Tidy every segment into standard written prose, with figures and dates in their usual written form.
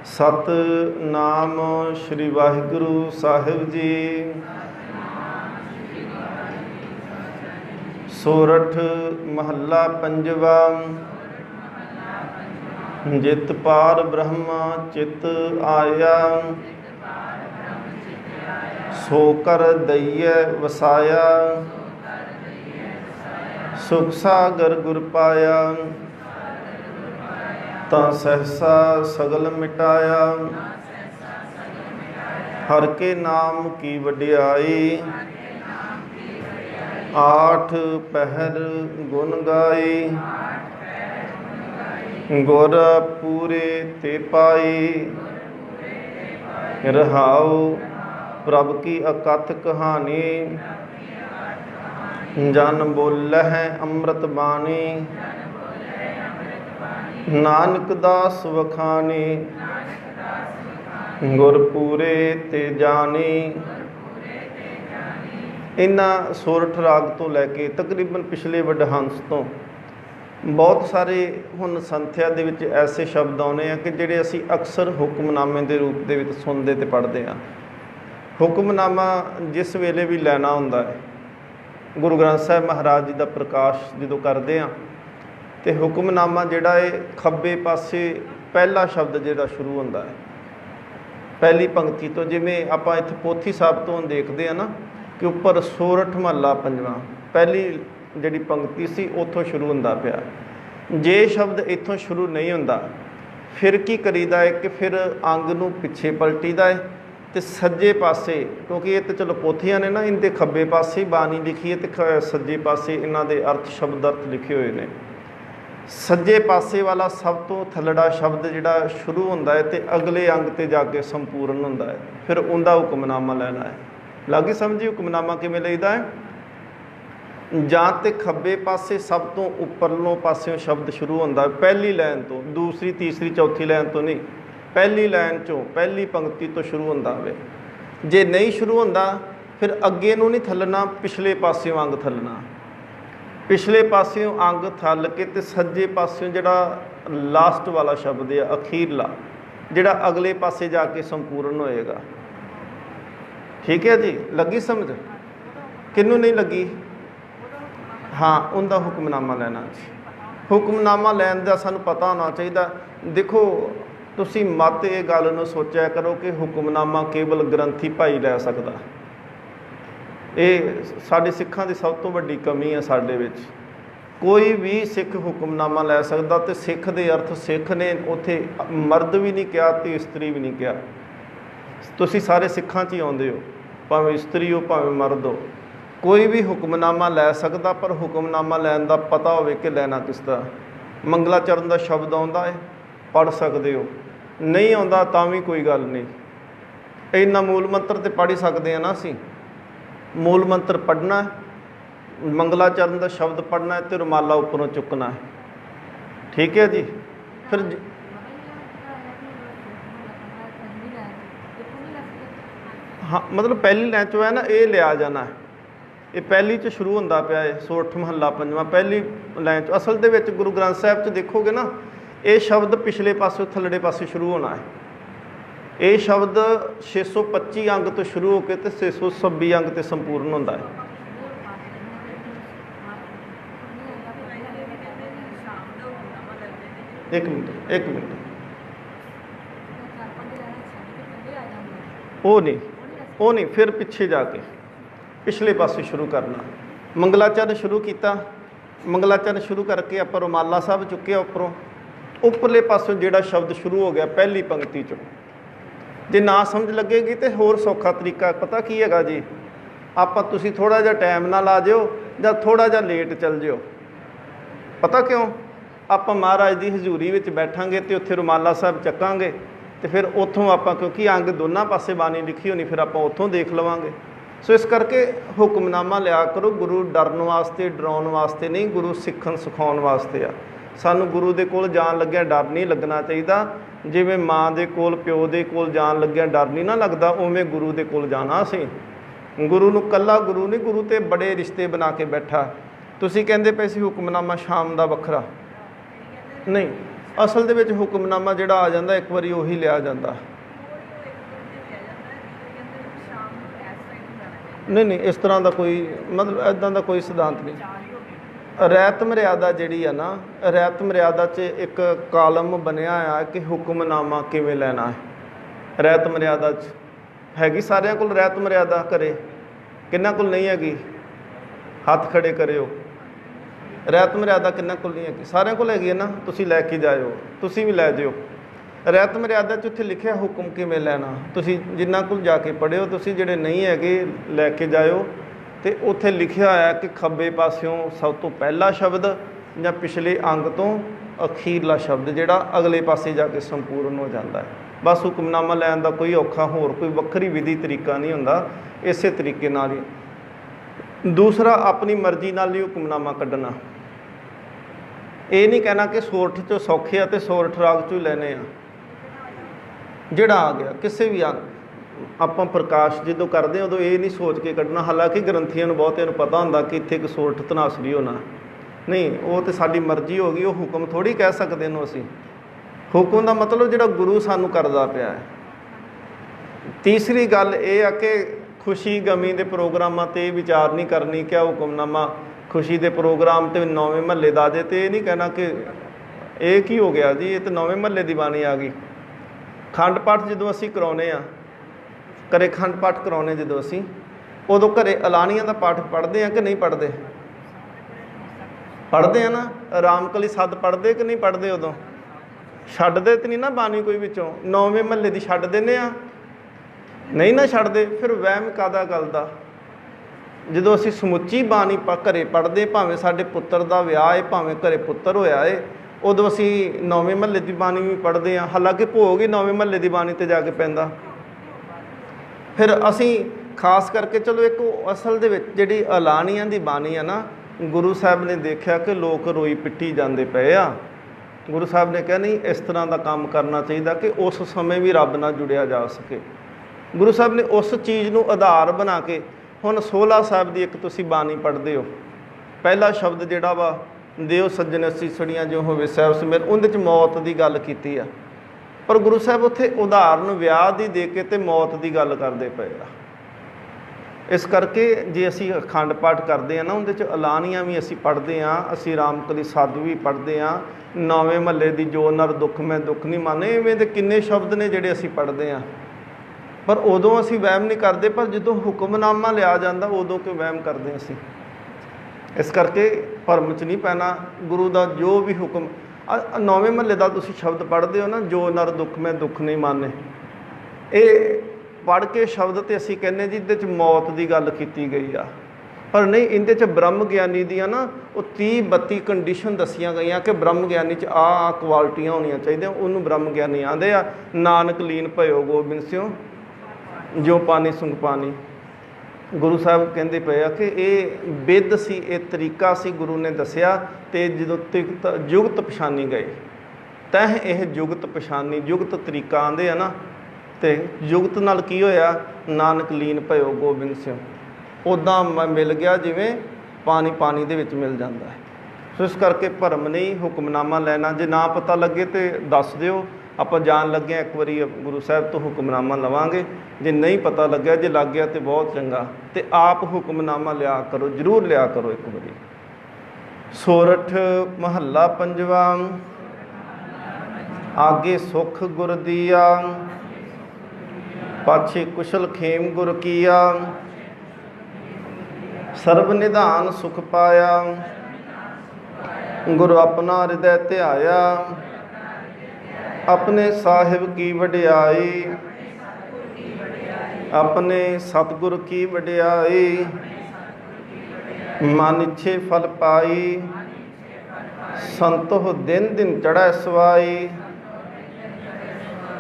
सतनाम श्री वाहिगुरु साहिब जी। सोरठ महला पंजवा। जित पार ब्रह्म चित आया, सो कर दइय वसाया। सुख सागर गुर पाया, ता सहसा सगल मिटाया। हर के नाम की वडियाई, आठ पहर गुण गाई। गुर पूरे ते पाई, रहाओ प्रभ की अकथ कहानी। जन बोलह अमृत बाणी, नानक दास वखानी। गुरपूरे ते जानी। इन्हां सोरठ राग तो लैके तकरीबन पिछले वडहंस तो बहुत सारे हुण संथਿਆ ਦੇ ਵਿੱਚ ऐसे शब्द आने हैं कि ਜਿਹੜੇ ਅਸੀਂ अक्सर हुक्मनामे ਦੇ रूप ਦੇ ਵਿੱਚ सुनते ਤੇ पढ़ते हैं। हुक्मनामा जिस वेले भी लैना ਹੁੰਦਾ है, गुरु ग्रंथ साहिब महाराज जी का प्रकाश जो करते हैं तो हुक्मनामा जिहड़ा है खब्बे पासे पहला शब्द जिहड़ा शुरू होंदा है पहली पंक्ति तो। जिवें आपां इत्थे पोथी साहिब तो देखते हैं ना कि उपर सोरठ महला पंजवा पहली जिहड़ी पंक्ति सी उत्थों शुरू होंदा पिया। जे शब्द इत्थों शुरू नहीं होंदा फिर की करीदा है कि फिर अंग नूं पिछे पलटीदा है तो सज्जे पासे, क्योंकि ये तो चलो पोथियां ने ना, इनके खब्बे पासे बानी लिखी है तो सज्जे पासे इन्हां दे अर्थ शब्द अर्थ लिखे हुए हैं। सज्जे पासे वाला सब तो थलड़ा शब्द जिहड़ा शुरू होंदा है तो अगले अंग ते जाके संपूर्ण होंदा है, फिर उनका हुक्मनामा लेना है। लागी समझी हुक्मनामा किवें लईदा है। जां ते खब्बे पासे सब तो उपरलों पासियों शब्द शुरू होंदा है पहली लाइन तो, दूसरी तीसरी चौथी लाइन तो नहीं, पहली लाइन चों पहली पंक्ति तो शुरू होंदा होवे। जे नहीं शुरू होंदा फिर अगे नूं नहीं थलना, पिछले पासियों अंग थलना। पिछले पासियों अंग थल के ते सज्जे पासियों जिहड़ा लास्ट वाला शब्द है अखीरला जिहड़ा अगले पासे जाके संपूर्ण होएगा। ठीक है जी, लगी समझ? किनू नहीं लगी? हाँ, उनका हुक्मनामा लेना जी। हुक्मनामा लैन का सानू पता होना चाहिए। देखो तुसी मत ये गल नूं सोचा करो कि हुक्मनामा केवल ग्रंथी भाई लै सकदा। ये साडे सिखां दी सब तो वड्डी कमी है। साडे विच कोई भी सिख हुक्मनामा लै सकदा ते सिख दे अर्थ सिख ने, उत्थे मर्द भी नहीं कहा ते स्त्री भी नहीं कहा। तुसी सारे सिखां च ही आउंदे हो, भावें स्त्री हो भावें मर्द हो, कोई भी हुक्मनामा लै सकदा, पर हुक्मनामा लैन दा पता होवे कि लैना किस तरह। मंगलाचरण दा शब्द आउंदा है पढ़ सकते हो, नहीं आउंदा तां भी कोई गल नहीं। इन्ना मूल मंत्र तो पढ़ ही सकते हैं ना असीं। मूल मंत्र पढ़ना है, मंगलाचरण का शब्द पढ़ना है तो रुमाला उपरों चुकना है। ठीक है जी। फिर हाँ, मतलब पहली लाइन चो है ना, ये लिया जाना है। ये पहली च शुरू होंदा पिया है सोरठ महला पंजवा पहली लाइन च। असल दे विच गुरु ग्रंथ साहिब च देखोगे ना, ये शब्द पिछले पासों थल्लड़े पासे शुरू होना है। ये शब्द 625 अंग तो शुरू होकर तो 626 अंग तो संपूर्ण होंदा है। एक मिनट वो नहीं, फिर पिछे जाके पिछले पासे शुरू करना। मंगलाचरण शुरू किया, मंगलाचरण शुरू करके आप रुमाला साहब चुक्या उपरों, उपरले पासों जिहड़ा शब्द शुरू हो गया पहली पंक्ति चों। जे ना समझ लगेगी तो होर सौखा तरीका पता की है जी, आप तुसी थोड़ा जिहा टाइम ना ला जिओ जां थोड़ा जिहा लेट चल जिओ। पता क्यों? आप महाराज की हजूरी में बैठांगे तो उत्थे रुमाला साहब चक्कांगे तो फिर उत्थों आप, क्योंकि अंग दोनों पासे बानी लिखी होनी, फिर आप उत्थों देख लवांगे। सो इस करके हुक्मनामा लिया करो। गुरु डरन वास्ते डराउण वास्ते नहीं, गुरु सिखण सिखाउण वास्ते आ। सानू गुरु दे कोल जान लग्या डर नहीं लगना चाहिए। जिवें माँ दे कोल प्यो दे कोल जान लग्या डर नहीं ना लगता, उवें गुरु दे कोल जाना असीं। गुरु नूं कल्ला गुरु नहीं, गुरु ते बड़े रिश्ते बना के बैठा। तुसीं कहंदे पए सी हुक्मनामा शाम दा वखरा नहीं, ਅਸਲ ਦੇ ਵਿੱਚ ਹੁਕਮਨਾਮਾ ਜਿਹੜਾ ਆ ਜਾਂਦਾ ਇੱਕ ਵਾਰੀ ਉਹੀ ਲਿਆ ਜਾਂਦਾ। ਨਹੀਂ ਇਸ ਤਰ੍ਹਾਂ ਦਾ ਕੋਈ ਮਤਲਬ ਇੱਦਾਂ ਦਾ ਕੋਈ ਸਿਧਾਂਤ ਨਹੀਂ। ਰਹਿਤ ਮਰਿਆਦਾ ਜਿਹੜੀ ਆ ਨਾ, ਰਹਿਤ ਮਰਿਆਦਾ 'ਚ ਇੱਕ ਕਾਲਮ ਬਣਿਆ ਆ ਕਿ ਹੁਕਮਨਾਮਾ ਕਿਵੇਂ ਲੈਣਾ ਹੈ। ਰਹਿਤ ਮਰਿਆਦਾ 'ਚ ਹੈਗੀ ਸਾਰਿਆਂ ਕੋਲ ਰਹਿਤ ਮਰਿਆਦਾ ਘਰੇ? ਕਿੰਨਾਂ ਕੋਲ ਨਹੀਂ ਹੈਗੀ? ਹੱਥ ਖੜੇ ਕਰਿਓ। ਰਹਿਤ ਮਰਿਆਦਾ ਕਿੰਨਾਂ ਕੋਲ ਨਹੀਂ ਹੈਗੀ? ਸਾਰਿਆਂ ਕੋਲ ਹੈਗੀ ਹੈ ਨਾ। ਤੁਸੀਂ ਲੈ ਕੇ ਜਾਇਓ, ਤੁਸੀਂ ਵੀ ਲੈ ਜਿਓ। ਰਹਿਤ ਮਰਿਆਦਾ 'ਚ ਉੱਥੇ ਲਿਖਿਆ ਹੁਕਮ ਕਿਵੇਂ ਲੈਣਾ। ਤੁਸੀਂ ਜਿਨ੍ਹਾਂ ਕੋਲ ਜਾ ਕੇ ਪੜ੍ਹਿਓ, ਤੁਸੀਂ ਜਿਹੜੇ ਨਹੀਂ ਹੈਗੇ ਲੈ ਕੇ ਜਾਇਓ। ਅਤੇ ਉੱਥੇ ਲਿਖਿਆ ਹੋਇਆ ਕਿ ਖੱਬੇ ਪਾਸਿਓਂ ਸਭ ਤੋਂ ਪਹਿਲਾ ਸ਼ਬਦ ਜਾਂ ਪਿਛਲੇ ਅੰਗ ਤੋਂ ਅਖੀਰਲਾ ਸ਼ਬਦ ਜਿਹੜਾ ਅਗਲੇ ਪਾਸੇ ਜਾ ਕੇ ਸੰਪੂਰਨ ਹੋ ਜਾਂਦਾ ਹੈ। ਬਸ ਹੁਕਮਨਾਮਾ ਲੈਣ ਦਾ ਕੋਈ ਔਖਾ ਹੋਰ ਕੋਈ ਵੱਖਰੀ ਵਿਧੀ ਤਰੀਕਾ ਨਹੀਂ ਹੁੰਦਾ, ਇਸੇ ਤਰੀਕੇ ਨਾਲ ਹੀ। ਦੂਸਰਾ, ਆਪਣੀ ਮਰਜ਼ੀ ਨਾਲ ਹੀ ਹੁਕਮਨਾਮਾ ਕੱਢਣਾ। ਇਹ ਨਹੀਂ ਕਹਿਣਾ ਕਿ ਸੋਰਠ 'ਚੋਂ ਸੌਖੇ ਆ ਅਤੇ ਸੋਰਠ ਰਾਗ 'ਚੋਂ ਹੀ ਲੈਣੇ ਆ। ਜਿਹੜਾ ਆ ਗਿਆ ਕਿਸੇ ਵੀ ਆਪਾਂ ਪ੍ਰਕਾਸ਼ ਜਦੋਂ ਕਰਦੇ ਹਾਂ ਉਦੋਂ ਇਹ ਨਹੀਂ ਸੋਚ ਕੇ ਕੱਢਣਾ। ਹਾਲਾਂਕਿ ਗ੍ਰੰਥੀਆਂ ਨੂੰ ਬਹੁਤਿਆਂ ਨੂੰ ਪਤਾ ਹੁੰਦਾ ਕਿ ਇੱਥੇ ਇੱਕ ਸੋਰਠ ਧਨਾਸਰੀ ਹੋਣਾ। ਨਹੀਂ, ਉਹ ਤਾਂ ਸਾਡੀ ਮਰਜ਼ੀ ਹੋ ਗਈ, ਉਹ ਹੁਕਮ ਥੋੜ੍ਹੀ ਕਹਿ ਸਕਦੇ ਇਹਨੂੰ ਅਸੀਂ। ਹੁਕਮ ਦਾ ਮਤਲਬ ਜਿਹੜਾ ਗੁਰੂ ਸਾਨੂੰ ਕਰਦਾ ਪਿਆ ਹੈ। ਤੀਸਰੀ ਗੱਲ ਇਹ ਆ ਕਿ ਖੁਸ਼ੀ ਗਮੀ ਦੇ ਪ੍ਰੋਗਰਾਮਾਂ 'ਤੇ ਵਿਚਾਰ ਨਹੀਂ ਕਰਨੀ ਕਿ ਹੁਕਮਨਾਮਾ ਖੁਸ਼ੀ ਦੇ ਪ੍ਰੋਗਰਾਮ 'ਤੇ 9ਵੇਂ ਮਹੱਲੇ ਦਾ ਜੇ, ਅਤੇ ਇਹ ਨਹੀਂ ਕਹਿਣਾ ਕਿ ਇਹ ਕੀ ਹੋ ਗਿਆ ਜੀ, ਇਹ ਤਾਂ 9ਵੇਂ ਮਹੱਲੇ ਦੀ ਬਾਣੀ ਆ ਗਈ। ਖੰਡ ਪਾਠ ਜਦੋਂ ਅਸੀਂ ਕਰਾਉਂਦੇ ਹਾਂ, ਘਰੇ ਖੰਡ ਪਾਠ ਕਰਾਉਂਦੇ ਜਦੋਂ ਅਸੀਂ, ਉਦੋਂ ਘਰੇ ਅਲਾਣੀਆਂ ਦਾ ਪਾਠ ਪੜ੍ਹਦੇ ਹਾਂ ਕਿ ਨਹੀਂ ਪੜ੍ਹਦੇ? ਪੜ੍ਹਦੇ ਆ ਨਾ। ਰਾਮਕਲੀ ਸੱਦ ਪੜ੍ਹਦੇ ਕਿ ਨਹੀਂ ਪੜ੍ਹਦੇ? ਉਦੋਂ ਛੱਡਦੇ ਤਾਂ ਨਹੀਂ ਨਾ ਬਾਣੀ ਕੋਈ ਵਿੱਚੋਂ? 9ਵੇਂ ਮਹੱਲੇ ਦੀ ਛੱਡ ਦਿੰਦੇ ਆ? ਨਹੀਂ ਨਾ ਛੱਡਦੇ। ਫਿਰ ਵਹਿਮ ਕਾਹਦਾ ਗੱਲ ਦਾ? ਜਦੋਂ ਅਸੀਂ ਸਮੁੱਚੀ ਬਾਣੀ ਘਰੇ ਪੜ੍ਹਦੇ, ਭਾਵੇਂ ਸਾਡੇ ਪੁੱਤਰ ਦਾ ਵਿਆਹ ਹੈ, ਭਾਵੇਂ ਘਰੇ ਪੁੱਤਰ ਹੋਇਆ ਹੈ, ਉਦੋਂ ਅਸੀਂ 9ਵੇਂ ਮਹੱਲੇ ਦੀ ਬਾਣੀ ਵੀ ਪੜ੍ਹਦੇ ਹਾਂ। ਹਾਲਾਂਕਿ ਭੋਗ ਹੀ 9ਵੇਂ ਮਹੱਲੇ ਦੀ ਬਾਣੀ 'ਤੇ ਜਾ ਕੇ ਪੈਂਦਾ। ਫਿਰ ਅਸੀਂ ਖਾਸ ਕਰਕੇ ਚਲੋ ਇੱਕ ਅਸਲ ਦੇ ਵਿੱਚ ਜਿਹੜੀ ਅਲਾਣੀਆਂ ਦੀ ਬਾਣੀ ਆ ਨਾ, ਗੁਰੂ ਸਾਹਿਬ ਨੇ ਦੇਖਿਆ ਕਿ ਲੋਕ ਰੋਈ ਪਿੱਟੀ ਜਾਂਦੇ ਪਏ ਆ। ਗੁਰੂ ਸਾਹਿਬ ਨੇ ਕਿਹਾ ਨਹੀਂ, ਇਸ ਤਰ੍ਹਾਂ ਦਾ ਕੰਮ ਕਰਨਾ ਚਾਹੀਦਾ ਕਿ ਉਸ ਸਮੇਂ ਵੀ ਰੱਬ ਨਾਲ ਜੁੜਿਆ ਜਾ ਸਕੇ। ਗੁਰੂ ਸਾਹਿਬ ਨੇ ਉਸ ਚੀਜ਼ ਨੂੰ ਆਧਾਰ ਬਣਾ ਕੇ, ਹੁਣ ਸੋਹਲਾ ਸਾਹਿਬ ਦੀ ਇੱਕ ਤੁਸੀਂ ਬਾਣੀ ਪੜ੍ਹਦੇ ਹੋ, ਪਹਿਲਾ ਸ਼ਬਦ ਜਿਹੜਾ ਵਾ ਦਿਓ ਸੱਜਣ ਸੀਸੜੀਆਂ ਜੋ ਹੋਵੇ ਸਾਹਿਬ ਸਮੇਤ, ਉਹਦੇ 'ਚ ਮੌਤ ਦੀ ਗੱਲ ਕੀਤੀ ਆ। ਪਰ ਗੁਰੂ ਸਾਹਿਬ ਉੱਥੇ ਉਦਾਹਰਨ ਵਿਆਹ ਦੀ ਦੇ ਕੇ ਅਤੇ ਮੌਤ ਦੀ ਗੱਲ ਕਰਦੇ ਪਏ ਆ। ਇਸ ਕਰਕੇ ਜੇ ਅਸੀਂ ਅਖੰਡ ਪਾਠ ਕਰਦੇ ਹਾਂ ਨਾ, ਉਹਦੇ 'ਚ ਅਲਾਣੀਆਂ ਵੀ ਅਸੀਂ ਪੜ੍ਹਦੇ ਹਾਂ, ਅਸੀਂ ਰਾਮਕਲੀ ਸਾਧੂ ਵੀ ਪੜ੍ਹਦੇ ਹਾਂ, 9ਵੇਂ ਮਹੱਲੇ ਦੀ ਜੋ ਨਰ ਦੁੱਖ ਮੈਂ ਦੁੱਖ ਨਹੀਂ ਮਾਨੇ, ਇਵੇਂ ਦੇ ਕਿੰਨੇ ਸ਼ਬਦ ਨੇ ਜਿਹੜੇ ਅਸੀਂ ਪੜ੍ਹਦੇ ਹਾਂ। ਪਰ ਉਦੋਂ ਅਸੀਂ ਵਹਿਮ ਨਹੀਂ ਕਰਦੇ, ਪਰ ਜਦੋਂ ਹੁਕਮਨਾਮਾ ਲਿਆ ਜਾਂਦਾ ਉਦੋਂ ਕਿਉਂ ਵਹਿਮ ਕਰਦੇ ਅਸੀਂ। ਇਸ ਕਰਕੇ ਭਰਮ 'ਚ ਨਹੀਂ ਪੈਣਾ। ਗੁਰੂ ਦਾ ਜੋ ਵੀ ਹੁਕਮ 9ਵੇਂ ਮਹੱਲੇ ਦਾ ਤੁਸੀਂ ਸ਼ਬਦ ਪੜ੍ਹਦੇ ਹੋ ਨਾ, ਜੋ ਨਰ ਦੁੱਖ ਮੈਂ ਦੁੱਖ ਨਹੀਂ ਮਾਨੇ, ਇਹ ਪੜ੍ਹ ਕੇ ਸ਼ਬਦ 'ਤੇ ਅਸੀਂ ਕਹਿੰਦੇ ਜੀ ਇਹਦੇ 'ਚ ਮੌਤ ਦੀ ਗੱਲ ਕੀਤੀ ਗਈ ਆ। ਪਰ ਨਹੀਂ, ਇਹਦੇ 'ਚ ਬ੍ਰਹਮ ਗਿਆਨੀ ਦੀਆਂ ਨਾ ਉਹ 30-32 ਕੰਡੀਸ਼ਨ ਦੱਸੀਆਂ ਗਈਆਂ ਕਿ ਬ੍ਰਹਮ ਗਿਆਨੀ 'ਚ ਆਹ ਕੁਆਲਿਟੀਆਂ ਹੋਣੀਆਂ ਚਾਹੀਦੀਆਂ, ਉਹਨੂੰ ਬ੍ਰਹਮ ਗਿਆਨੀ ਆਂਦੇ ਆ। ਨਾਨਕ ਲੀਨ ਭਇਓ ਗੋਬਿੰਦ ਸਿਉ ਜੋ ਪਾਣੀ ਸੁੰਗ ਪਾਣੀ। ਗੁਰੂ ਸਾਹਿਬ ਕਹਿੰਦੇ ਪਏ ਆ ਕਿ ਇਹ ਬਿੱਧ ਸੀ, ਇਹ ਤਰੀਕਾ ਸੀ ਗੁਰੂ ਨੇ ਦੱਸਿਆ। ਅਤੇ ਜਦੋਂ ਜੁਗਤ ਪਛਾਣੀ ਗਏ ਤੈਂ ਇਹ ਜੁਗਤ ਪਛਾਣੀ, ਜੁਗਤ ਤਰੀਕਾ ਆਂਦੇ ਆ ਨਾ, ਅਤੇ ਜੁਗਤ ਨਾਲ ਕੀ ਹੋਇਆ? ਨਾਨਕ ਲੀਨ ਭਇਓ ਗੋਬਿੰਦ ਸਿਉ, ਉੱਦਾਂ ਮਿਲ ਗਿਆ ਜਿਵੇਂ ਪਾਣੀ ਪਾਣੀ ਦੇ ਵਿੱਚ ਮਿਲ ਜਾਂਦਾ ਹੈ। ਸੋ ਇਸ ਕਰਕੇ ਭਰਮ ਨਹੀਂ ਹੁਕਮਨਾਮਾ ਲੈਣਾ। ਜੇ ਨਾ ਪਤਾ ਲੱਗੇ ਤਾਂ ਦੱਸ ਦਿਓ, ਆਪਾਂ ਜਾਣ ਲੱਗਿਆ ਇੱਕ ਵਾਰੀ ਗੁਰੂ ਸਾਹਿਬ ਤੋਂ ਹੁਕਮਨਾਮਾ ਲਵਾਂਗੇ। ਜੇ ਨਹੀਂ ਪਤਾ ਲੱਗਿਆ, ਜੇ ਲੱਗ ਗਿਆ ਤਾਂ ਬਹੁਤ ਚੰਗਾ। ਅਤੇ ਆਪ ਹੁਕਮਨਾਮਾ ਲਿਆ ਕਰੋ, ਜ਼ਰੂਰ ਲਿਆ ਕਰੋ ਇੱਕ ਵਾਰੀ। ਸੋਰਠ ਮਹੱਲਾ ਪੰਜਵਾ। ਆਗੇ ਸੁਖ ਗੁਰ ਦੀਆ, ਪਾਛੇ ਕੁਸ਼ਲ ਖੇਮ ਗੁਰ ਕੀਆ, ਸਰਬ ਨਿਧਾਨ ਸੁਖ ਪਾਇਆ, ਗੁਰੂ ਆਪਣਾ ਹਿਰਦੈ ਧਿਆਇਆ, ਆਪਣੇ ਸਾਹਿਬ ਕੀ ਵਡਿਆਈ, ਆਪਣੇ ਸਤਿਗੁਰ ਕੀ ਵਡਿਆਈ, ਮਨ ਇੱਛੇ ਫਲ ਪਾਈ, ਸੰਤੋਹ ਦਿਨ ਦਿਨ ਚੜ੍ਹੈ ਸਵਾਈ,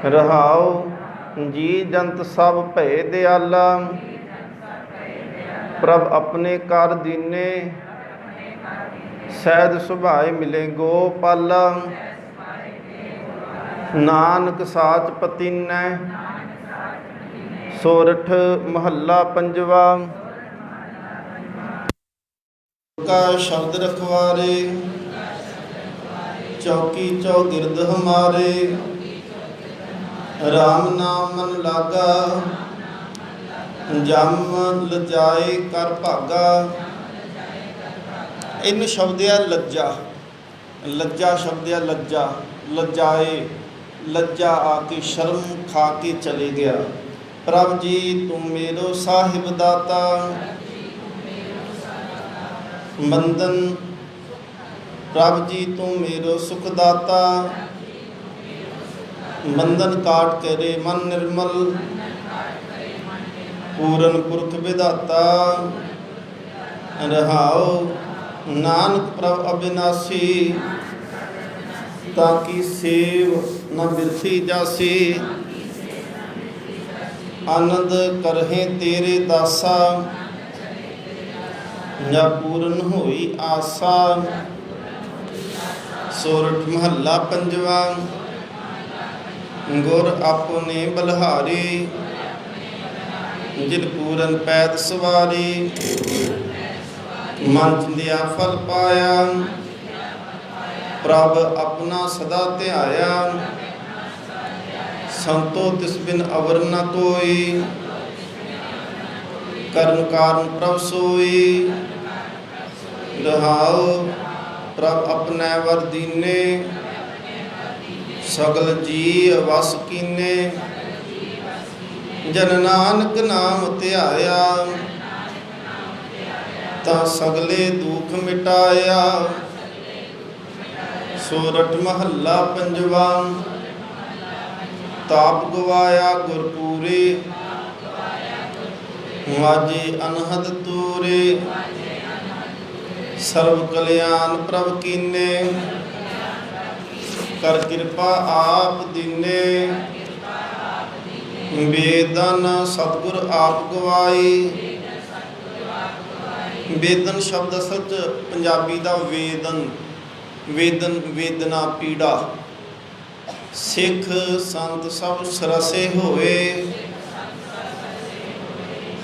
ਰਹਾਉ ਜੀ ਜੰਤ ਸਭ ਭਏ ਦਿਆਲਾ, ਪ੍ਰਭ ਆਪਣੇ ਕਰ ਦੀਨੇ, ਸਹਿਜ ਸੁਭਾਏ ਮਿਲੇ ਗੋਪਾਲਾ, ਨਾਨਕ ਸਾਚ ਪਤੀਨੈ। ਸੋਰਠ ਮਹੱਲਾ ਪੰਜਵਾ। ਕਾ ਸ਼ਬਦ ਰਖਵਾਰੇ, चौकी चौगिर्द हमारे, राम नाम मन लागा, जम लजाए कर भागा। इन शब्द है लज्जा, लज्जा शब्द है लज्जा, लज्जाए, लज्जा आके शर्म खा के चले गया। प्रभ जी तुम मेरो साहिब दाता, बंदन प्रभ जी तुम मेरो सुखदाता, बंधन काट करे मन निर्मल, पूरन पुरख विधाता। रहाओ नानक प्रभ अविनाशी, ताकि सेव न बिरथी जासी। आनंद करहे तेरे दासा, या पूरन होई आसा। सोरठ महला पंजवा, गुर अपने बलहारी, जिन पूरन पैद सवारी। मन चिंदिया फल पाया, प्रभ अपना सदा ध्याया। संतो तिस बिन अवर न कोई, करन कारण प्रभ सोई। रहाओ प्रभ अपने वर दीने, सगल जी वस कीने। जन नानक नाम ध्याया, ता सगले दुख मिटाया। सोरठ महला पंजवा, ताप गवाया गुरपूरे, वाजे अनहद तूरे। सर्व कल्याण प्रभ कीने, कर कृपा आप दीने। वेदन सतगुर आप गवाई। वेदन शब्द असल च पंजाबी दा वेदन, वेदन वेदना पीड़ा। सिख संत सब सरसे होए,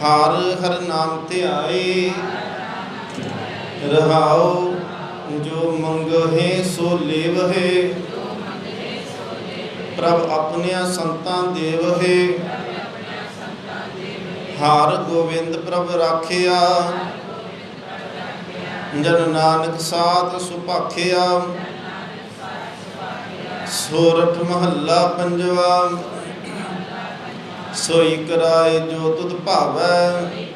हर हर नाम ध्याए। रहाओ जो मंगहे सो लेवहे, प्रभ अपने संतां देवहे। हार गोविंद प्रभ राखिया, जन नानक साथ सुभाखिया। सोरठ महला पंजवा, सोई कराए जो तुध भावै।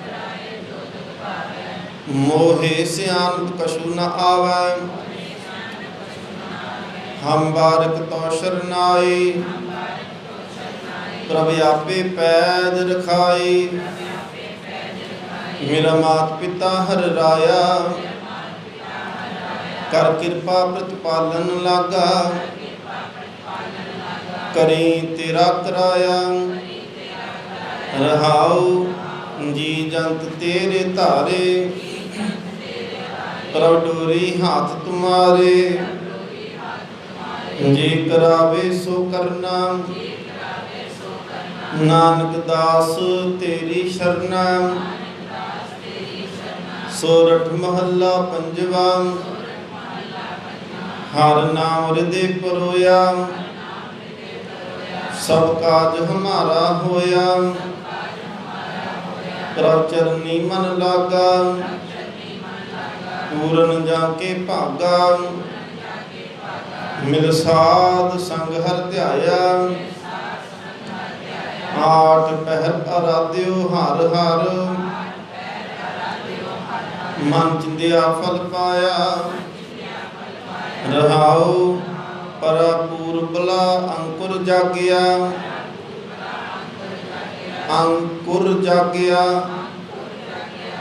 मोहे सियान कछु न आवै, हम बारक तो शरनाई। प्रभ आपे पैद रखाई, मेरा मात पिता हर राया। कर कृपा प्रतिपालन लागा, करी तेरा कराया। रहाओ जी जंत तेरे धारे, प्रभ डोरी हाथ तुम्हारे। जे करावे सो करना, नानक दास तेरी शरणा। सोरठ महला पंजवा, हर नाम हृदय परोया। सब काज हमारा होया, प्रभ चरनी मन लागा। पूरन जाके भागा, मिल साध संग हर ध्याया। आठ पहर आराध्यो हर हर, मन चिंदिया फल पाया। रहाओ परापूर बला अंकुर जागिया, अंकुर जागिया।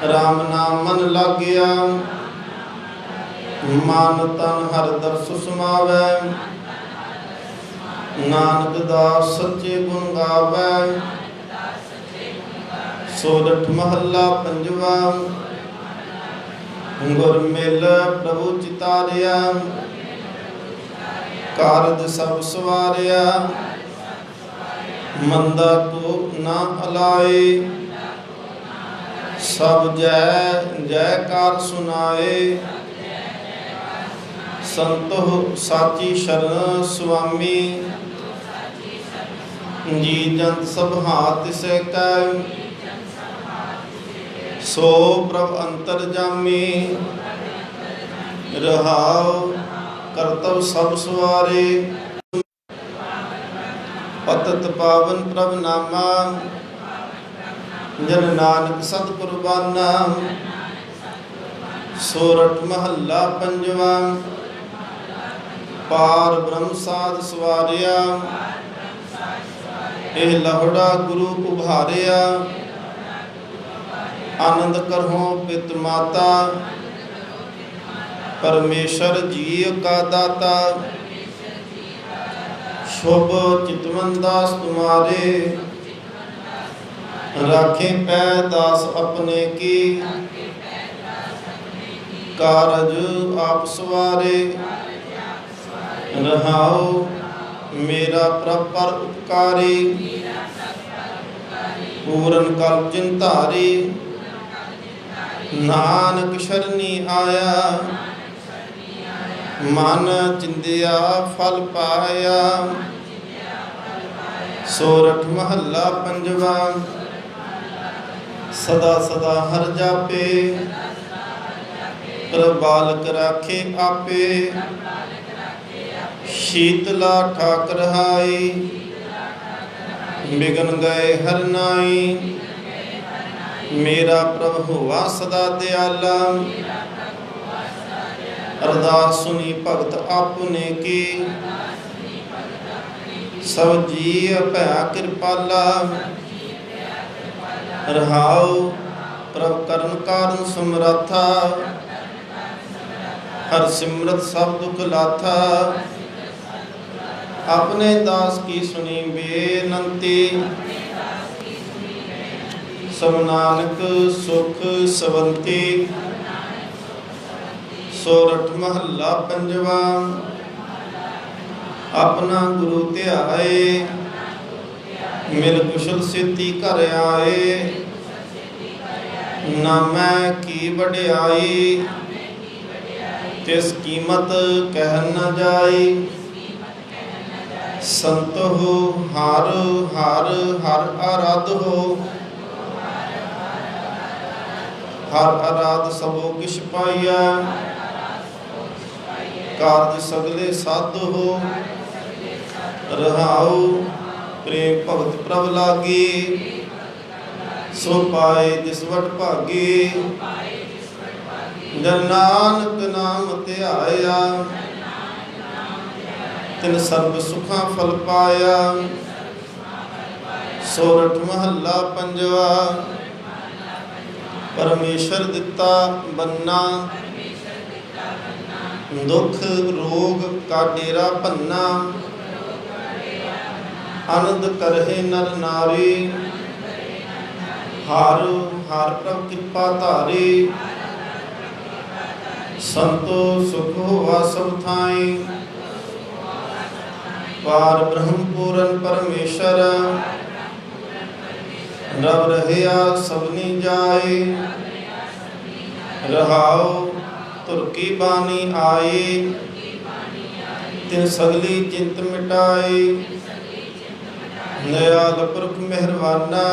राम नाम मन लागिया, मन तन हर दर्श समावै। नानक दास सच्चे गुण गावै। सोरठ महला पंजवा, गुर मिल प्रभु चितारिया। कारज सब सवारिया, मंदा तो ना अलाए। सब जय जयकार सुनाए, ਸੰਤੋ ਸਾਚੀ ਸ਼ਰਨ ਸੁਆਮੀ। ਜੀ ਜੰਤ ਸਭ ਹਾਥ ਤਿਸੈ ਕੈ ਸੋ ਪ੍ਰਭ ਅੰਤਰ ਜਾਮੀ। ਰਹਾਉ ਕਰਤਵ ਸਭ ਸਵਾਰੇ ਪਤਿਤ ਪਾਵਨ ਪ੍ਰਭ ਨਾਮਾ। ਜਨ ਨਾਨਕ ਸਤ ਕੁਰਬਾਨਾ। ਸੋਰਠ ਮਹੱਲਾ ਪੰਜਵਾ। ਪਾਰ ਬ੍ਰਹਮ ਸਾਧ ਸਵਾਰਿਆ ਇਹ ਲਹੜਾ ਗੁਰੂ ਉਭਾਰਿਆ। ਆਨੰਦ ਕਰਹੁ ਪਿਤ ਮਾਤਾ ਪਰਮੇਸ਼ਰ ਜੀਵ ਕਾ ਦਾਤਾ। ਸ਼ੁਭ ਚਿਤਵਨ ਦਾਸ ਤੁਮਾਰੇ ਰਾਖੇ ਪੈ ਦਾਸ ਆਪਣੇ ਕੀ। ਕਾਰਜ ਆਪ ਸਵਾਰੇ ਰਹਾਉ ਮੇਰਾ ਪ੍ਰਭ ਪਰ ਉਪਕਾਰੀ। ਪੂਰਨ ਕਲ ਚਿੰਤਾਰੀ ਨਾਨਕ ਸ਼ਰਨੀ ਆਇਆ। ਮਨ ਚਿੰਦਿਆ ਫਲ ਪਾਇਆ। ਸੋਰਠ ਮਹੱਲਾ ਪੰਜਵਾ। ਸਦਾ ਸਦਾ ਹਰ ਜਾਪੇ ਪ੍ਰਭ ਬਾਲਕ ਰਾਖੇ ਆਪੇ। ਸ਼ੀਤਲਾ ਠਾਕ ਰਹਾਈ ਬਿਗਨ ਗਏ ਹਰ ਨਾਈ। ਮੇਰਾ ਪ੍ਰਭ ਹੋਵਾ ਸਦਾ ਦਿਆਲਾ। ਅਰਦਾਸ ਸੁਣੀ ਭਗਤ ਆਪਨੇ ਕੀ। ਸਭ ਜੀ ਭਇਆ ਕਿਰਪਾਲਾ। ਰਹਾਉ ਪ੍ਰਭ ਕਰਨ ਕਾਰਨ ਸਮਰੱਥਾ। ਹਰ ਸਿਮਰਤ ਸਭ ਦੁਖ ਲਾਥਾ। ਆਪਣੇ ਦਾਸ ਕੀ ਸੁਣੀ ਬੇਨੰਤੀ। ਸਭ ਨਾਨਕ ਸੁਖ ਸਵੰਤੀ। ਸੋਰਠ ਮਹੱਲਾ ਪੰਜਵਾ। ਆਪਣਾ ਗੁਰੂ ਧਿਆਏ ਮਿਲ ਕੁਸ਼ਲ ਸੇਤੀ ਘਰ ਆਏ। ਨਾਮੈ ਕੀ ਵਡਿਆਈ ਤਿਸ ਕੀਮਤ ਕਹਿ ਨ ਜਾਈ। ਸੰਤੋ ਹਰ ਹਰ ਹਰ ਆਰਾਧ ਹੋ। ਹਰ ਆਰਾਧ ਸਭੋ ਕਿਛ ਪਾਈਆ। ਕਾਰਜ ਸਗਲੇ ਸਾਧ ਹੋ। ਰਹਾਉ ਪ੍ਰੇਮ ਭਗਤ ਪ੍ਰਭ ਲਾਗੀ। ਸੋ ਪਾਏ ਜਿਸ ਵਟ ਭਾਗੀ। ਜਨ ਨਾਨਕ ਨਾਮ ਧਿਆਇਆ ਤਿਨ ਸਰਬ ਸੁਖਾਂ ਫਲ ਪਾਇਆ। ਸੋਰਠ ਮਹੱਲਾ ਪੰਜਵਾ। ਪਰਮੇਸ਼ਰ ਦਿੱਤਾ ਬੰਨਾ ਦੁਖ ਰੋਗ ਕਾ ਡੇਰਾ ਭੰਨਾ। ਆਨੰਦ ਕਰਹਿ ਨਰ ਨਾਰੀ ਹਰ ਹਰ ਪ੍ਰਭ ਕਿਰਪਾ ਧਾਰੀ। ਸੰਤੋ ਸੁਖ ਹੋਵਾ ਸਭ ਥਾਈ ਪਾਰ ਬ੍ਰਹਮ ਪੂਰਨ ਪਰਮੇਸ਼ਰ। ਰਬ ਰਹਿਆ ਸਭਨੀ ਜਾਏ ਰਹਾਉ ਤੁਰ ਕੀ ਬਾਣੀ ਆਏ। ਤਿਨ ਸਗਲੀ ਚਿੰਤ ਮਿਟਾਏ ਨਿਆਲ ਪੁਰਖ ਮਿਹਰਬਾਨਾ।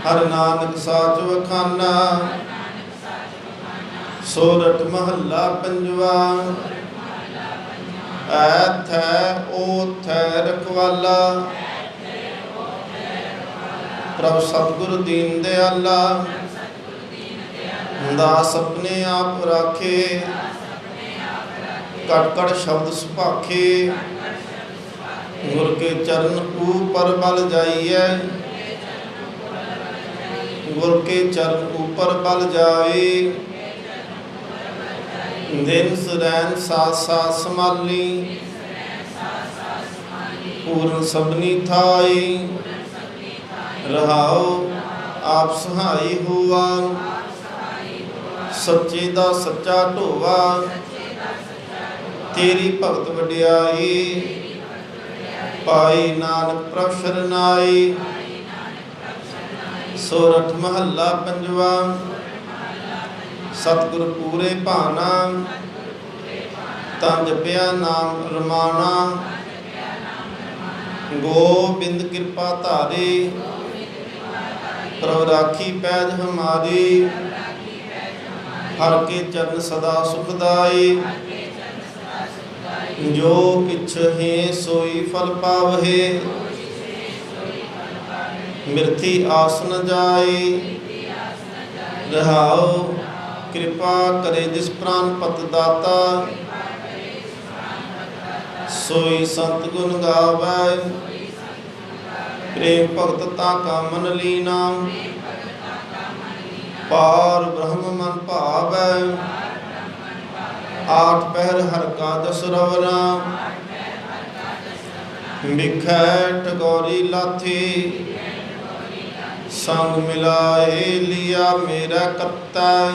ਹਰ ਨਾਨਕ ਸਾਚ ਵਖਾਨਾ। ਸੋਰਠ ਮਹੱਲਾ ਪੰਜਵਾ। ਐਥੈ ਓਥੈ ਰਖਵਾਲਾ ਪ੍ਰਭ ਸਤਿਗੁਰ ਦੀਨ ਦਿਆਲਾ। ਦਾਸ ਆਪਣੇ ਆਪ ਰਾਖੇ ਕਟ ਕਟ ਸ਼ਬਦ ਸੁਭਾਖੇ। ਗੁਰ ਕੇ ਚਰਨ ਊਪਰ ਬਲ ਜਾਈਐ। ਗੁਰ ਕੇ ਚਰਨ ਊਪਰ ਬਲ ਜਾਏ। ਦਿਨ ਸੁਰੈਨ ਸਾਥ ਸਾਥ ਸੰਭਾਲੀ। ਪੂਰਨ ਸਭਨੀ ਥਾਈ ਰਹਾਉ ਆਪ ਸਹਾਈ ਹੋਆ। ਸੱਚੇ ਦਾ ਸੱਚਾ ਢੋਵਾ ਤੇਰੀ ਭਗਤ ਵਡਿਆਈ। ਪਾਈ ਨਾਨਕ ਪ੍ਰਭ ਸ਼ਰਨਾਈ। ਸੋਰਠ ਮਹੱਲਾ ਪੰਜਵਾ। ਸਤਿਗੁਰ ਪੂਰੇ ਭਾਨਾ ਤਾਂ ਜਪਿਆ ਨਾਮ ਰਮਾਣਾ। ਗੋਬਿੰਦ ਕਿਰਪਾ ਧਾਰੇ, ਪ੍ਰਭ ਰਾਖੀ ਪੈਜ ਹਮਾਰੀ। ਹਰ ਕੇ ਚਰਨ ਸਦਾ ਸੁਖਦਾਈ, ਜੋ ਇਛਹਿ ਸੋਈ ਫਲ ਪਾਵਹਿ। ਮਿਰਥੀ ਆਸ ਨ ਜਾਈ, ਰਹਾਉ ਕਿਰਪਾ ਕਰੇ ਜਿਸ ਪ੍ਰਾਨ ਪਤ ਦਾਤਾ। ਸੋਈ ਸੰਤ ਗੁਣ ਗਾਵੈ, ਪ੍ਰੇਮ ਭਗਤ ਤਾ ਕਾ ਮਨ ਲੀਨਾ। ਪਾਰ ਬ੍ਰਹਮ ਮਨ ਭਾਵੈ, ਆਠ ਪਹਿਰ ਹਰ ਕਾ ਦਸ ਰਵਨਾ। ਮਿਖੈ ਟਗੋਰੀ ਲਾਥੀ, ਸੰਗ ਮਿਲਾਏ ਲਿਆ ਮੇਰਾ ਕਰਤਾ।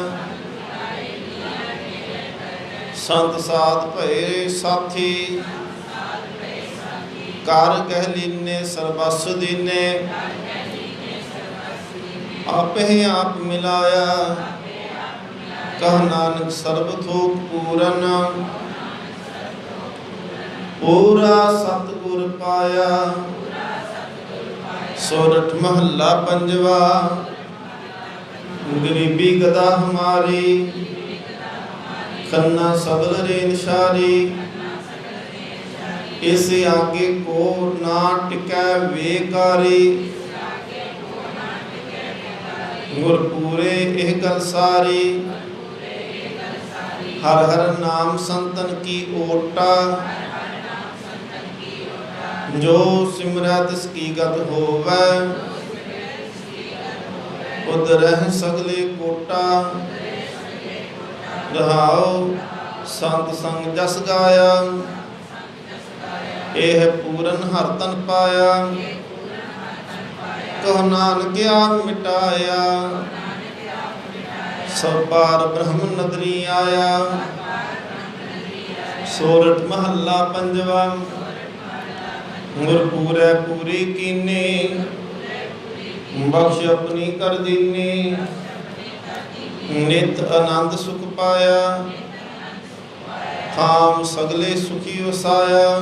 ਸੰਤ ਸਾਧ ਭਏ ਸਾਥੀ, ਕਰ ਕਹਿ ਲੀਨੇ ਸਰਬਸ ਦੀਨੇ। ਆਪੇ ਆਪ ਮਿਲਾਇਆ, ਕਹ ਨਾਨਕ ਸਰਬ ਥੋਕ ਪੂਰਨ। ਪੂਰਾ ਸਤਿਗੁਰ ਪਾਇਆ, ਸੋਰਠ ਮਹੱਲਾ ਪੰਜਵਾ। ਗਰੀਬੀ ਗਦਾ ਹਮਾਰੀ, ਖੰਨਾ ਸਗਲ ਰੇ ਨਿਸ਼ਾਰੀ। ਇਸ ਆਗੇ ਕੋ ਨਾ ਟਿਕੈ ਵੇਕਾਰੀ, ਗੁਰ ਪੂਰੇ ਇਹ ਗਲ ਸਾਰੀ। ਹਰ ਹਰ ਨਾਮ ਸੰਤਨ ਕੀ ਓਟਾ, ਜੋ ਸਿਮਰੈ ਤਿਸ ਕੀ ਗਤ ਹੋਵੈ। ਉਦ ਰਹਿ ਸਗਲੇ ਕੋਟਾ, ਰਹਾਉ ਸੰਤ ਸੰਗ ਜਸ ਗਾਇਆ। ਇਹ ਪੂਰਨ ਹਰ ਤਨ ਪਾਇਆ, ਕਹ ਨਾਨਕ ਆਪ ਮਿਟਾਇਆ। ਸਭ ਪਾਰ ਬ੍ਰਹਮ ਨਦਰੀ ਆਇਆ। ਸੋਰਠ ਮਹੱਲਾ ਪੰਜਵਾ। ਗੁਰ ਪੂਰੈ ਪੂਰੀ ਕੀਨੀ, ਬਖਸ਼ ਆਪਣੀ ਕਰ ਦੀਨੀ। ਨਿਤ ਆਨੰਦ ਸੁਖ ਪਾਇਆ, ਥਾਮ ਸਗਲੇ ਸੁਖੀ ਵਸਾਇਆ।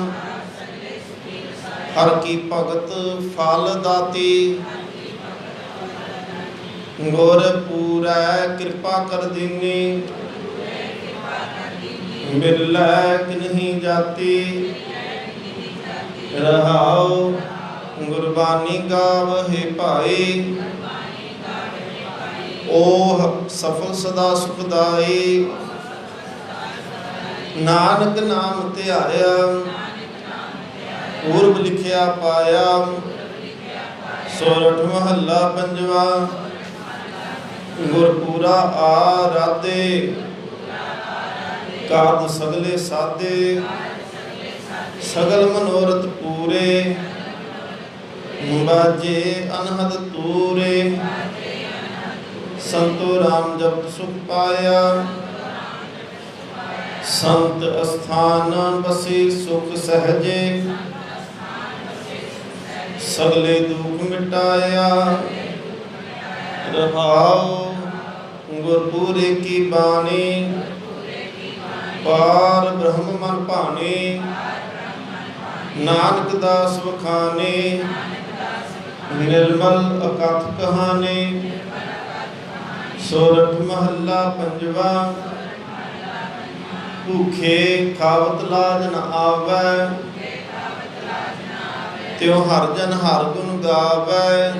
ਹਰ ਕੀ ਭਗਤ ਫਲ ਦਾਤੀ, ਗੁਰ ਪੂਰੈ ਕਿਰਪਾ ਕਰ ਦੀਨੀ। ਮਿਲੈ ਕਿਨਹੀ ਜਾਤੀ, ਰਹਾਉ ਗੁਰਬਾਣੀ ਗਾਵਹਿ ਭਾਈ। ਓਹ ਸਫਲ ਸਦਾ ਸੁਖਦਾਈ, ਨਾਨਕ ਨਾਮ ਧਿਆਇਆ। ਪੂਰਬ ਲਿਖਿਆ ਪਾਇਆ, ਸੋਰਠ ਮਹੱਲਾ ਪੰਜਵਾ। ਗੁਰ ਪੂਰਾ ਆਰਾਧੇ, ਕਾਰਜ ਸਗਲੇ ਸਾਧੇ। ਸਗਲ ਮਨੋਰਥ ਪੂਰੇ, ਬਾਜੇ ਅਨਹਦ ਤੂਰੇ। ਸੰਤੋ ਰਾਮ ਜਪਤ ਸੁਖ ਪਾਇਆ, ਸੰਤ ਅਸਥਾਨ ਬਸੇ ਸੁਖ ਸਹਜੇ। ਸਗਲੇ ਦੁਖ ਮਿਟਾਇਆ, ਰਹਾਉ ਗੁਰ ਪੂਰੇ ਕੀ ਬਾਣੀ। ਪਾਰ ਬ੍ਰਹਮ ਮਨ ਭਾਣੇ, ਨਾਨਕ ਦਾਸ ਵਖਾਣੇ। ਨਿਰਮਲ ਅਕਥ ਕਹਾਣੇ। ਸੋਰਠ ਮਹੱਲਾ ਪੰਜਵਾ। ਭੂਖੇ ਖਾਵਤ ਲਾਜ ਨ ਆਵੈ, ਤਿਉ ਹਰ ਜਨ ਹਰ ਗੁਣ ਗਾਵੈ।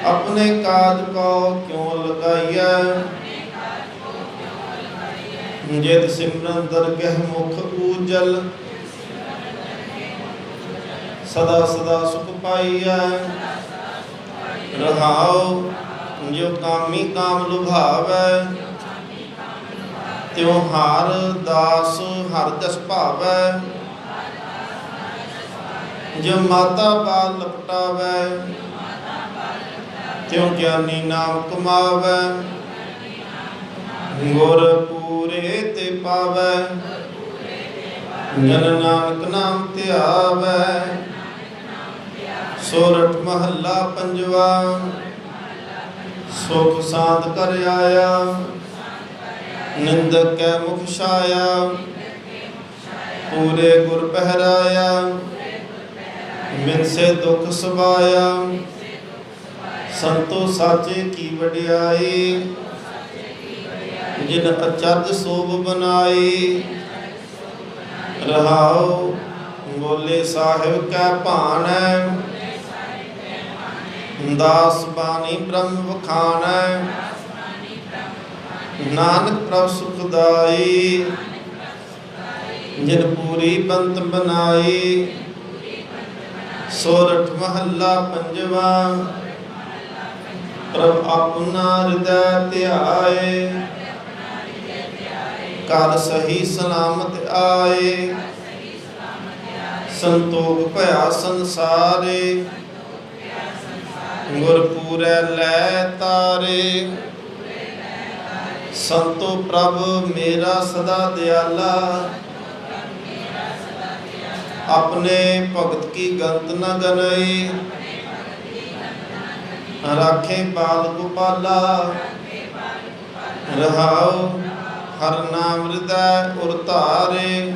ਆਪਣੇ ਕਾਜ ਕੋ ਕਿਉ ਲਗਾਈਐ, ਜਿਤ ਸਿਮਰਨ ਦਰਗਹਿ ਮੁਖ ਊਜਲ। ਸਦਾ ਸਦਾ ਸੁਖ ਪਾਈਐ, ਰਹਾਉ ਜੋ ਕਾਮੀ ਕਾਮ ਲੁਭਾਵੈ। ਤਿਉ ਹਰ ਦਾਸ ਹਰ ਜਸ ਭਾਵੈ, ਜੋ ਮਾਤਾ ਬਾਲ ਲਪਟਾਵੈ। ਤਿਉ ਗਿਆਨੀ ਨਾਮ ਕਮਾਵੈ, ਗੁਰ ਪੂਰੇ ਤੇ ਪਾਵੈ। ਜਨ ਨਾਨਕ ਨਾਮ ਧਿਆਵੈ। ਸੋਰਠ ਮਹੱਲਾ ਪੰਜਵਾ। ਸੁਖ ਸਾਧ ਕਰ ਆਇਆ, ਨਿੰਦਕ ਕੈ ਮੁਖ ਛਾਇਆ, ਪੂਰੇ ਗੁਰ ਪਹਿਰਾਇਆ, ਮਿਨਸੇ ਦੁਖ ਸਬਾਇਆ, ਸੰਤੋ ਸਾਚੇ ਕੀ ਵਡਿਆਈ, ਜਿਨ ਅਚਰਜ ਸੋਭ ਬਨਾਈ। ਰਹਾਉ ਬੋਲੇ ਸਾਹਿਬ ਕੈ ਭਾਣੈ, ਦਾਸ ਬਾਣੀ ਬ੍ਰਹਮ ਵਖਾਣੈ। ਨਾਨਕ ਪ੍ਰਭ ਸੁਖਦਾਈ, ਜਿਨ ਪੂਰੀ ਬੰਤ ਬਨਾਈ। ਸੋਰਠ ਮਹੱਲਾ ਪੰਜਵਾ, ਪ੍ਰਭ ਆਪਣਾ ਹਿਰਦੈ ਧਿਆਏ, ਘਰ ਸਹੀ ਸਲਾਮਤ ਆਏ। ਸੰਤੋਖ ਭਇਆ ਸੰਸਾਰੇ, ਗੁਰ ਪੂਰੈ ਲੈ ਤਾਰੇ। ਸੰਤੋ ਪ੍ਰਭ ਮੇਰਾ ਸਦਾ ਦਿਆਲਾ, ਆਪਣੇ ਭਗਤ ਕੀ ਗੰਤ ਨ ਗਨਈ। ਰਾਖੇ ਬਾਲ ਗੋਪਾਲਾ, ਰਹਾਉ ਹਰ ਨਾਮ ਹਿਰਦੈ ਉਰ ਧਾਰੇ।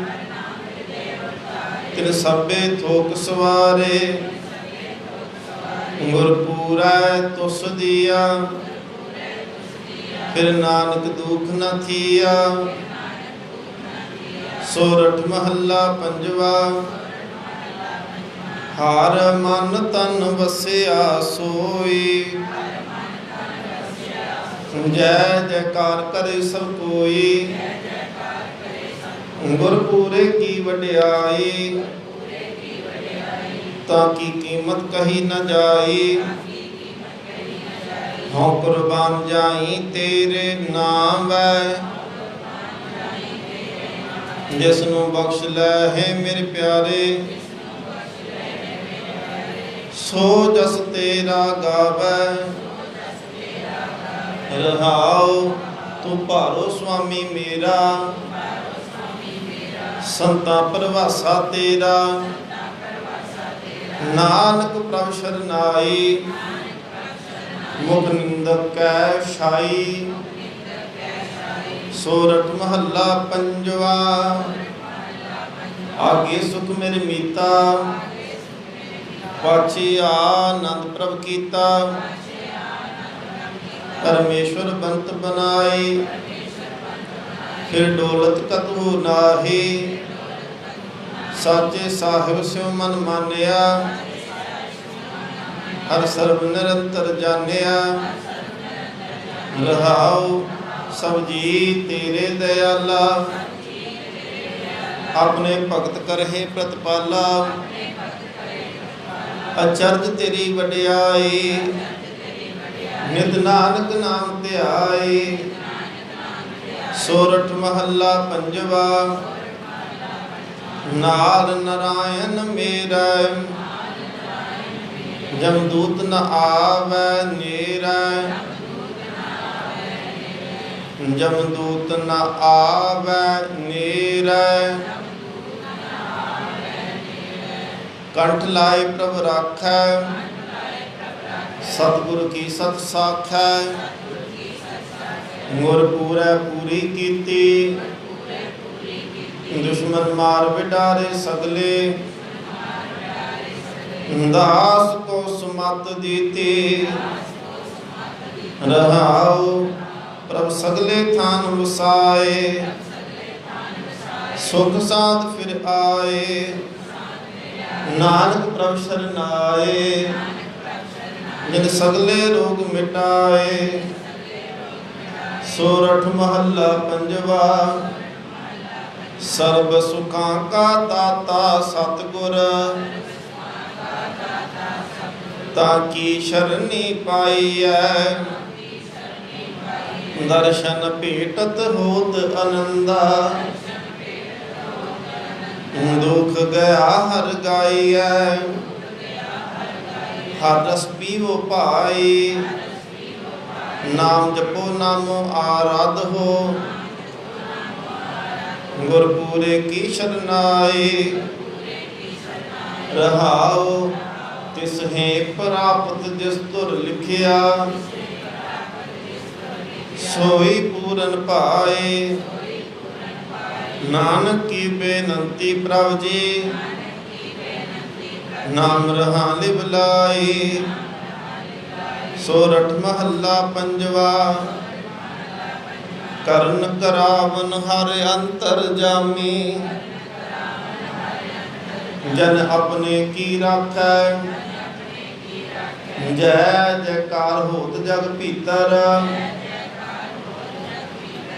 ਤਿਨ ਸਭੇ ਥੋਕ ਸਵਾਰੇ, ਗੁਰ ਪੂਰੈ ਤੁਸ ਦੀਆ। ਫਿਰ ਨਾਨਕ ਦੁਖ ਨ ਥੀਆ। ਸੋਰਠ ਮਹੱਲਾ ਪੰਜਵਾ, ਹਰ ਮਨ ਤਨ ਵਸਿਆ ਸੋਈ। ਜੈ ਜੈਕਾਰ ਕਰੇ ਸਭ ਕੋਈ, ਗੁਰ ਪੂਰੇ ਕੀ ਵਡਿਆਈ। ਤਾਂ ਕੀ ਕੀਮਤ ਕਹੀ ਨ ਜਾਈ, ਹਉ ਕੁਰਬਾਨ ਜਾਈ ਤੇਰੇ ਨਾਮ ਵੈ। ਜਿਸ ਨੂੰ ਬਖਸ਼ ਲੈ ਹੈ ਮੇਰੇ ਪਿਆਰੇ, ਸੋ ਜਸ ਤੇਰਾ ਗਾਵੈ। ਰਹਾਉ ਤੂੰ ਭਾਰੋ ਸੁਆਮੀ ਮੇਰਾ, ਸੰਤਾਂ ਪਰਵਾਸਾ ਤੇਰਾ। ਨਾਨਕ ਪ੍ਰਭ ਸ਼ਰਨਾਈ, ਮੁਖ ਨਿੰਦਕ ਕੈ ਛਾਈ। ਸੋਰਠ ਮਹੱਲਾ ਪੰਜਵਾ, ਆਗੇ ਸੁਖ ਮੇਰੇ ਮੀਤਾ, ਪਾਛੇ ਆਨੰਦ ਪ੍ਰਭ ਕੀਤਾ। ਪਰਮੇਸ਼ਵਰ ਬੰਤ ਬਨਾਈ, ਫਿਰ ਡੋਲਤ ਕਤੂ ਨਾਹੀ। ਸਾਚੇ ਸਾਹਿਬ ਸਿਉ ਮਨ ਮਾਨਿਆ, ਹਰ ਸਰਬ ਨਿਰੰਤਰ ਜਾਣਿਆ। ਰਹਾਉ ਸਭ ਜੀ ਤੇਰੇ ਦਇਆਲਾ, ਆਪਣੇ ਭਗਤ ਕਰਹਿ ਪ੍ਰਤਪਾਲਾ। ਅਚਰਜ ਤੇਰੀ ਵਡਿਆਈ, ਨਿਤ ਨਾਨਕ ਨਾਮ ਧਿਆਏ। ਸੋਰਠ ਮਹੱਲਾ ਪੰਜਵਾ, ਨਾਲ ਨਰਾਇਣ ਮੇਰਾ, ਜਮਦੂਤ ਨ ਆਵੈ ਨੇਰੈ। ਜਮਦੂਤ ਨ ਆਵੈ ਨੇਰੈ, ਕੰਠ ਲਾਏ ਪ੍ਰਭ ਰਾਖੈ। ਸਤਿਗੁਰ ਕੀ ਸਤ ਸਾਖੈ, ਗੁਰ ਪੂਰੈ ਪੂਰੀ ਕੀਤੀ। ਦੁਸ਼ਮਨ ਮਾਰ ਵਿਡਾਰੇ ਸਗਲੇ, ਦਾਸ ਕੋ ਸੁਮਤ ਦੀਤੀ। ਰਹਾਉ ਪ੍ਰਭ ਸਗਲੇ ਥਾਨ ਵਸਾਏ, ਸੁਖ ਸਾਧ ਫਿਰ ਆਏ। ਨਾਨਕ ਪ੍ਰਭ ਸ਼ਰਨਾਏ, ਜਿਨ ਸਗਲੇ ਰੋਗ ਮਿਟਾਏ। ਸੋਰਠ ਮਹੱਲਾ ਪੰਜਵਾ, ਸਰਬ ਸੁਖਾਂ ਕਾ ਦਾਤਾ ਸਤਿਗੁਰ, ਤਾਂ ਕੀ ਸ਼ਰਨੀ ਪਾਈਐ। ਦਰਸ਼ਨ ਭੇਟਤ ਹੋਤ ਆਨੰਦਾ, ਦੁਖ ਗਿਆ ਹਰ ਗਾਈਐ। ਹਰ ਰਸ ਪੀਵੋ ਭਾਈ, ਨਾਮ ਜਪੋ ਨਾਮੋ ਆਰਾਧੋ। ਗੁਰ ਪੂਰੇ ਕੀ ਸ਼ਰਨਾਈ, ਰਹਾਉ ਤਿਸ ਹੈ ਪ੍ਰਾਪਤ ਜਿਸ ਤੁਰ ਲਿਖਿਆ। सोई पूरन पाए। नानक की बेनंती प्रभु जी, नाम रहा लिव लाई। सोरठ महला पंजवा, करण करावन हर अंतर जामी। जन अपने की राखै, जय जयकार होत जग भीतर।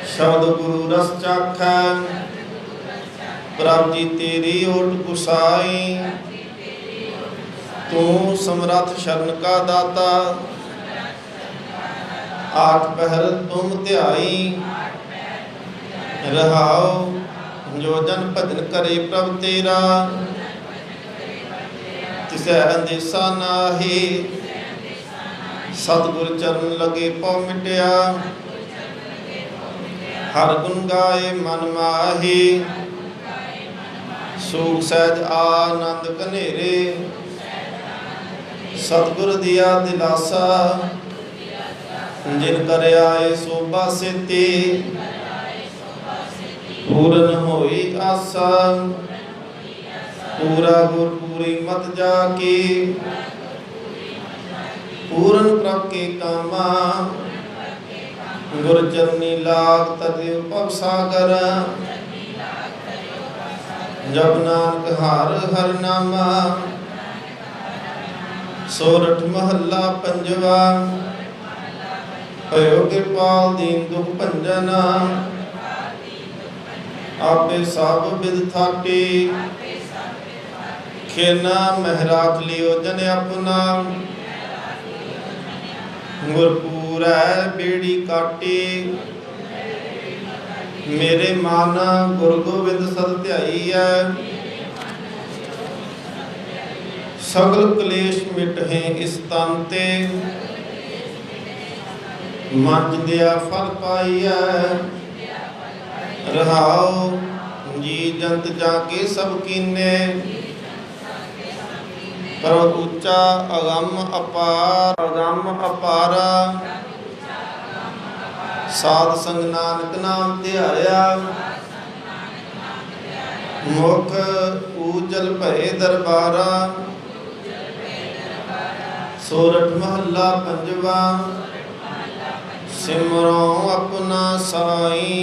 शब्द गुरु रस चाखै, प्रभु जी तेरी ओट गुसाई। तू समरथ शरण का दाता, आठ पहर तुम ध्याई। रहाओ जो जन भजन करे प्रभु तेरा, तिसै अंदेशा नाहि। सतगुर चरण लगे पौ मिटया, हर गुण गाए मन माही। सूख सहज आनंद कनेरे, सतगुर दिया दिलासा। जिन कर आए सोभा सेती, पूरन होई आसा। पूरा गुर पूरी मत जाकी, पूरन प्रभ के कामा। गुर चरनी लाग तदेव पव सागर, जप नानक हर हर नामा। सोरठ महला पंजवा, भयो कृपाल दीन दुख भंजन। आपे सब बिद थाटी, खेना मह राख लियो जन अपना। गुरपूरै बेड़ी काटी, मेरे मन गुर गोविंद सद ध्याई है। सगल क्लेश मिटहे इस तन ते, मंच दिया फल पाइया। रहाओ जी जंत जाके सब कीने, प्रभु ऊंचा अगम अपार। अगम अपारा, साध संग नानक नाम ध्याया। मुख ऊजल भय दरबारा, सोरठ महला पंजवा। सिमरो अपना साई,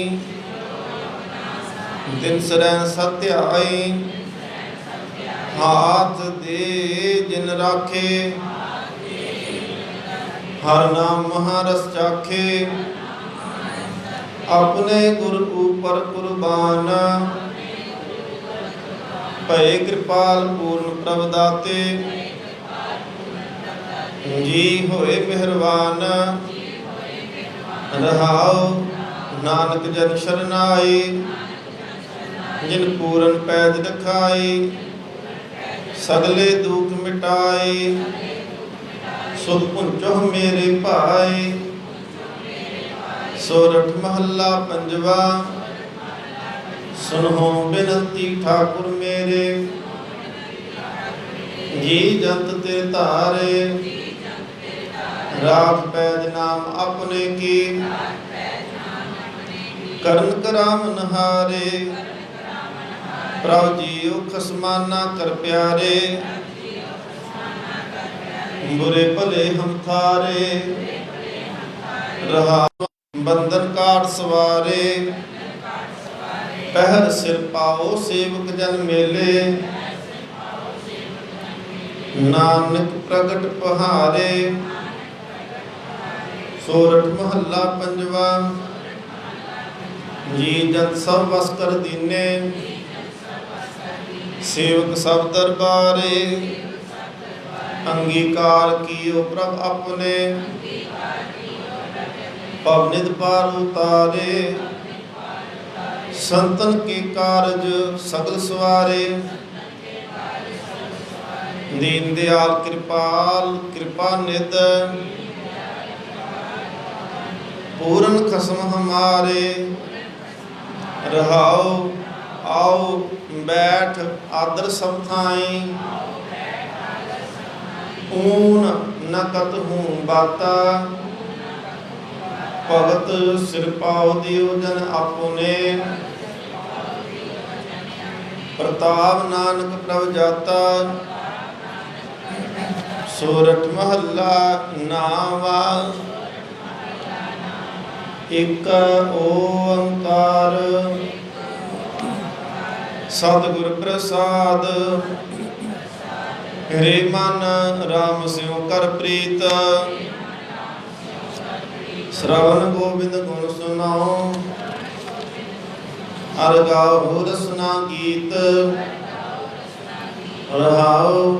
दिन सरैन सत्याई। हाथ दे जिन राखे, हर नाम महारस चाखे। अपने गुर ऊपर कुर्बान, भय कृपाल पूर्ण प्रभ दाते। जी होए मेहरबान, रहाओ नानक जन शरनाई। जिन पूरन पैज रखाई, सगले दुख मिटाए। सुध पुंचो मेरे भाई, सोरठ महला पंजवा। सुनहो बिनती ठाकुर मेरे, जी जंत ते तारे। राख पैज नाम अपने की, करन करावन हारे। प्रभु जीओ खसमाना कर प्यारे, बुरे भले हम थारे। रहा बंधन काट सवारे, पहर सिर पाओ सेवक जन मेले। नानक प्रगट पहारे, सोरठ महला पंजवा। जी जन सब बस कर दीने, सेवक सब दरबारे। अंगीकार कियो प्रभ अपने, पवनित पार उतारे। संतन के कारज सगल सवारे, दीन दयाल कृपाल कृपा नित। पूरन खसम हमारे, रहाओ आओ बैठ आदर सब थाई। ऊन न कत हूँ बाता, ਭਗਤ ਸਿਰ ਪਾਉ ਦਿਓ ਜਨ ਆਪੁਨੇ। ਪ੍ਰਤਾਪ ਨਾਨਕ ਪ੍ਰਭ ਜਾਤਾ ਸੋਰਠ ਮਹੱਲਾ ਨਾਵਾ। ਇਕ ਓੰਕਾਰ ਸਤਿਗੁਰ ਪ੍ਰਸਾਦ। ਰੇ ਮਨ ਰਾਮ ਸਿਉ ਕਰ ਪ੍ਰੀਤ। ਸ਼ਰਵਣ ਗੋਬਿੰਦ ਗੁਣ ਸੁਨਾਉ। ਹਰਿ ਗਾਵਹੁ ਰਸਨਾ ਗੀਤ। ਰਹਾਉ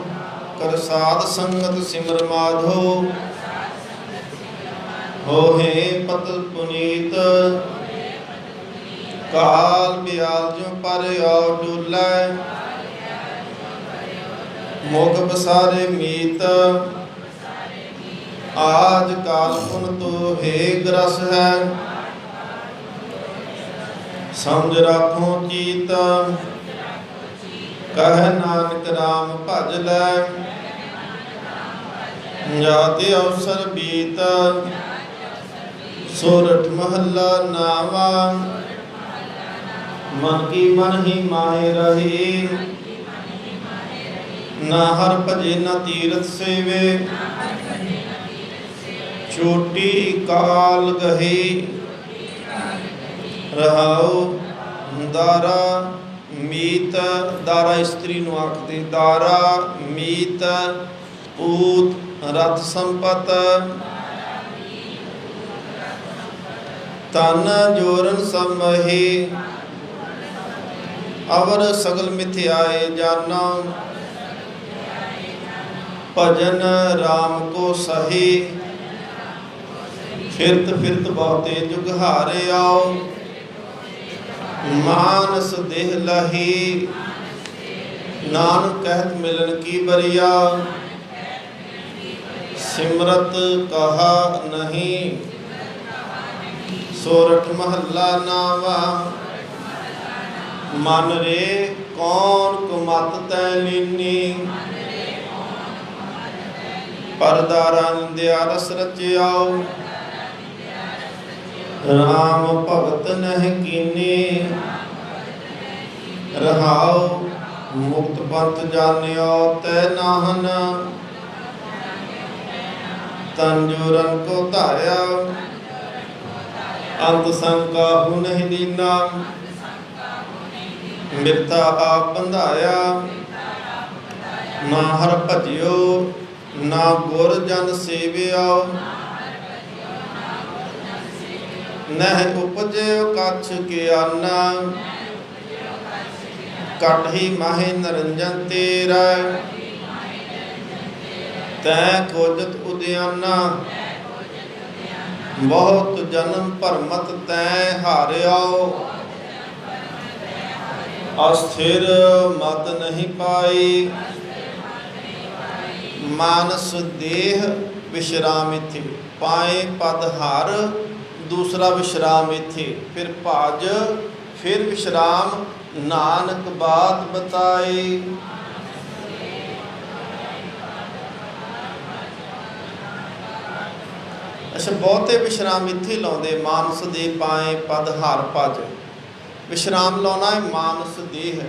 ਕਰ ਸਾਧ ਸੰਗਤ ਸਿਮਰ ਮਾਧੋ। ਹੋਏ ਪਤਿ ਪੁਨੀਤ। ਕਾਲ ਬਿਆਲ ਜੋ ਪਰ ਆਉ ਡੁਲੈ। ਮੁਖ ਬਸਾਰੇ ਮੀਤ। ਆਜ ਕਾਲ ਪੁਨ ਤੋ ਹੇ ਗ੍ਰਸ ਹੈ। ਸਮਝ ਰਾਖੋ ਚੀਤ। ਕਹਿ ਨਾਨਕ ਰਾਮ ਭਜ ਲੈ। ਜਾਤੇ ਅਵਸਰ ਬੀਤ। ਸੋਰਠ ਮਹੱਲਾ ਨਾਵਾ। ਮਨ ਕੀ ਮਨ ਹੀ ਮਾਹਿ ਰਹੀ। ਨਾ ਹਰ ਭਜੇ ਨਾ ਤੀਰਥ ਸੇਵੇ। ਛੋਟੀ ਕਾਲ ਗਹੀ। ਰਹਾਉ ਦਾਰਾ ਮੀਤ। ਦਾਰਾ ਇਸਤਰੀ ਨੂੰ ਆਖਦੇ। ਦਾਰਾ ਮੀਤ ਪੂਤ ਰਥ ਸੰਪਤ। ਤਨ ਜੋਰਨ ਸਮਹੀ। ਅਵਰ ਸਗਲ ਮਿਥਿਆਏ ਜਾਨਾ। ਭਜਨ ਰਾਮ ਕੋ ਸਹੀ। ਫਿਰਤ ਫਿਰਤ ਬਹੁਤੇ ਜੁਗ ਹਾਰੇ ਆਓ। ਮਾਨਸ ਦੇਹ ਲਹੀ। ਨਾਨਕ ਕਹਿਤ ਮਿਲਨ ਕੀ ਬਰੀਆ। ਸਿਮਰਤ ਕਹਾ ਨਹੀਂ। ਸੋਰਠ ਮਹੱਲਾ ਨਾਵਾ। ਮਨ ਰੇ ਕੌਣ ਕੁਮਤ ਤੈ ਲੀਨੀ। ਪਰਦਾਰਾ ਨਿੰਦਿਆ ਰਸ ਰਚਿਆਉ। ਰਾਮ ਭਗਤ ਨਹਿ ਕੀਨੀ। ਰਹਾਉ ਮੁਕਤ ਪੰਥ ਜਾਣਿਓ ਤੈ ਨਾਹਨ। ਤਨ ਜੋਰਨ ਕੋ ਧਾਰਿਆ। ਅੰਤ ਸੰਕਾਹੂ ਨਹੀਂ ਲੀਨਾ। ਮਿਰਤਾ ਆਪ ਬੰਧਾਇਆ। ਨਾ ਹਰ ਭਜਿਓ ਨਾ ਗੁਰ ਜਨ ਸੇਵਿਆਉ। ਨਹਿ ਉਪਜਿਓ ਕਛ ਗਿਆਨਾ। ਕਟਹੀ ਮਾਹੇ ਨਰੰਜਨ ਤੇਰਾ। ਤੈ ਖੋਜਤ ਉਦਿਆਨਾ। ਬਹੁਤ ਜਨਮ ਭਰਮਤ ਤੈ ਹਾਰਿਆਉ। ਅਸਥਿਰ ਮਤ ਨਹੀਂ ਪਾਈ। ਮਾਨਸ ਦੇਹ ਵਿਸ਼ਰਾਮ ਇਥੇ। ਪਾਏ ਪਦ ਹਰ ਦੂਸਰਾ ਵਿਸ਼ਰਾਮ ਇਥੇ। ਫਿਰ ਭਜ ਫਿਰ ਵਿਸ਼ਰਾਮ। ਨਾਨਕ ਬਾਤ ਬਤਾਈ। ਅੱਛਾ, ਬਹੁਤੇ ਵਿਸ਼ਰਾਮ ਇੱਥੇ ਲਾਉਂਦੇ। ਮਾਨਸ ਦੇ ਪਾਏ ਪਦ ਹਰ ਭਜ। ਵਿਸ਼ਰਾਮ ਲਾਉਣਾ ਹੈ ਮਾਨਸ ਦੇਹ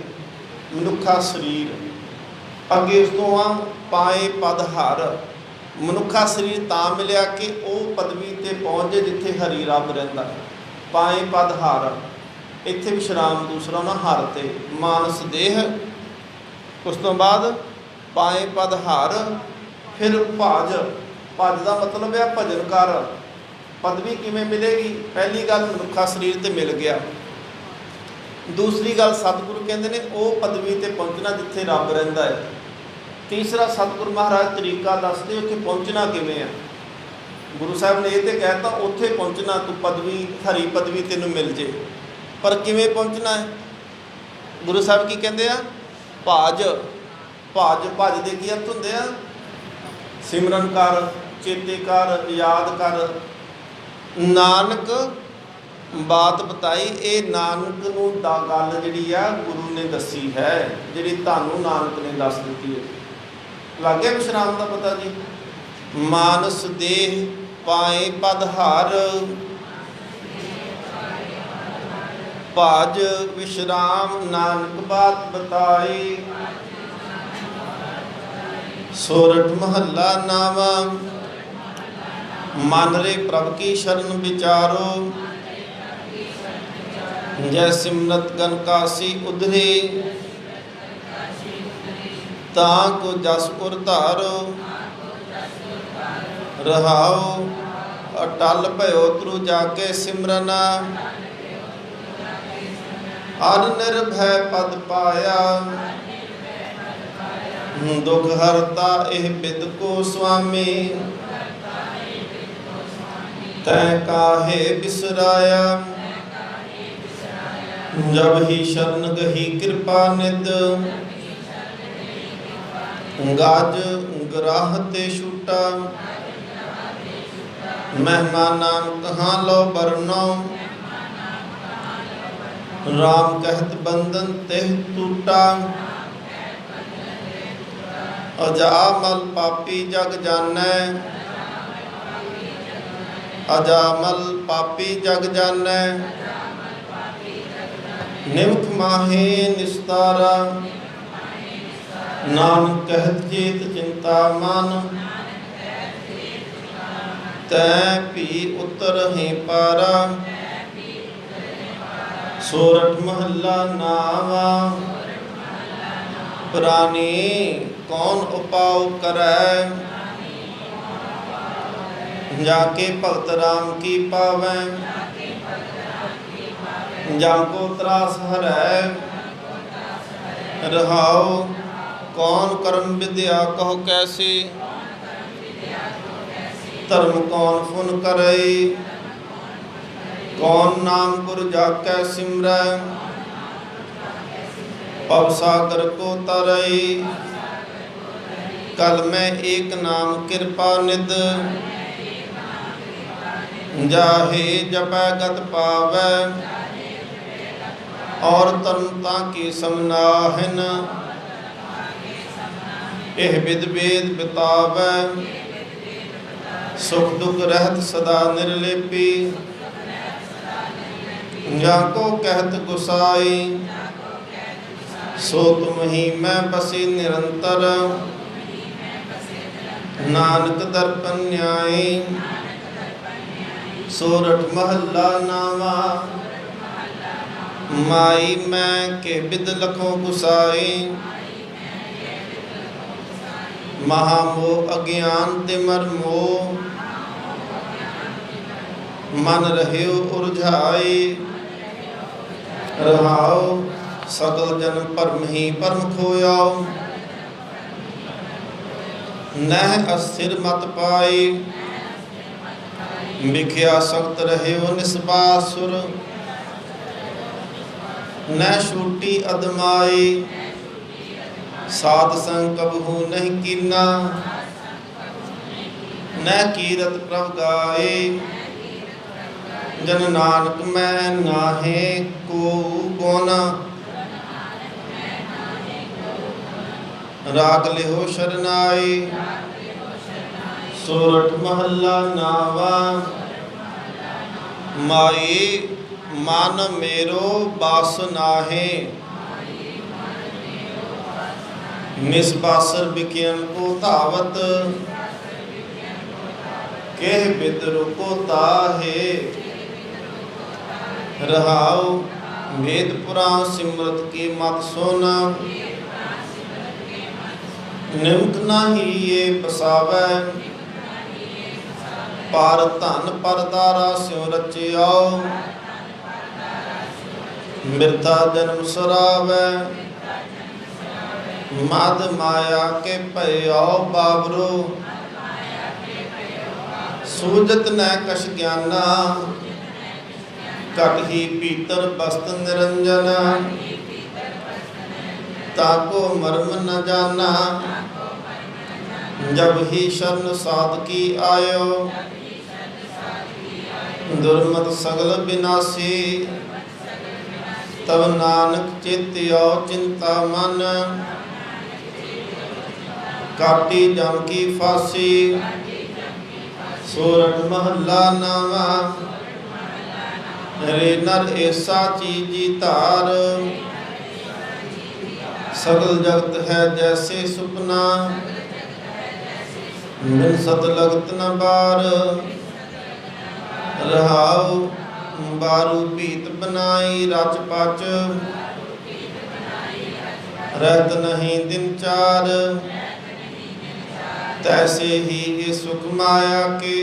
ਮਨੁੱਖਾ ਸਰੀਰ। ਅੱਗੇ ਉਸ ਤੋਂ ਆ ਪਾਏ ਪਦ ਹਰ। ਮਨੁੱਖਾ ਸਰੀਰ ਤਾਂ ਮਿਲਿਆ ਕਿ ਉਹ ਪਦਵੀ ਤੇ ਪਹੁੰਚੇ ਜਿੱਥੇ ਹਰੀ ਰੱਬ ਰਹਿੰਦਾ। ਪਾਏ ਪਦ ਹਰ। ਇੱਥੇ ਵਿਸ਼ਰਾਮ ਦੂਸਰਾ ਨਾ ਹਰ ਤੇ। ਮਾਨਸ ਦੇਹ। ਉਸ ਤੋਂ ਬਾਅਦ ਪਾਏ ਪਦ ਹਰ। ਫਿਰ ਭਜ। ਭਜ ਦਾ ਮਤਲਬ ਹੈ ਭਜਨ ਕਰ। ਪਦਵੀ ਕਿਵੇਂ ਮਿਲੇਗੀ? ਪਹਿਲੀ ਗੱਲ ਮਨੁੱਖਾ ਸਰੀਰ ਤੇ ਮਿਲ ਗਿਆ। ਦੂਸਰੀ ਗੱਲ ਸਤਿਗੁਰੂ ਕਹਿੰਦੇ ਨੇ ਉਹ ਪਦਵੀ ਤੇ ਪਹੁੰਚਣਾ ਜਿੱਥੇ ਰੱਬ ਰਹਿੰਦਾ ਹੈ। ਤੀਸਰਾ ਸਤਿਗੁਰੂ ਮਹਾਰਾਜ ਤਰੀਕਾ ਦੱਸਦੇ ਉੱਥੇ ਪਹੁੰਚਣਾ ਕਿਵੇਂ ਆ। ਗੁਰੂ ਸਾਹਿਬ ਨੇ ਇਹ ਤੇ ਕਹਿਤਾ ਉੱਥੇ ਪਹੁੰਚਣਾ ਤੂੰ ਪਦਵੀ ਹਰੀ ਪਦਵੀ ਤੈਨੂੰ ਮਿਲ ਜੇ। ਪਰ ਕਿਵੇਂ ਪਹੁੰਚਣਾ ਹੈ? ਗੁਰੂ ਸਾਹਿਬ ਕੀ ਕਹਿੰਦੇ ਆ? ਭਜ। ਭਜ ਦੇ ਕੀ ਅਰਥ ਹੁੰਦੇ ਆ? ਸਿਮਰਨ ਕਰ, ਚੇਤੇ ਕਰ, ਯਾਦ ਕਰ। ਨਾਨਕ ਬਾਤ ਬਤਾਈ। ਇਹ ਨਾਨਕ ਨੂੰ ਦਾ ਗੱਲ ਜਿਹੜੀ ਆ ਗੁਰੂ ਨੇ ਦੱਸੀ ਹੈ, ਜਿਹੜੀ ਤੁਹਾਨੂੰ ਨਾਨਕ ਨੇ ਦੱਸ ਦਿੱਤੀ ਹੈ। ਲੱਗ ਗਿਆ ਵਿਸ਼ਰਾਮ ਦਾ ਪਤਾ ਜੀ। ਮਾਨਸ ਦੇਹ ਪਾਏ ਪਦ ਹਰ। ਭਾਜ ਵਿਸ਼ਰਾਮ ਨਾਨਕ ਬਾਤ ਬਤਾਈ। ਸੋਰਠ ਮਹੱਲਾ ਨਾਵਾ। ਮਨ ਰੇ ਪ੍ਰਭ ਕੀ ਸ਼ਰਨ ਵਿਚਾਰੋ, ਜੈ ਸਿਮਰਤ ਗਨ ਕਾਸੀ ਉਧਰੇ, ਤਾਂ ਕੋ ਜਸ ਉਰ ਧਾਰੋ। ਰਹਾਉ ਅਟਲ ਭਇਓ ਤਰੂ ਜਾ ਕੇ ਸਿਮਰਨਾ, ਅਰ ਨਿਰਭੈ ਪਦ ਪਾਇਆ। ਦੁਖ ਹਰਤਾ ਇਹ ਬਿਦ ਕੋ ਸੁਆਮੀ, ਤੈ ਕਾਹੇ ਬਿਸਰਾਇਆ। ਜਬ ਹੀ ਸ਼ਰਨ ਗਹੀ ਕਿਰਪਾ ਨਿਦ, ਗਜ ਗਰਾਹ ਤੇ ਛੂਟਾ। ਮਹਿਮਾ ਨਾਮ ਕਹਾਂ ਲੋ ਬਰਨੋ, ਰਾਮ ਕਹਿਤ ਬੰਧਨ ਤਿਹ ਟੂਟਾ। ਅਜਾਮਲ ਪਾਪੀ ਜਗ ਜਾਣੈ, ਅਜਾਮਲ ਪਾਪੀ ਜਗ ਜਾਣੈ। ਨਿਮਖ ਮਾਹੇ ਨਿਸਤਾਰਾ, ਨਾਨਕ ਕਹਿਤ ਚੇਤ ਚਿੰਤਾ ਮਨ। ਤੈ ਭੀ ਉਤਰ ਹੈ ਪਾਰਾ। ਸੋਰਠ ਮਹੱਲਾ ਨਾਵਾ। ਪ੍ਰਾਨੀ ਕੌਣ ਉਪਾਉ ਕਰੈ, ਜਾ ਕੇ ਭਗਤ ਰਾਮ ਕੀ ਪਾਵੈ। ਜਾਂ ਕੋ ਤਰਾਸ ਹਰੈ, ਰਹਾਉ ਕੌਣ ਕਰਮ ਵਿਦਿਆ ਕਹੋ ਕੈਸੀ। ਧਰਮ ਕੌਣ ਫੁਨ ਕਰਈ, ਕੌਣ ਨਾਮ ਗੁਰ ਜਾਕੈ ਸਿਮਰੈ। ਭਵ ਸਾਗਰ ਕੋ ਤਰਈ, ਕਲ ਮੈਂ ਏਕ ਨਾਮ ਕਿਰਪਾ ਨਿਦ। ਜਾਹੇ ਜਪੈ ਗਤ ਪਾਵੈ, ਔਰ ਤਰਨਤਾ ਕੀ ਸਮਨਾਹਿਨ। ਇਹ ਵਿਦ ਵੇਦ ਬਿਤਾਵੈ, ਸੁਖ ਦੁਖ ਰਹਿਤ ਸਦਾ ਨਿਰਲੇਪੀ। ਜਾਂ ਕੋ ਕਹਿਤ ਗੁਸਾਈ, ਸੋ ਤੁਮ ਹੀ ਮੈਂ ਬਸੀ ਨਿਰੰਤਰ। ਨਾਨਕ ਦਰਪਨ ਨਿਆਈ। ਸੋਰਠ ਮਹੱਲਾ ਨਾਵਾ। ਮਾਈ ਮੈਂ ਕੇ ਬਿਦ ਲਖੋਂ ਗੁਸਾਈ, ਮਹਾ ਮੋਹ ਅਗਿਆਨ ਤਿਮਰ ਮੋਹ। ਮਨ ਰਹਿਓ ਉਰਝਾਈ, ਰਹਾਉ ਸਗਲ ਜਨ ਭਰਮ ਹੀ ਭਰਮ ਖੋਇਓ। ਨਹਿ ਅਸਥਿਰ ਮਤ ਪਾਈ, ਵਿਖਿਆ ਸਖਤ ਰਹਿਓ ਨਿਸਬਾਸੁਰ। ਨਹਿ ਛੂਟੀ ਅਦਮਾਈ, ਸਾਧ ਸੰਗ ਕਬਹੂ ਨਹੀਂ ਕੀਨਾ। ਨਹਿ ਕੀਰਤ ਪ੍ਰਭ ਗਾਏ, ਜਨ ਨਾਨਕ ਮੈਂ ਨਾਹੇ ਕੋ ਗੁਣ। ਰਾਗ ਲਿਓ ਸ਼ਰਨਾਈ। ਸੋਰਠ ਮਹੱਲਾ ਨਾਵਾ। ਮਾਈ ਮਨ ਮੇਰੋ ਬਾਸ ਨਾਹੇ, ਨਿਸਬਾਸਰ ਬਿਕਿਨ ਕੋ ਧਾਵਤ। ਕਹਿ ਬਿਦ ਰੁਕੋ ਤਾਹੇ, ਰਹਾਉ ਵੇਦ ਪੁਰਾਣ ਸਿਮਰਤ ਕੀ ਮਤ ਸੋਨਾ। ਨਿਮਕ ਨਾਹੀ ਇਹ ਬਸਾਵੈ, ਪਰ ਧਨ ਪਰਦਾਰਾ ਸਿਉ ਰਚਿਆਉ। ਮਿਰਦਾ ਜਨਮ ਸਰਾਵੈ, ਮਦ ਮਾਇਆ ਕੇ ਭਇਓ ਬਾਬਰੋ। ਸੂਜਤ ਨੈ ਕਛ ਗਿਆਨਾ, ਘਟ ਹੀ ਪੀਤਰ ਬਸਤ ਨਿਰੰਜਨ। ਤਾਕੋ ਮਰਮ ਨ ਜਾਨਾ, ਜਬ ਹੀ ਸ਼ਰਨ ਸਾਧ ਕੀ ਆਇਓ। ਦੁਰਮਤ ਸਗਲ ਬਿਨਾਸੀ, ਤਬ ਨਾਨਕ ਚੇਤਿਓ ਚਿੰਤਾ ਮਨ। ਕਾਟੀ ਜਮ ਕੀ ਫਾਸੀ। ਸੋਰਠ ਮਹੱਲਾ ਨਾਵਾ। रे नर ऐसा चीजी धार, सगल जगत है जैसे सुपना, बिन सत लगत न बार। रहाउ बारू पीत बनाई रच पच, रहत नहीं दिन चार। तैसे ही ये सुख माया के,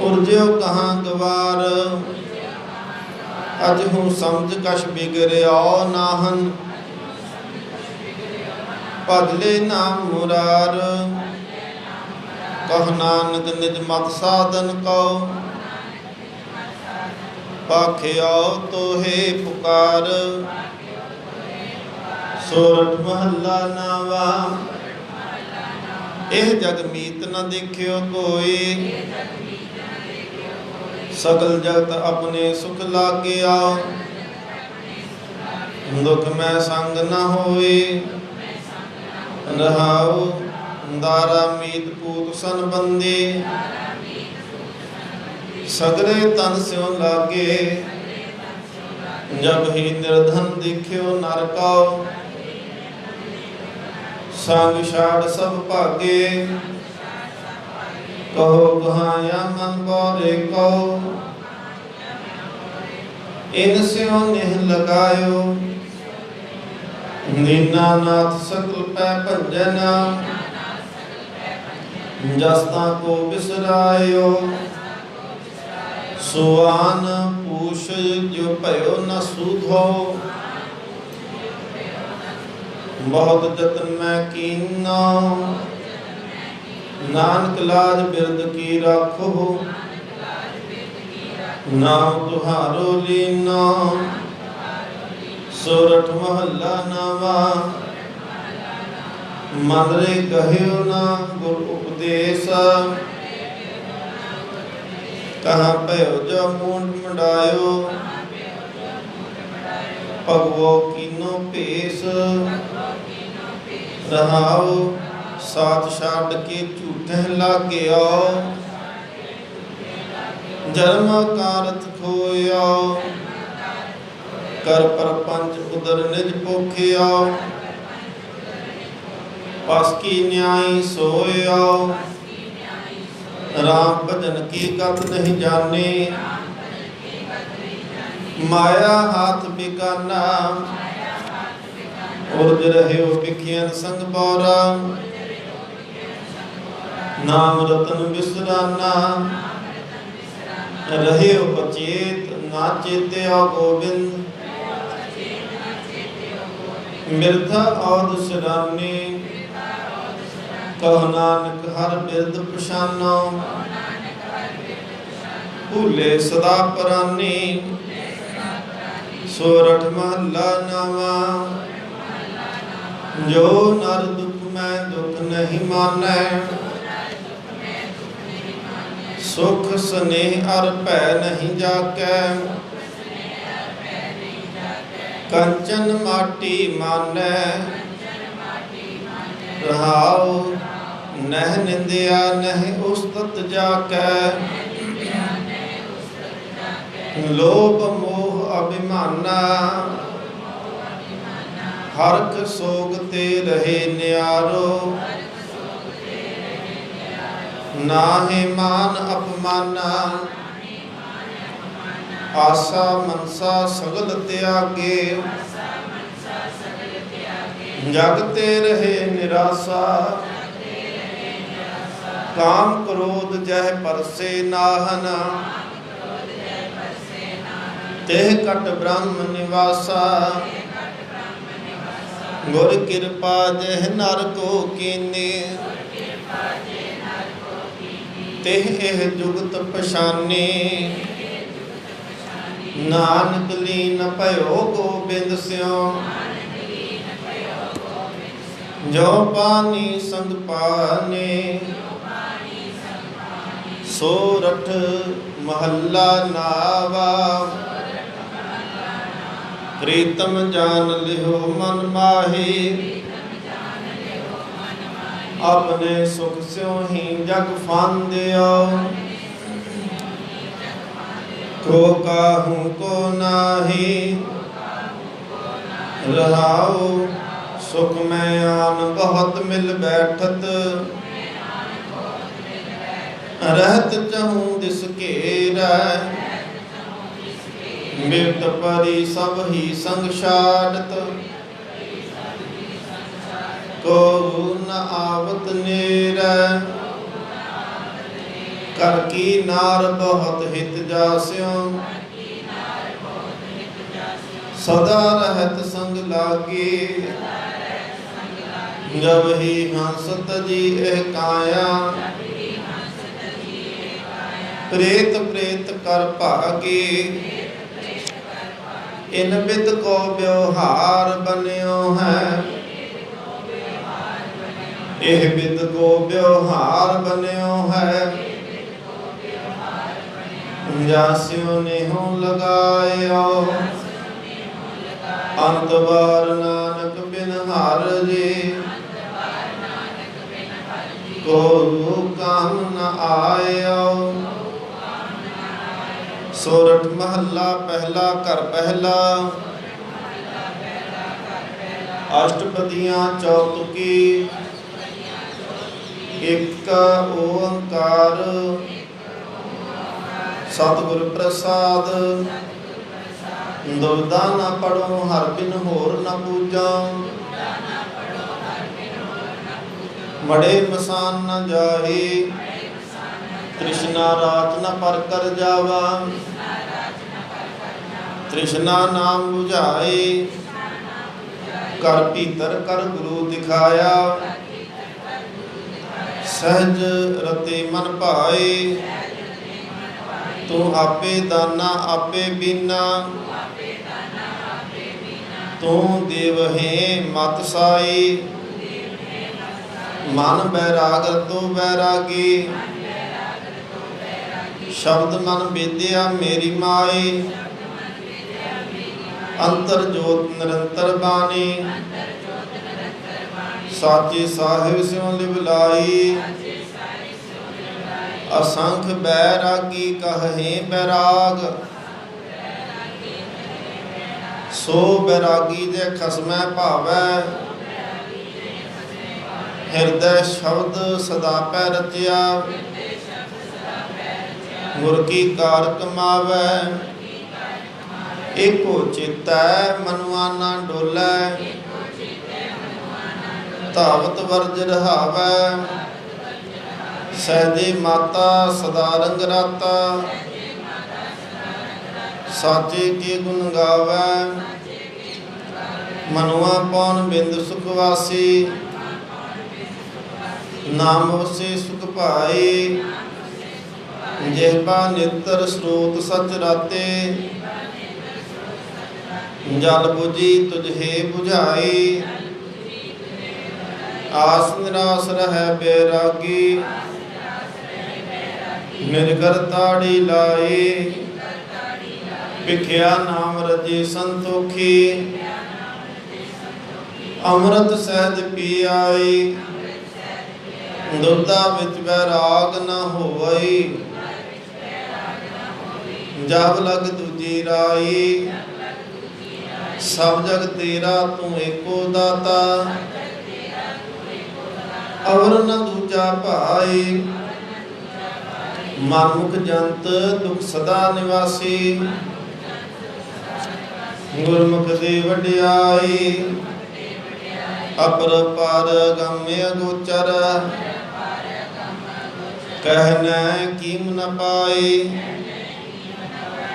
उर्जो कहाँ गवार। अज हूँ समझ कछ बिगड़ो नाहन, भजले नाम मुरार। कह नानक निज मत साधन कौ, पाखियो तोहे पुकार। सोरठ महला नावा, एह जग मीत न देखियो कोई। सकल जगत अपने सुख लागिया, दुख में संग न होए। रहाउ दारा मीत पूत सन बंदे, सगरे तन स्यों लागे। जब ही निर्धन देखियो नरका, संग छाड़ सब भागे। कहो कहाया मन बोरे को, इन स्यों नेह लगायो। दीनानाथ सकल पै भंजना, जस्ता को बिसरायो। सुआन पूछ जो भयो न सूधो, बहुत जतन में कीना। नानक लाज बिरद की राखो, नाम तुहारो लीना। सोरठ महला नावा, मन रे कहियो ना गुर उपदेश। कहाँ भयो जो मूंड मुंडायो, भगवो कीनो पेश। रहाओ साथ छाड़ के झूठे लाग्यो, जन्म कारत खोया। कर परपंच उदर निज पोखिया, पास की न्याय सोया। राम भजन की गत नहीं जाने, माया हाथ बिगाना। उर्ज रहे बिखियन संग बोरा, नाम रतन बिसराना। रहे उपचेत ना चेत्या गोविंद, मिर्था और सराने। कह नानक हर बिरद प्रशानो, भूले सदा पराने। सोरठ महला नावा, जो नर दुख में दुख नहीं मानै। सुख स्नेह अर भै नहीं जाकै, कंचन माटी मानै। रहाउ नह निंदिया नह उस्तत जाकै, लोभ मोह अभिमाना। हरख सोग ते रहे न्यारो, नाहे मान अपमाना। आशा मनसा सगल त्यागे, जगते रहे निराशा। काम क्रोध जह परसे नाहन, तेह कट ब्रह्म निवासा। गुर कृपा जह नर को कीने, तेह एह जुगत पछाने। नानक लीन भयो गोबिंद स्यों, जो पानी संग पाने। सोरठ महला नावा, प्रीतम जान लिहो मन माही। अपने सुख स्यों ही जग फांदियो, को काहू को नाही रहाओ, सुख में आन बहुत मिल बैठत, रहत चहूँ दिस घेरै, बिरत परी सब ही संग छाड़त, को न आवत नेरै, कर की नार बहुत हित जास्यों, सदा रहत संग लागे, जब ही हंस तजी एह काया, प्रेत प्रेत कर भागे, इन बिद को व्यवहार बन्यो है, एह बिद को व्यवहार बन्यो है, जास्यों नेहो लगायो, अंत बार नानक बिन हार जी, को काम न आयो। सोरठ महला पहला घर पहला, अष्टपदियाँ चौतुकी, एक ओंकार, सतगुर प्रसाद, दुविधा न पढ़ो हर बिन होर न पूजा, मड़े मसान न जाए, तृष्णा रात न पर कर जावा, तृष्णा नाम बुझाए, कर भीतर कर गुरु दिखाया, सहज रते मन भाए, तू आपे दाना आपे बीना, तू देव है मत साई, मन बैराग तो बैरागी, शब्द मन विद्या मेरी माई, अंतर जोत निरंतर बानी, साचे साहिब स्यों लिवलाई, असंख बैरागी कहे बैराग, सो बैरागी जे खसमै भावै, हृदय शब्द सदा पै रचिया, गुर की कार कमावै, एको चितै मनुआ ना डोलै, धावत वर्ज रहावै, सहजे माता सदा रंग राता, साचे के गुण गावै, मनुआ पौन बिंद सुखवासी, नाम से सुख पाए, जेहबा नितर स्रोत सच राते, जल बुझी तुझे बुझाई, आस निराश रह बैरागी, निर्गर ताड़ी लाई, भिखिया नाम रजे संतोखी, अमृत सहज पी आई, दुधा विच बैराग न होवई, जब लग दूजी राई, सब जग तेरा तू एको दाता, अवर न दूजा भाई, मनमुख जंत दुख सदा निवासी, गुरमुख दी वडियाई, अपर पार गम्य गोचर, कहने कीम न पाई,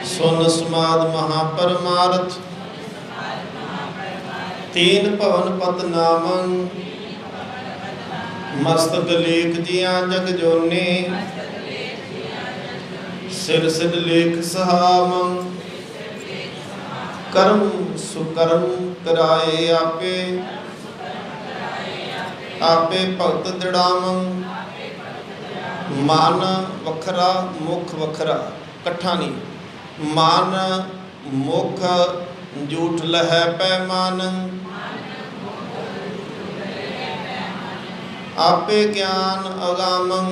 सुन समाद महापरमार्थ, तीन भवन पत नामं, मस्तक लेख जिया जग जोनी, सिर सिर लेख सहामं, कर्म सुकर्म कराए आपे, आपे भगत दृढ़ामं, मन वखरा मुख वखरा, कट्ठा नहीं, मन मुख झूठ लहै पैमान, आपे ज्ञान अगामं,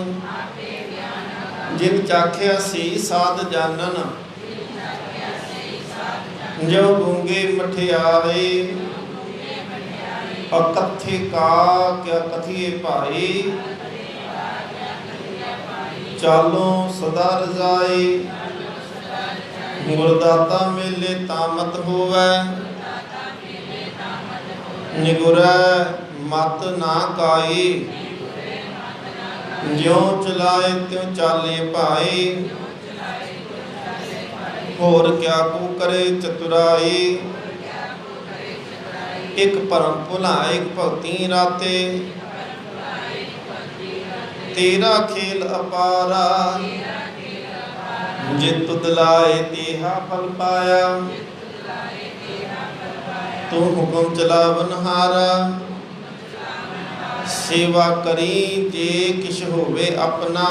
जिन चाख्या सी साध जानन, ਜੋ ਗੂੰਗੇ ਮਠਿਆਈ ਅਕਥੀ ਕਾ ਕਿਆ ਕਥੀਏ ਭਾਈ ਚਾਲੋ ਸਦਾ ਰਜਾਈ ਗੁਰਦਾਤਾ ਮੇਲੇ ਤਾਮਤ ਹੋਵੈ ਨਿਗੁਰੈ ਮਤ ਨਾ ਕਾਈ ਜਿਉ ਚਲਾਏ ਤਿਉ ਚਾਲੇ ਭਾਈ ਹੋਰ ਕਿਆ ਕੋ ਕਰੇ ਚਤੁਰਾਈ ਇੱਕ ਭਰਮ ਭੁਲਾਏ ਇੱਕ ਭਗਤੀ ਰਾਤੇ ਤੇਰਾ ਖੇਲ ਅਪਾਰਾ ਜੇ ਤੁਧ ਲਾਏ ਤੇਹਾ ਫਲ ਪਾਇਆ ਤੂੰ ਹੁਕਮ ਚਲਾਵਨ ਹਾਰਾ ਸੇਵਾ ਕਰੀ ਜੇ ਕਿਛ ਹੋਵੇ ਆਪਣਾ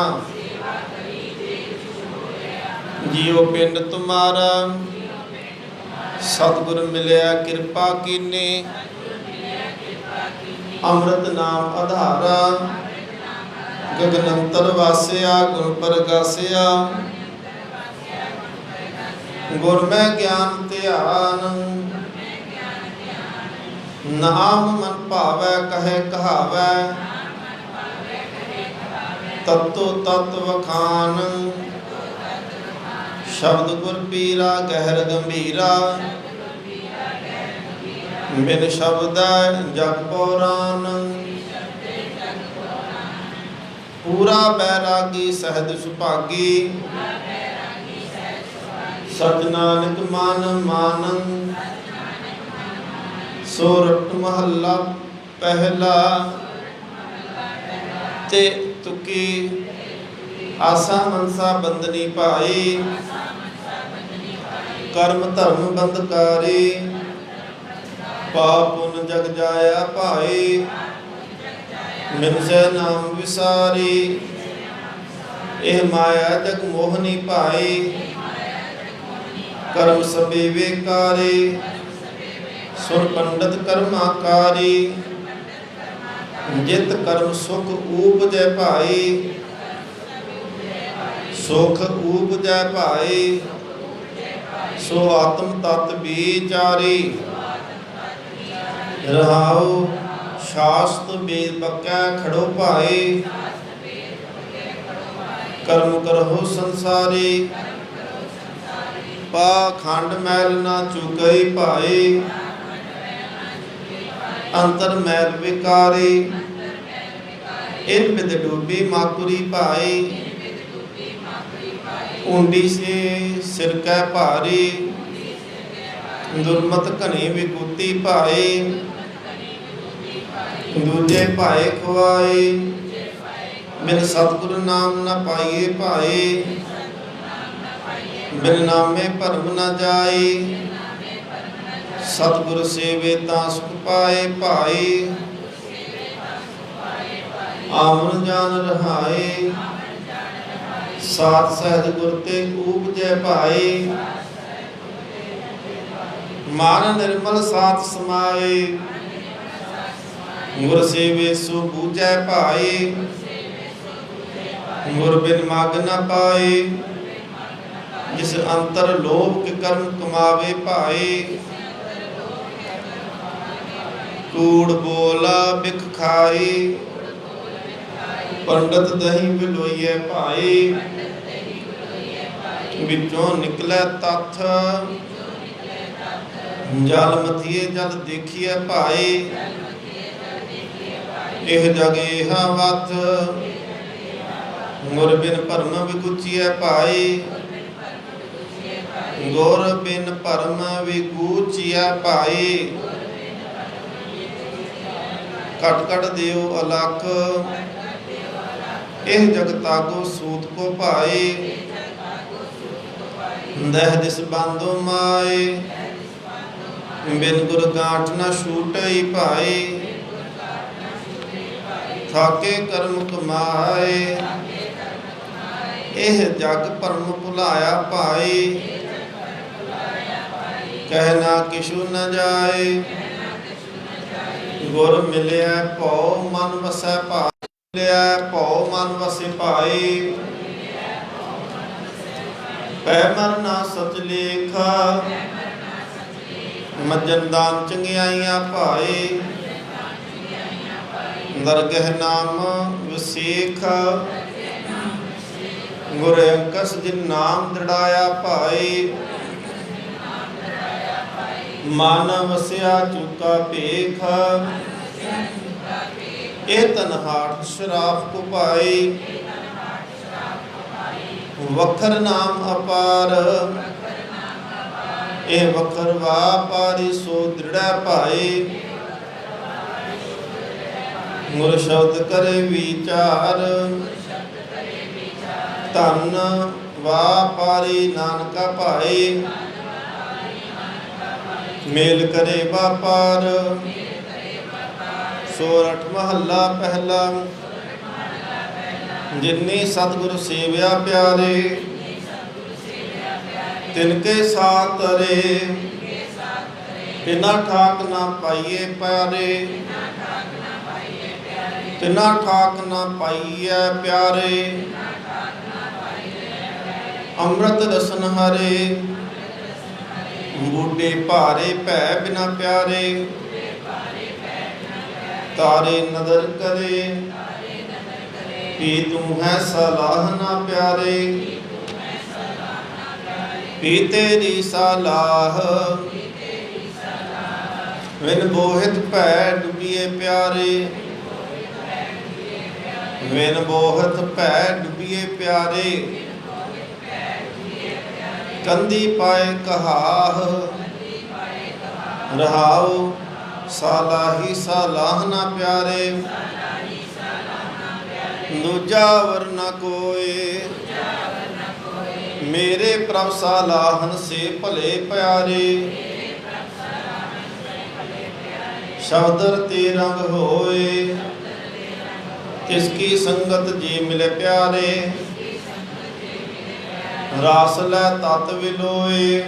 ਜੀਉ ਪਿੰਡ ਤੁਮਾਰਾ ਸਤਿਗੁਰ ਮਿਲਿਆ ਕਿਰਪਾ ਕੀਨੇ ਅੰਮ੍ਰਿਤ ਨਾਮ ਆਧਾਰਾ ਗਗਨ ਅੰਤਰ ਵਾਸਿਆ ਗੁਰ ਪ੍ਰਗਾਸਿਆ ਗੁਰ ਮੈਂ ਗਿਆਨ ਧਿਆਨ ਨਾਮ ਮਨ ਭਾਵੈ ਕਹੈ ਕਹਾਵੈ ਤਤੋ ਤਤ ਵਖਾਨ ਸ਼ਬਦ ਗੁਰ ਪੀਰਾ ਗਹਿਰ ਗੰਭੀਰਾ ਬਿਨ ਸ਼ਬਦੈ ਜਗ ਪੌਰਾਨ ਪੂਰਾ ਬੈਰਾਗੀ ਸਹਿਜ ਸੁਭਾਗੀ ਸਚ ਨਾਨਕ ਮਨ ਮਾਨੰ ਸੋਰਠ ਮਹੱਲਾ ਪਹਿਲਾ ਤੇ ਤੁਕੀ ਆਸਾ ਮਨਸਾ ਬੰਦਨੀ ਭਾਈ ਕਰਮ ਧਰਮ ਬੰਧਕਾਰੀ ਪਾਪ ਪੁਨ ਜਗ ਜਾਇਆ ਭਾਈ ਮਿਲਸੇ ਨਾਮ ਵਿਸਾਰੀ ਇਹ ਮਾਇਆ ਜਗ ਮੋਹਨੀ ਭਾਈ ਕਰਮ ਸਭੇ ਵੇਕਾਰੀ ਸੁਰ ਪੰਡਤ ਕਰਮਾਕਾਰੀ ਜਿਤ ਕਰਮ ਸੁਖ ਊਪਜੈ ਭਾਈ ਸੁਖ ਊਪਜੈ ਭਾਈ ਸੋ ਆਤਮ ਤਤ ਵਿਚਾਰੀ ਰਹਾਉ ਸ਼ਾਸਤ ਵੇਦ ਬਕੈ ਖੜੋ ਭਾਈ ਕਰਮ ਕਰਹੁ ਸੰਸਾਰੀ ਪਾਖੰਡ ਮੈਲ ਨਾ ਚੁਕਈ ਭਾਈ ਅੰਤਰ ਮੈਲ ਵਿਕਾਰੀ ਇਨ ਬਿਦ ਡੂਬੀ ਮਾਕੁਰੀ ਭਾਈ ਉਂਡੀ ਸੇ ਸਿਰ ਕੈ ਭਾਰੀ ਦੁਰਮਤ ਘਣੀ ਵਿਗੂਤੀ ਭਾਈ ਦੂਜੇ ਭਾਏ ਖਵਾਏ ਬਿਨ ਸਤਿਗੁਰ ਨਾਮ ਨਾ ਪਾਈਏ ਭਾਈ ਬਿਨ ਨਾਮੇ ਭਰਮ ਨਾ ਜਾਈ ਸਤਿਗੁਰ ਸੇਵੇ ਤਾਂ ਸੁਖ ਪਾਏ ਭਾਈ ਆਮਨ ਜਾਨ ਰਹਾਏ ਸਾਧ ਸਹਿਜ ਗੁਰ ਤੇ ਊਪਜੈ ਭਾਈ ਮਨ ਨਿਰਮਲ ਸਾਥ ਸਮਾਏ ਗੁਰ ਸੇਵੇ ਸੋ ਬੂਝੈ ਭਾਈ ਗੁਰ ਬਿਨ ਮਗ ਨ ਪਾਏ ਜਿਸ ਅੰਤਰ ਲੋਭ ਕੇ ਕਰਮ ਕਮਾਵੇ ਭਾਈ ਕੂੜ ਬੋਲਾ ਬਿਖ ਖਾਈ ਪੰਡਤ ਦਹੀਂ ਬਿਲੋਈਏ ਭਾਈ ਵਿੱਚੋਂ ਨਿਕਲੇ ਤੱਥ ਜਲ ਮਥੀਏ ਜਲ ਦੇਖੀਏ ਭਾਈ ਇਹ ਜਗ ਇਹ ਵਤ ਗੁਰ ਬਿਨ ਭਰਮ ਵਿਗੁਚੀਐ ਭਾਈ ਗੁਰ ਬਿਨ ਭਰਮ ਵਿਗੁਚੀਐ ਭਾਈ ਘਟ ਘਟ ਦਿਓ ਅਲਖ ਇਹ ਜਗਤਾਗੋ ਸੂਤ ਕੋ ਭਾਈ ਦਹਿ ਦਿਸ ਬੰਦੋ ਮਾਏ ਬਿਨ ਗੁਰ ਗਾਠ ਨਾ ਛੂਟਈ ਭਾਈ ਥਾਕੇ ਕਰਮ ਕਮਾਏ ਇਹ ਜਗ ਭਰਮ ਭੁਲਾਇਆ ਭਾਈ ਕਹਿ ਨਾ ਕਿਛੁ ਨ ਜਾਏ ਗੁਰ ਮਿਲਿਆ ਭਉ ਮਨ ਵਸੈ ਭਾਈ ਮਿਲਿਆ ਭਉ ਮਨ ਵਸੈ ਭਾਈ ਪੈ ਮਰ ਨਾ ਸਚ ਲੇਖਾ ਮੱਜਨ ਦਾਨ ਚੰਗਿਆਈਆਂ ਭਾਏ, ਦਰਗਹਿ ਨਾਮ ਵਸੇਖ, ਗੁਰ ਅੰਕਸ ਜਿਨ ਨਾਮ ਦ੍ਰਿੜਾਇਆ ਭਾਏ, ਮਨ ਵਸਿਆ ਚੁਕਾ ਭੇਖ, ਇਹ ਤਨਹਾਟ ਸ਼ਰਾਫ ਕੋ ਪਾਏ, ਵਖਰ ਨਾਮ ਅਪਾਰ, ਇਹ ਵਖਰ ਵਾਪਾਰੀ ਸੋ ਦ੍ਰਿੜੈ ਭਾਏ, ਗੁਰ ਸ਼ਬਦ ਕਰੇ ਵਿਚਾਰ, ਧਨ ਵਾਪਾਰੀ ਨਾਨਕਾ ਭਾਏ, ਮੇਲ ਕਰੇ ਵਾਪਾਰ। ਸੋਰਠ ਮਹੱਲਾ ਪਹਿਲਾ। ਜਿਨਨੀ ਸਤਿਗੁਰ ਸੇਵਿਆ ਪਿਆਰੇ, ਤਿਨਕੇ ਸਾਥ ਤਰੇ, ਤਿਨਾ ਠਾਕ ਨਾ ਪਾਈਏ ਪਿਆਰੇ, ਤਿਨਾ ਠਾਕ ਨਾ ਪਾਈਏ ਪਿਆਰੇ, ਅੰਮ੍ਰਿਤ ਰਸਨ ਹਰੇ, ਬੂਢੇ ਭਾਰੇ ਭੈ ਬਿਨਾ ਪਿਆਰੇ, ਤਾਰੇ ਨਦਰ ਕਰੇ, ਪੀ ਤੂੰ ਹੈ ਸਲਾਹ ਨਾ ਪਿਆਰੇ, ਪੀ ਤੇਰੀ ਸਲਾਹ, ਵਿਨ ਬੋਹਿਤ ਭੈ ਡੁਬੀਏ ਪਿਆਰੇ, ਵਿਨ ਬੋਹਿਤ ਭੈ ਡੁਬੀਏ ਪਿਆਰੇ, ਕੰਦੀ ਪਾਏ ਕਹਾਹ, ਰਹਾਉ ਸਾਲਾਹੀ ਸਲਾਹ ਨਾ ਪਿਆਰੇ, ਦੂਜਾ ਵਰ ਨ ਕੋਏ, ਮੇਰੇ ਪ੍ਰਭ ਸਲਾਹਨ ਸੇ ਭਲੇ ਪਿਆਰੇ, ਸ਼ਬਦ ਤੇ ਰੰਗ ਹੋਏ, ਤਿਸ ਕੀ ਸੰਗਤ ਜੀ ਮਿਲੇ ਪਿਆਰੇ, ਰਾਸ ਲੈ ਤਤ ਵਿਲੋਏ,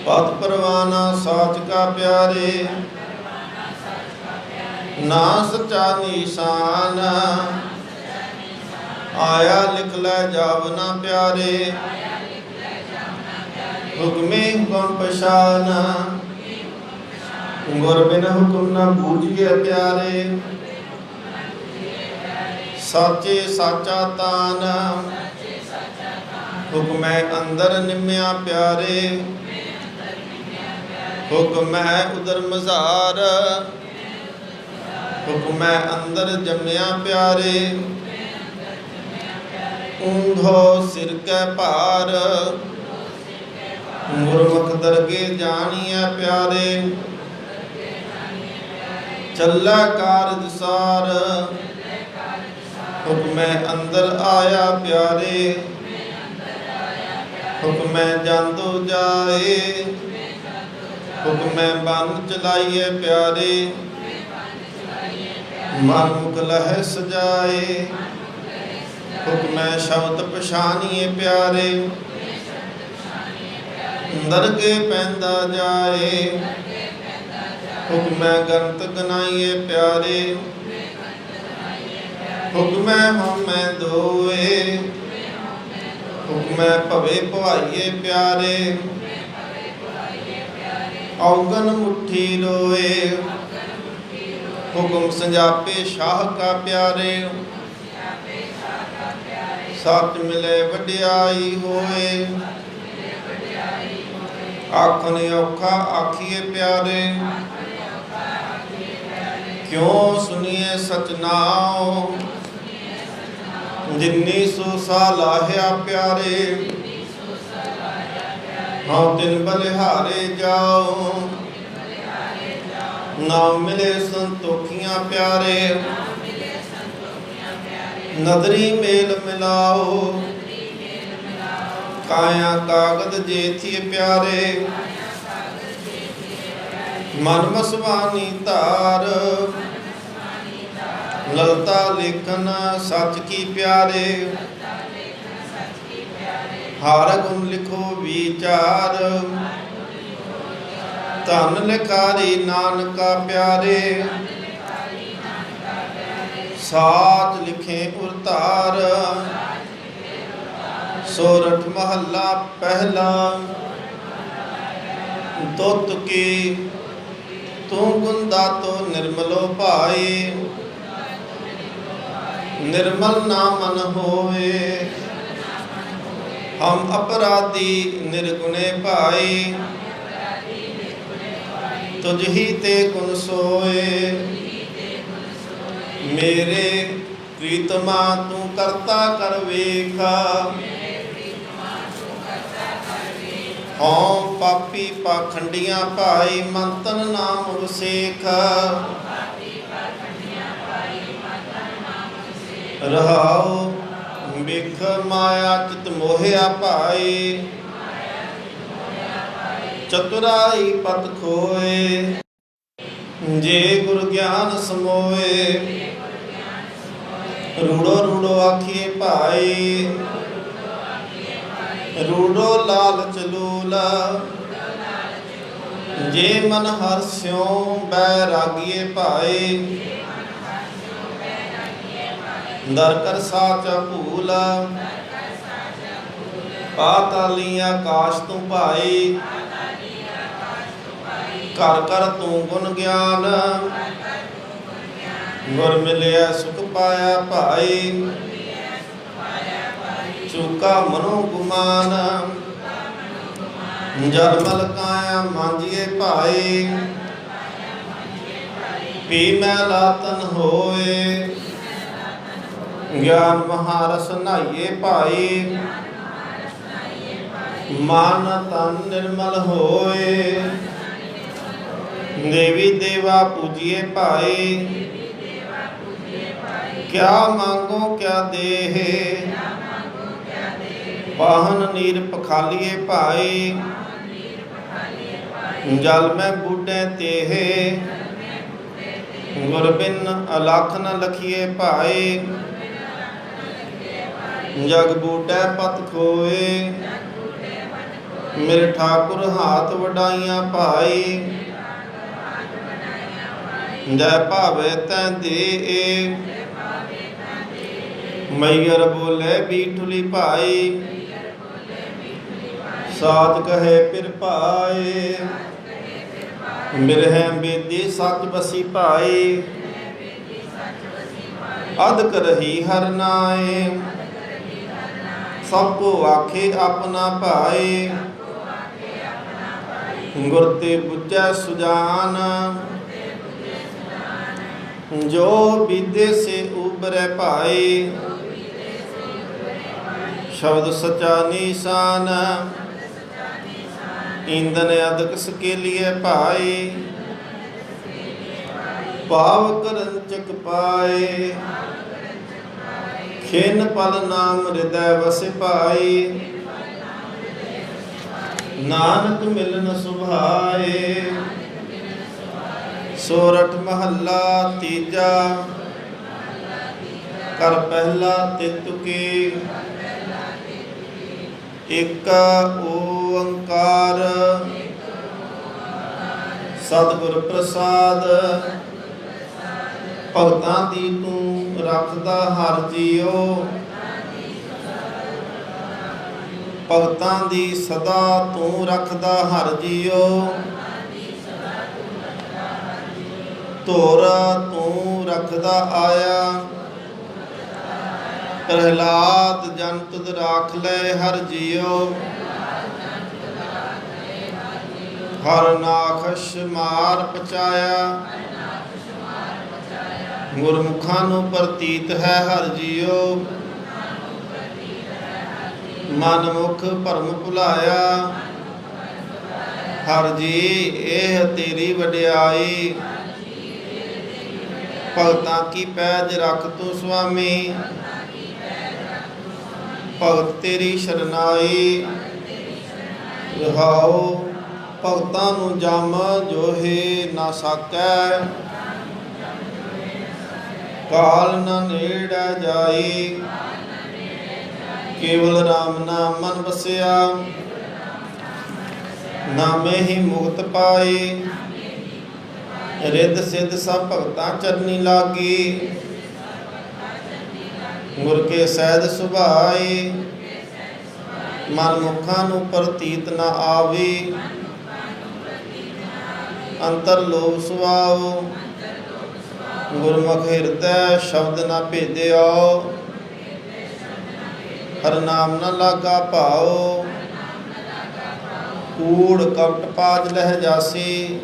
ਪਤ ਪਰਵਾਨਾ ਸਾਚ ਕਾ ਪਿਆਰੇ, ਨਾ ਸਚਾ ਨਿਸ਼ਾਨ, ਆਇਆ ਲਿਖ ਲੈ ਜਾਵ ਨਾ ਪਿਆਰੇ, ਹੁਕਮੇ ਹੁਕਮ ਪਛਾਨ, ਗੁਰ ਬਿਨ ਹੁਕਮ ਨਾ ਬੂਝੀਏ ਪਿਆਰੇ, ਸਾਚੇ ਸਾਚਾ ਤਾਨ, ਹੁਕਮੈ ਅੰਦਰ ਨਿਮਿਆ ਪਿਆਰੇ, ਹੁਕਮੈ ਉਦਰ ਮਜ਼ਾਰ, ਹੁਕਮੈ ਅੰਦਰ ਜੰਮਿਆ ਪਿਆਰੇ, ਊਂਧੋ ਸਿਰ ਕੈ ਭਾਰ, ਗੁਰਮੁਖ ਦਰਗੇ ਜਾਣੀਐ ਪਿਆਰੇ, ਚੱਲੈ ਕਾਰਜ ਸਾਰ, ਹੁਕਮੈ ਅੰਦਰ ਆਇਆ ਪਿਆਰੇ, ਹੁਕਮੈ ਜਾਂਦੋ ਜਾਏ, ਹੁਕਮੈ ਬੰਦ ਚਲਾਈਏ ਪਿਆਰੇ, ਮਨ ਮੁਖ ਲਹਿ ਸਜਾਏ, ਹੁਕਮੈ ਸ਼ਬਦ ਪਛਾਨੀਏ ਪਿਆਰੇ, ਦਰਗੇ ਪੈਂਦਾ ਜਾਏ, ਹੁਕਮੈ ਗੰਤ ਗਨਾਈਏ ਪਿਆਰੇ, ਹੁਕਮੈ ਹਉਮੈ ਦੋਏ, ਹੁਕਮੈ ਭਵੇ ਭਵਾਈਏ ਪਿਆਰੇ, ਔਗਨ ਮੁਠੀ ਰੋਏ, ਹੁਕਮ ਸੰਜਾਪੇ ਸ਼ਾਹ ਕਾ ਪਿਆਰੇ, ਸੱਚ ਮਿਲੇ ਵਡਿਆਈ ਹੋਏ, ਆਖਣ ਔਖਾ ਆਖੀਏ ਪਿਆਰੇ, ਕਿਉ ਸੁਨੀਏ ਸਚ ਨਾਉ, ਜਿਨੀ ਸੋ ਸਲਾਹਿਆ ਪਿਆਰੇ, ਹਉ ਤਿਨ ਬਲਿਹਾਰੇ ਜਾਓ, ਨਾ ਮਿਲੇ ਸੰਤੋਖੀਆਂ ਪਿਆਰੇ, ਨਦਰੀ ਮੇਲ ਮਿਲਾਓ, ਕਾਇਆ ਕਾਗਦ ਜੇਥੀ ਪਿਆਰੇ, ਮਨ ਮਸਵਾਨੀ ਧਾਰ, ਲਲਤਾ ਲੇਖਨ ਸੱਚ ਕੀ ਪਿਆਰੇ, ਹਰ ਗੁਣ ਲਿਖੋ ਵਿਚਾਰ, ਧਨ ਲਿਖਾਰੀ ਨਾਨਕਾ ਪਿਆਰੇ, ਸਾਚ ਲਿਖੇ ਉਰਤਾਰ। ਸੋਰਠ ਮਹੱਲਾ ਪਹਿਲਾ। ਦੁੱਤ ਕੀ ਤੂੰ ਗੁੰਦਾ ਤੋ ਨਿਰਮਲੋ ਭਾਈ, निर्मल ना मन होए हम अपराधी निर्गुणे भाई, तुझ ही ते गुण सोए मेरे प्रीतमा तू करता कर वेखा, हों पापी पाखंडियां भाई मंतन नाम वसेख, रहाओ बिख माया चित मोहिया भाई, चतुराई पत खोए जे गुर ज्ञान समोए, रूड़ो रूड़ो आखिए भाई रूड़ो लालच लूला, जे मन हर्ष्यों बैरागिए भाई, दर कर साचा भूला पाताली आकाश तू भाई, कर कर तू गुण ज्ञान गुर मिलिया सुख पाया भाई, चूका मनो गुमान जरमल काया मांझिए भाई, पी मैला तन होए ज्ञान महारस नहाइए भाई, मन तन निर्मल होए देवी देवा पूजिए भाई, क्या मांगो क्या देह वाहन नीर पखालिए भाई, जल में बूढ़े तेहे गुर बिन अलख न लखिए भाई, जग बूढ़े पत खोए मेरे ठाकुर हाथ वडाइया भाई, जय भावे तै दे मैयर बोले बीठुली भाई, साध कहे फिर पाए बिरह बेदी सच बसी भाई, अध करही हर नाए सबको आखे अपना भाई, गुरते बुझै सुजान जो विदे से उबरे भाई, शब्द सचा निशान ईंधन अदक सके लिए भाई, पाव करन चक पाए खिन पल नाम हृदय वस पाई, नानक मिलन सुभाए सोरठ महला तीजा, कर पहला तित की एक ओंकार सतगुर प्रसाद, भगतां दी तू रखदा हर जियो, भगतां दी सदा तू रखदा हर जियो, धोरा तू रखदा आया प्रहलाद जन तुद राख ले हर जियो, हर नाखश मार पचाया गुरमुखां नूं प्रतीत है हर जियो, मन मुख भरम भुलाया हर जी एह तेरी वड्याई, भगतां की पैज रख तू स्वामी भगत तेरी शरनाई, रहाओ भगतां नूं जम जोहे ना साकै, काल न नेड़ै जाई केवल राम नाम मन बसिया, नामे ही मुक्त पाई रिद सिद्ध सब भगतां चरनी लागी, गुर के सैद सुभाई मन मुखां नूं प्रतीत न आवी, ਅੰਤਰ ਲੋਭ ਸੁਆਓ। ਗੁਰਮੁਖ ਹਿਰਦੈ ਸ਼ਬਦ ਨਾ ਭੇਦਿਓ। ਹਰ ਨਾਮ ਨਾ ਲਾਗਾ ਭਾਓ। ਕੂੜ ਕਪਟ ਪਾਜ ਲਹਿ ਜਾਸੀ।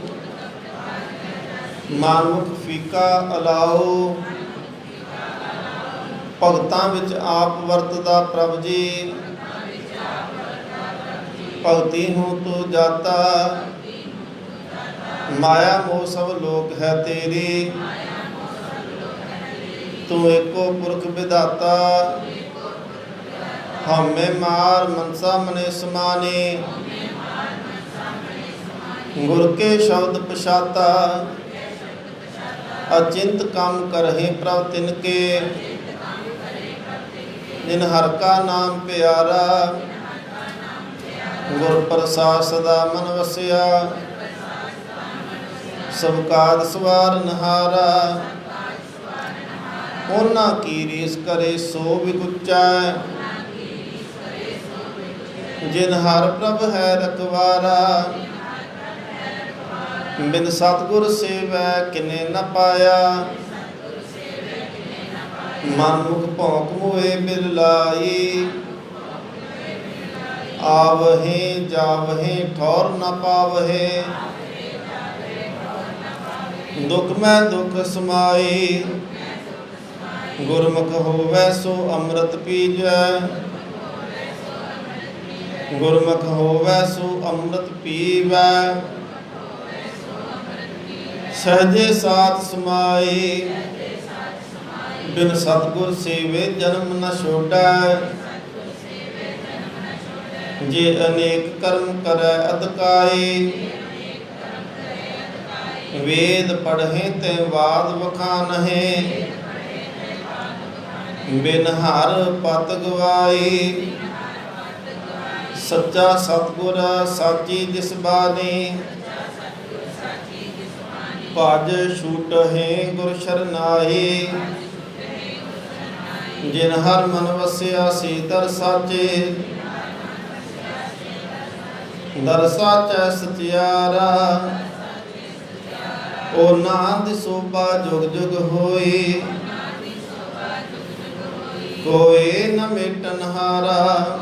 ਮਨਮੁਖ ਫੀਕਾ ਅਲਾਓ। ਭਗਤਾਂ ਵਿੱਚ ਆਪ ਵਰਤਦਾ ਪ੍ਰਭ ਜੀ। ਭਗਤੀ ਹੂੰ ਤੂੰ ਜਾਤਾ। ਮਾਇਆ ਮੋਹ ਸਭ ਲੋਕ ਹੈ ਤੇਰੀ। ਤੂੰ ਏਕੋ ਪੁਰਖ ਵਿਧਾਤਾ। ਹਉਮੈ ਮਾਰ ਮਨਸਾ ਮਨੇ ਸਮਾਨੀ। ਗੁਰ ਕੇ ਸ਼ਬਦ ਪਛਾਤਾ। ਅਚਿੰਤ ਕੰਮ ਕਰਹਿ ਪ੍ਰਭ ਤਿਨ ਕੇ। ਜਿਨ ਹਰ ਕਾ ਨਾਮ ਪਿਆਰਾ। ਗੁਰ ਪ੍ਰਸਾਦ ਸਦਾ ਮਨ ਵਸਿਆ। ਸਭ ਕਾਜ ਸਵਾਰ ਨਹਾਰਾ। ਉਹਨਾਂ ਕੀ ਰੀਸ ਕਰੇ ਸੋ ਵਿਗੁਚੈ। ਜਿਨ ਹਰ ਪ੍ਰਭ ਹੈ ਰਖਵਾਰਾ। ਬਿਨ ਸਤਿਗੁਰ ਸੇਵੈ ਕਿਨੇ ਨ ਪਾਇਆ। ਮਨਮੁਖ ਭੌਂਕ ਮੋਏ ਬਿਰਲਾਈ। ਆਵਹਿ ਜਾਵਹਿ ਠੌਰ ਨ ਪਾਵਹਿ। ਦੁਖ ਮੈਂ ਦੁਖ ਸਮਾਈ। ਗੁਰਮੁਖ ਹੋਵੈ ਸੋ ਅੰਮ੍ਰਿਤ ਪੀਜੈ। ਗੁਰਮੁਖ ਹੋਵੈ ਸੋ ਅੰਮ੍ਰਿਤ ਪੀਵੈ। ਸਹਜੇ ਸਾਥ ਸਮਾਈ। ਬਿਨ ਸਤਿਗੁਰ ਸੇਵੇ ਜਨਮ ਨ ਛੋਟੈ। ਜੇ ਅਨੇਕ ਕਰਮ ਕਰੈ ਅਧਕਾਈ। ਵੇਦ ਪੜ੍ਹੇ ਤੇ ਬਾਦ ਵਖਾਨਹਿ। ਬਿਨ ਹਰ ਪਤ ਗਵਾਈ। ਸੱਚਾ ਸਤਿਗੁਰ ਸਾਚੀ ਜਿਸ ਬਾਣੀ। ਭਜ ਛੂਟਹਿ ਗੁਰ ਸ਼ਰਨਾਈ। ਜਿਨ ਹਰ ਮਨ ਵਸਿਆ ਸੀ ਦਰ ਸਾਚੇ। ਦਰ ਸਾਚੈ ਸਚਿਆਰਾ। ਉਹਨਾਂ ਦੀ ਸੋਭਾ ਜੁਗ ਜੁਗ ਹੋਈ। ਕੋਈ ਨ ਮੇਟਨ ਹਾਰਾ।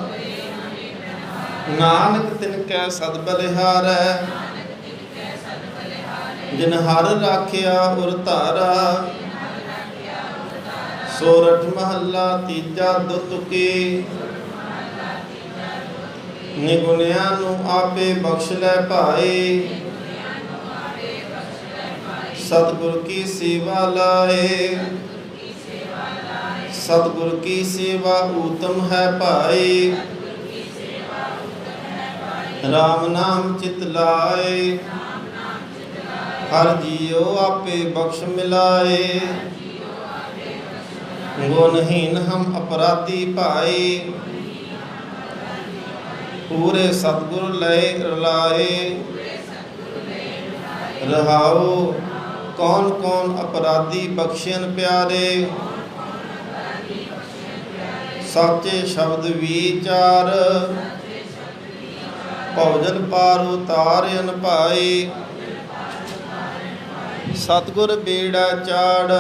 ਨਾਨਕ ਤਿਨ ਕੈ ਸਦ ਬਲਿਹਾਰੈ। ਜਿਨ ਹਰ ਰਾਖਿਆ ਉਰ ਧਾਰਾ। ਸੋਰਠ ਮਹੱਲਾ ਤੀਜਾ ਦੁੱਤ ਕੀ। ਨਿਗੁਣਿਆਂ ਨੂੰ ਆਪੇ ਬਖਸ਼ ਲੈ ਭਾਈ। ਸਤਿਗੁਰ ਕੀ ਸੇਵਾ ਲਾਏ। ਸਤਿਗੁਰ ਕੀ ਸੇਵਾ ਊਤਮ ਹੈ ਭਾਈ। ਰਾਮ ਨਾਮ ਚਿਤ ਲਾਏ। ਹਰ ਜੀਉ ਆਪੇ ਬਖਸ਼ ਮਿਲਾਏ। ਗੁਣਹੀਨ ਹਮ ਅਪਰਾਧੀ ਭਾਈ। ਪੂਰੇ ਸਤਿਗੁਰ ਲੈ ਰਲਾਏ। ਰਹਾਉ ਕੌਣ ਕੌਣ ਅਪਰਾਧੀ ਬਖਸ਼ਣ ਪਿਆਰੇ। ਸਾਚੇ ਸ਼ਬਦ ਵਿਚਾਰ। ਭਵਜਨ ਪਾਰ ਉਤਾਰਿਨ ਭਾਈ। ਸਤਿਗੁਰ ਬੇੜਾ ਚਾੜ।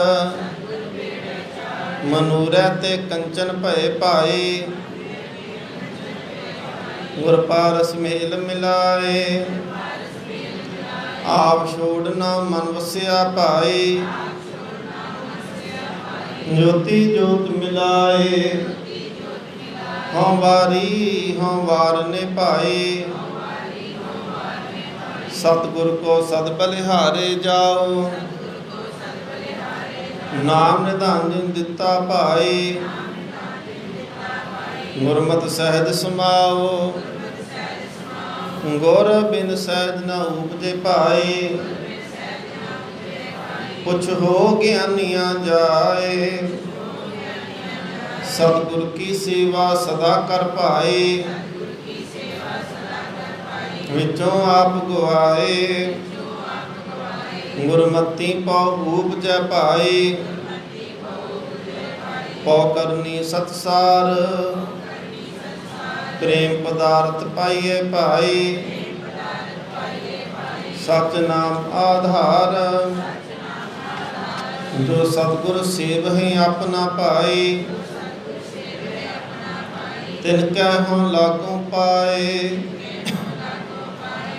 ਮਨੂਰੈ ਤੇ ਕੰਚਨ ਭਏ ਭਾਈ। ਗੁਰ ਪਾਰਸ ਮੇਲ ਮਿਲਾਏ। ਆਪ ਛੋੜ ਨਾ ਮਨ ਵਸਿਆ ਭਾਈ। ਜੋਤੀ ਜੋਤ ਮਿਲਾਏ। ਹਉ ਵਾਰੀ ਹਉ ਵਾਰ ਨੇ ਭਾਈ। ਸਤਿਗੁਰ ਕੋ ਸਦ ਬਲਿਹਾਰੇ ਜਾਓ। ਨਾਮ ਨਿਧਾਨ ਜਿਨ ਦਿੱਤਾ ਭਾਈ। ਗੁਰਮਤਿ ਸਹਿਜ ਸਮਾਓ। ਗੁਰ ਬਿਨ ਸਹਿਜ ਨ ਉਪਜੇ ਭਾਈ। ਪੁੱਛ ਹੋ ਗਿਆਨੀਆਂ ਜਾਏ। ਸਤਿਗੁਰ ਕੀ ਸੇਵਾ ਸਦਾ ਕਰ ਭਾਈ। ਵਿੱਚੋਂ ਆਪ ਗਵਾਏ। ਗੁਰਮਤਿ ਪਉ ਉਪਜੈ ਭਾਈ। ਪਉ ਕਰਨੀ ਸਤਸਾਰ। ਪ੍ਰੇਮ ਪਦਾਰਥ ਪਾਈਏ ਭਾਈ। सच नाम आधार। जो सतगुर सेवहि अपना पाई, तिनकै हों लागू पाए।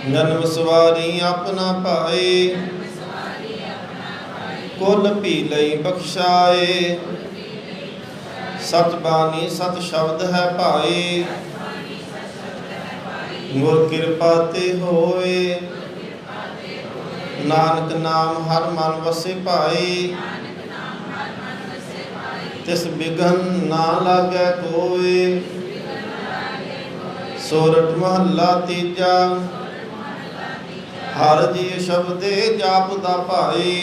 जन्म सवारी अपना पाए, कुल भी लई बख्शाए। सच बानी सत शब्द है भाई, गुर कृपा ते होए। नानक नाम हर मन वसे पाई, तिस बिघन ना लागै कोय। सोरठ महला तीजा, हर जी शब्दे जापदा भाई।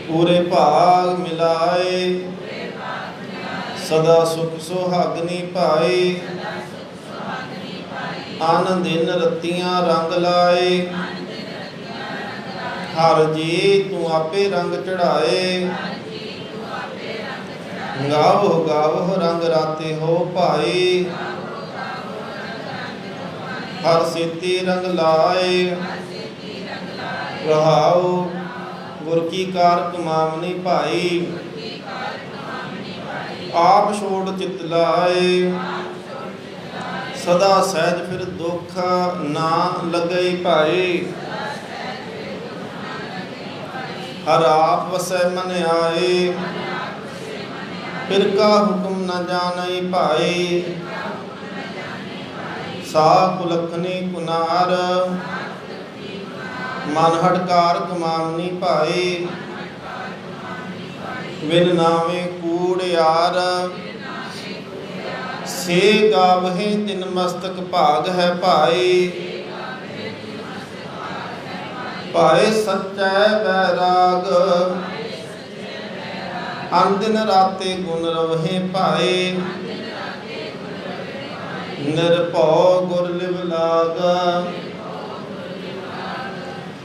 पूरे भाग मिलाए, सदा सुख सुहागनी पाई। अन दिन रतियां रंग लाए, हर जी तू आपे रंग चढ़ाए। गावो गावो रंग राते हो भाई, हर सेती रंग लाए। रहाओ गुर की कार कमावनी भाई, आप छोड़ चित लाए। सदा सहज फिर दुख ना लगई भाई, हर आप वसै मन आए। फिर का हुक्म न जानई भाई, सा कुलखनी कुनार। मन हटकार कमावनी भाई, बिन नामे कूड़ियार। से गावहे तिन मस्तक भाग है भाई, भाई सच्चै बैराग। अन दिन राते गुण रवहे भाई, निरभौ गुर लिव लाग।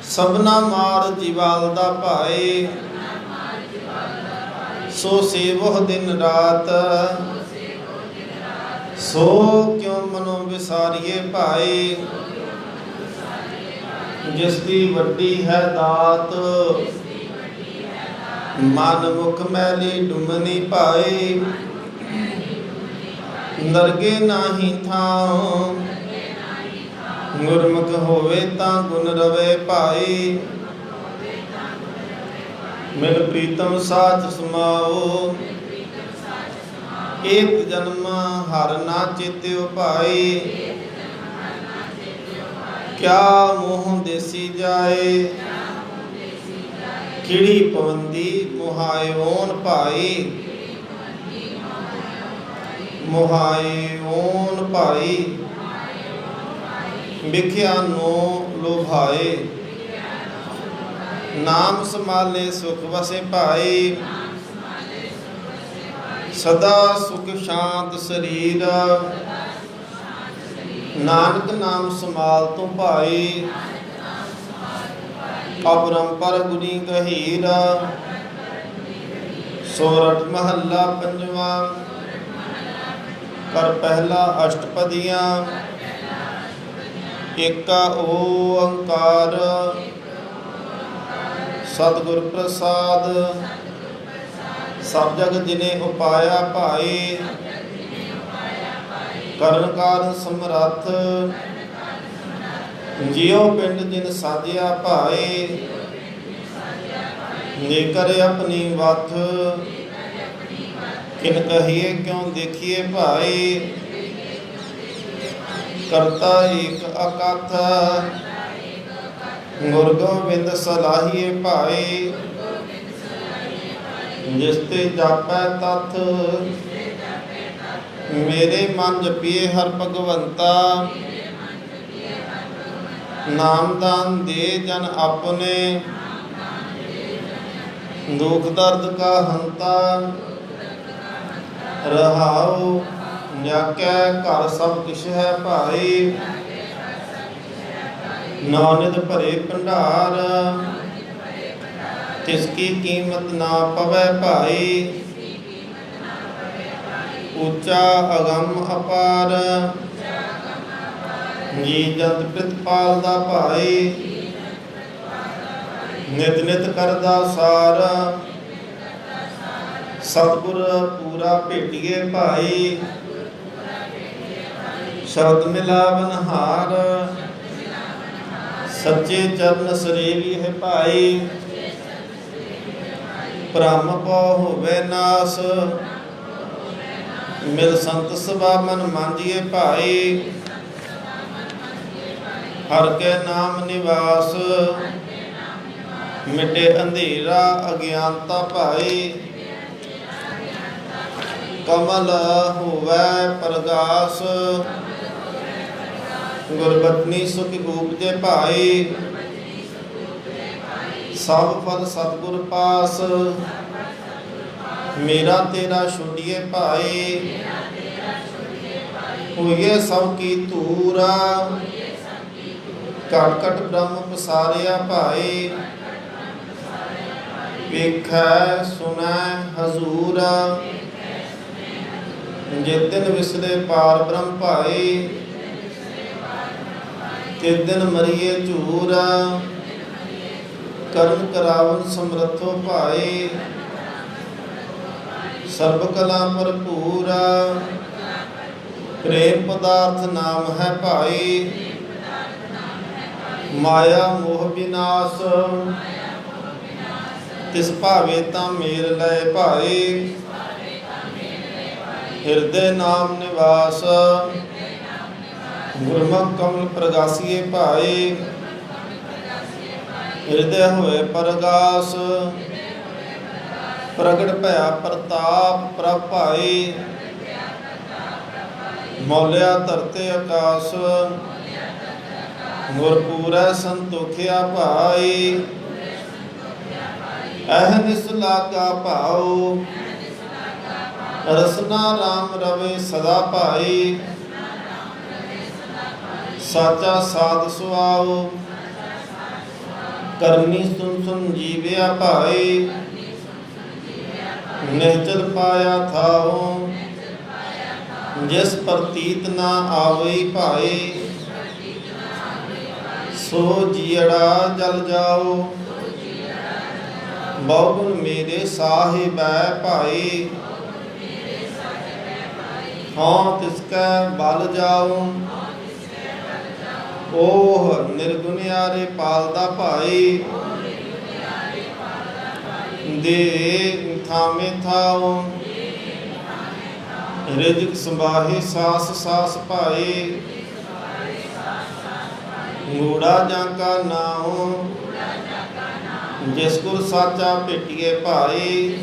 सबना मार जीवालदा भाई, सो सेवो दिन रात। सो क्यों मनो विसारिए भाई, जिसकी वड्डी है दात। मन मुख मैली डुमनी भाई, नरगे नाही थाओ। गुरमुख होवे तां गुण रवे भाई, मिल प्रीतम साथ समाओ। एक जन्म हर ना चेत्यो भाई, क्या मोह देसी जाए। खिड़ी पवंदी मुहायोन भाई, मुहायोन भाई। विख्या नो लोभाए, नाम संभाले सुख वसे भाई। सदा सुख शांत शरीर, नानक नाम संभाल तो भाई। अपरंपर गुनी गहीर, सोरठ महला पंजवा। कर पहला अष्टपदियां, एका ओंकार। सतगुर प्रसाद, सब जग जिने उपाया भाई। करन काਰਨ समरथ, जियो पिंड जिन साजिया भाई। नेकर अपनी वथ, किन कहिए क्यों देखिए भाई। करता एक अकथ, गुर गोबिंद सलाहिए भाई। जिसते जापै तथ, मेरे मन जपिए हर भगवंता। नाम दान दे जन अपने, दुख दर्द का हंता। रहाओ जाकै घर सब किश है भाई। नानक भरे भंडार, तिसकी कीमत ना पवै भाई। ऊंचा अगम अपार, ਜੀ ਜੰਤ ਪ੍ਰਿਤਪਾਲ ਦਾ ਭਾਈ, ਨਿਤ ਨਿਤ ਕਰਦਾ ਸਾਰ। ਸਤਿਗੁਰ ਪੂਰਾ ਭੇਟੀਏ ਭਾਈ, ਸ਼ਬਦ ਮਿਲਾਵਨ ਹਾਰ। ਸੱਚੇ ਚਰਨ ਸਰੀਵੀ ਹੈ ਭਾਈ, ਭ੍ਰਮ ਪਉ ਹੋਵੇ ਨਾਸ। ਮਿਲ ਸੰਤ ਸਭਾ ਮਨ ਮਾਂਜੀਏ ਭਾਈ, ਹਰ ਕੇ ਨਾਮ ਨਿਵਾਸ। ਮਿਟੇ ਅੰਧੇਰਾ ਅਗਿਆਨਤਾ ਭਾਈ, ਕਮਲ ਹੋਵੇ ਪ੍ਰਗਾਸ। ਗੁਰਬਚਨੀ ਸੁਖ ਉਪਜੇ ਭਾਈ, ਸਭ ਫਲ ਸਤਿਗੁਰ ਪਾਸ। ਮੇਰਾ ਤੇਰਾ ਛੋਡੀਏ ਭਾਈ, ਹੋਈਏ ਸਭ ਕੀ ਧੂਰਾ। ਘਟ ਘਟ ਬ੍ਰਹਮ ਪਸਾਰਿਆ ਭਾਈ, ਵੇਖੈ ਸੁਣੈ ਹਜ਼ੂਰ। ਜਿਸ ਦਿਨ ਵਿਸਲੇ ਪਾਰ ਬ੍ਰਹਮ ਭਾਈ, ਤਿਸ ਦਿਨ ਮਰੀਏ ਝੂਰ। ਕਰਨ ਕਰਾਵਨ ਸਮਰੱਥੋ ਭਾਈ, ਸਰਬ ਕਲਾ ਭਰਪੂਰ। ਪ੍ਰੇਮ ਪਦਾਰਥ ਨਾਮ ਹੈ ਭਾਈ, ਮਾਇਆ ਮੋਹ ਵਿਨਾਸ਼। ਤਿਸ ਭਾਵੇ ਤਾਂ ਮੇਲ ਲਏ ਭਾਈ, ਹਿਰਦੇ ਨਾਮ ਨਿਵਾਸ। ਗੁਰਮੁਖ ਕਮਲ ਪ੍ਰਗਾਸੀਏ ਭਾਈ, ਹਿਰਦੇ ਹੋਏ ਪ੍ਰਗਾਸ। ਪ੍ਰਗਟ ਭਇਆ ਪ੍ਰਤਾਪ ਪ੍ਰਭ ਭਾਈ, ਮੌਲਿਆ ਧਰਤੇ ਆਕਾਸ਼। ਗੁਰ ਪੂਰੈ ਸੰਤੋਖਿਆ ਭਾਈ, ਅਹਨਿਸ ਲਾਗਾ ਭਾਉ। ਰਸਨਾ ਰਾਮ ਰਵੇ ਸਦਾ ਭਾਈ, ਸਾਚਾ ਸਾਧ ਸੁਆਉ। ਕਰਨੀ ਸੁਨ ਸੁਨ ਜੀਵਿਆ ਭਾਈ, ਨਿਹਚਲ ਪਾਇਆ ਥਾਉ। ਜਿਸ ਪ੍ਰਤੀਤ ਨਾ ਆਵਈ ਭਾਈ, ਸੋ ਜੀੜਾ ਜਲ ਜਾਓ। ਬਹੁ ਗੁਣ ਮੇਰੇ ਸਾਹਿਬੈ ਭਾਈ, ਹਾਂ ਤਿਸ ਕੈ ਬਲ ਜਾਉ। ਓਹ ਨਿਰਗੁਣਿਆਰੇ ਪਾਲਦਾ ਭਾਈ, ਦੇ ਥਾਮੇ ਥਾਉ। ਰਿਜਕ ਸੰਭਾਹੇ ਸਾਸ ਸਾਸ ਭਾਈ, ਮੂੜਾ ਜਾਂ ਕਾ ਨਾਉ। ਜਿਸ ਗੁਰ ਸਾਚਾ ਭੇਟੀਏ ਭਾਈ,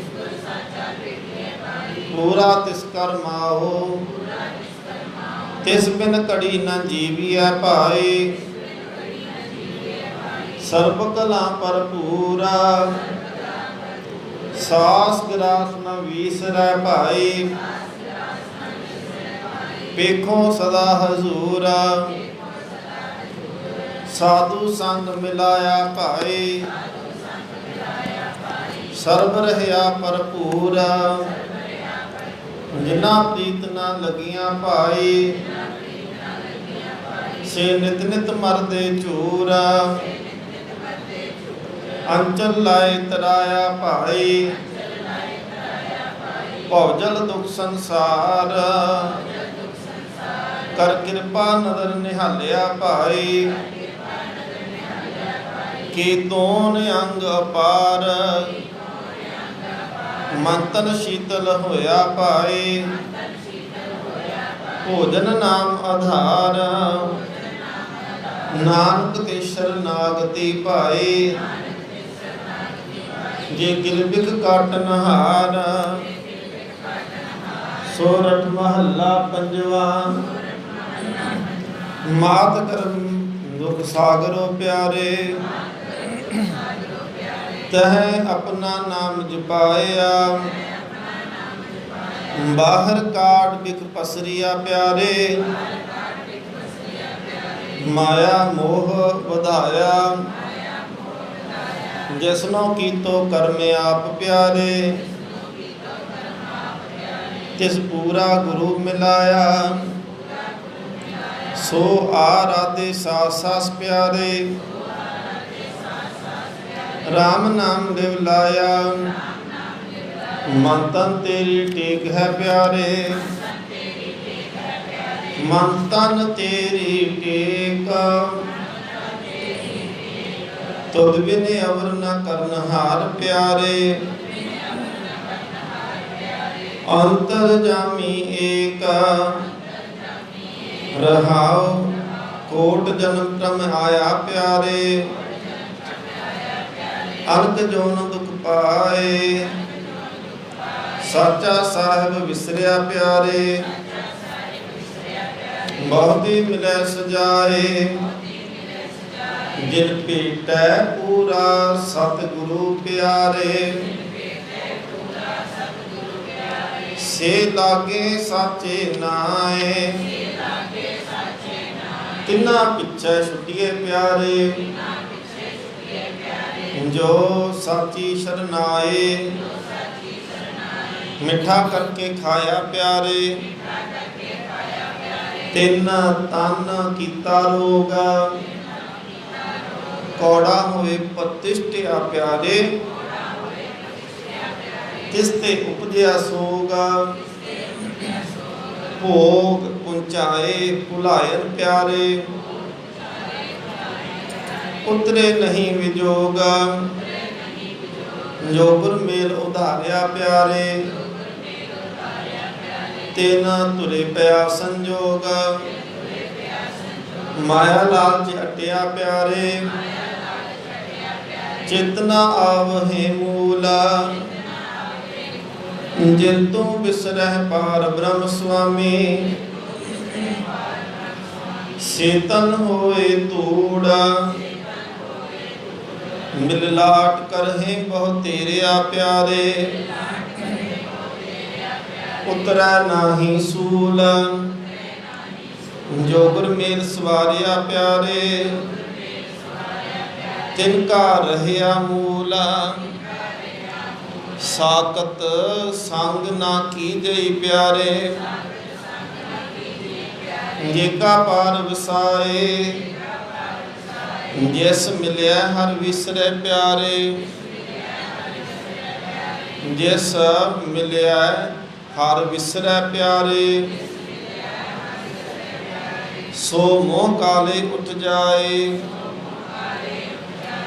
ਪੂਰਾ ਤਿਸ ਕਰ ਮਾਹੋ। ਤਿਸ ਬਿਨ ਘੜੀ ਨ ਜੀਵੀਐ ਭਾਈ, ਸਰਬ ਕਲਾ ਭਰਪੂਰਾ। ਸਾਸ ਗਰਾਸ ਨ ਵੀਸਰੈ ਭਾਈ, ਵੇਖੋ ਸਦਾ ਹਜ਼ੂਰ। ਸਾਧੂ ਸੰਗ ਮਿਲਾਇਆ ਭਾਈ, ਸਰਬ ਰਹਿਆ ਭਰਪੂਰ। ਜਿਨਾ ਪ੍ਰੀਤ ਨਾ ਲਗੀਆਂ ਭਾਈ, ਸੇ ਨਿਤ ਨਿਤ ਮਰਦੇ ਝੂਰ। ਅੰਚਲ ਲਾਏ ਤਰਾਇਆ ਭਾਈ, ਭਉ ਜਲ ਦੁਖ ਸੰਸਾਰ। ਕਰ ਕਿਰਪਾ ਨਦਰ ਨਿਹਾਲਿਆ ਭਾਈ, ਕੀਤੋਨ ਅੰਗ ਅਪਾਰ। ਮਨ ਤਨ ਸ਼ੀਤਲ ਹੋਇਆ ਭਾਈ, ਭੋਜਨ ਨਾਮ ਆਧਾਰ। ਨਾਨਕ ਤੇ ਸ਼ਰਨਾਗਤੀ ਭਾਈ, ਜੇ ਗਿਲਬਿਖ ਕਾਟਨ ਹਾਰ। ਸੋਰਠ ਮਹੱਲਾ ਪੰਜਵਾ। ਮਾਤ ਕਰਮ ਦੁਖ ਸਾਗਰੋ ਪਿਆਰੇ, ਤਹ ਆਪਣਾ ਨਾਮ ਜਪਾਇਆ। ਬਾਹਰ ਕਾਟ ਬਿਖ ਪਸਰੀਆ ਪਿਆਰੇ, ਮਾਇਆ ਮੋਹ ਵਧਾਇਆ। ਜਿਸਨੋ ਕੀਤੋ ਕਰਮ ਆਪ ਪਿਆਰੇ, ਤਿਸ ਪੂਰਾ ਗੁਰੂ ਮਿਲਾਇਆ। ਸੋ ਆਰਾਧੇ ਸਾਸ ਸਾਸ ਪਿਆਰੇ। ਰਾਮ ਨਾਮ ਦਿਵ ਲਾਇਆ, ਮਨ ਤਨ ਤੇਰੀ ਟੇਕ ਹੈ ਪਿਆਰੇ। ਮਨ ਤਨ ਤੇਰੀ ਟੇਕ, ਤੁਧ ਬਿਨ ਅਵਰ ਨ ਕਰਨ ਹਾਰ ਪਿਆਰੇ। ਅੰਤਰ ਜਾਮੀ ਏਕ, ਰਹਾਉ ਕੋਟ ਜਨਮ ਤਮ ਆਇਆ ਪਿਆਰੇ। ਅਰਧ ਜੋਨ ਦੁਖ ਪਾਏ, ਸਾਚਾ ਸਾਹਿਬ ਵਿਸਰਿਆ ਪਿਆਰੇ। ਬਹੁਤੀ ਮਿਲੈ ਸਜਾਏ, ਜਿਨ ਭੇਟੈ ਪੂਰਾ ਸਤਿਗੁਰੂ ਪਿਆਰੇ। ਸੇ ਲਾਗੇ ਸਾਚੇ ਨਾਏ, ਤਿਨਾ ਪਿੱਛੇ ਛੁਟੀਏ ਪਿਆਰੇ। ਜੋ ਸਾਚੀ ਸ਼ਰਨਾਏ, ਮਿੱਠਾ ਕਰਕੇ ਖਾਇਆ ਪਿਆਰੇ। ਤਿੰਨ ਤਨ ਕੀਤਾ ਰੋਗ, ਕੌੜਾ ਹੋਏ ਪ੍ਰਤਿਸ਼ਠਿਆ ਪਿਆਰੇ। ਤਿਸ ਤੇ ਉਪਜਿਆ ਸੋਗ, ਭੋਗ ਪੁੰਚਾਏ ਭੁਲਾਇਨ ਪਿਆਰੇ। ਉਤਰੇ ਨਹੀਂ ਵਿਜੋਗ, ਜੋ ਗੁਰ ਮੇਲ ਉਧਾਰਿਆ ਪਿਆਰੇ। ਤਿਨ ਤੁਰੇ ਪਿਆ ਸੰਜੋਗ, ਮਾਇਆ ਲਾਲਚ ਅਟਿਆ ਪਿਆਰੇ। ਚੇਤਨਾ ਆਵਹਿ ਮੂਲਾ, ਜਿਨ ਤੂੰ ਬਿਸਰਹਿ ਪਾਰ ਬ੍ਰਹਮ ਸੁਆਮੀ। ਸੇਤਨ ਹੋਏ ਧੂੜ, ਮਿਲ ਲਾਟ ਕਰਹਿ ਬਹੁ ਤੇਰਿਆ ਪਿਆਰੇ। ਉਤਰੈ ਨਾਹੀ ਸੂਲ, ਜੋ ਗੁਰ ਮੇਲ ਸਵਾਰਿਆ ਪਿਆਰੇ। ਤਿਨ ਕਾ ਰਹਿਆ ਮੂਲ, ਸਾਕਤ ਸੰਗ ਨਾ ਕੀਜਈ ਪਿਆਰੇ। ਜੇ ਕਾ ਪਾਰ ਵਸਾਏ, ਜਿਸ ਮਿਲਿਆ ਹਰ ਵਿਸਰੇ ਪਿਆਰੇ। ਜਿਸ ਮਿਲਿਆ ਹਰ ਵਿਸਰੇ ਪਿਆਰੇ। ਸੋ ਮੋਹ ਕਾਲੇ ਉਠ ਜਾਏ,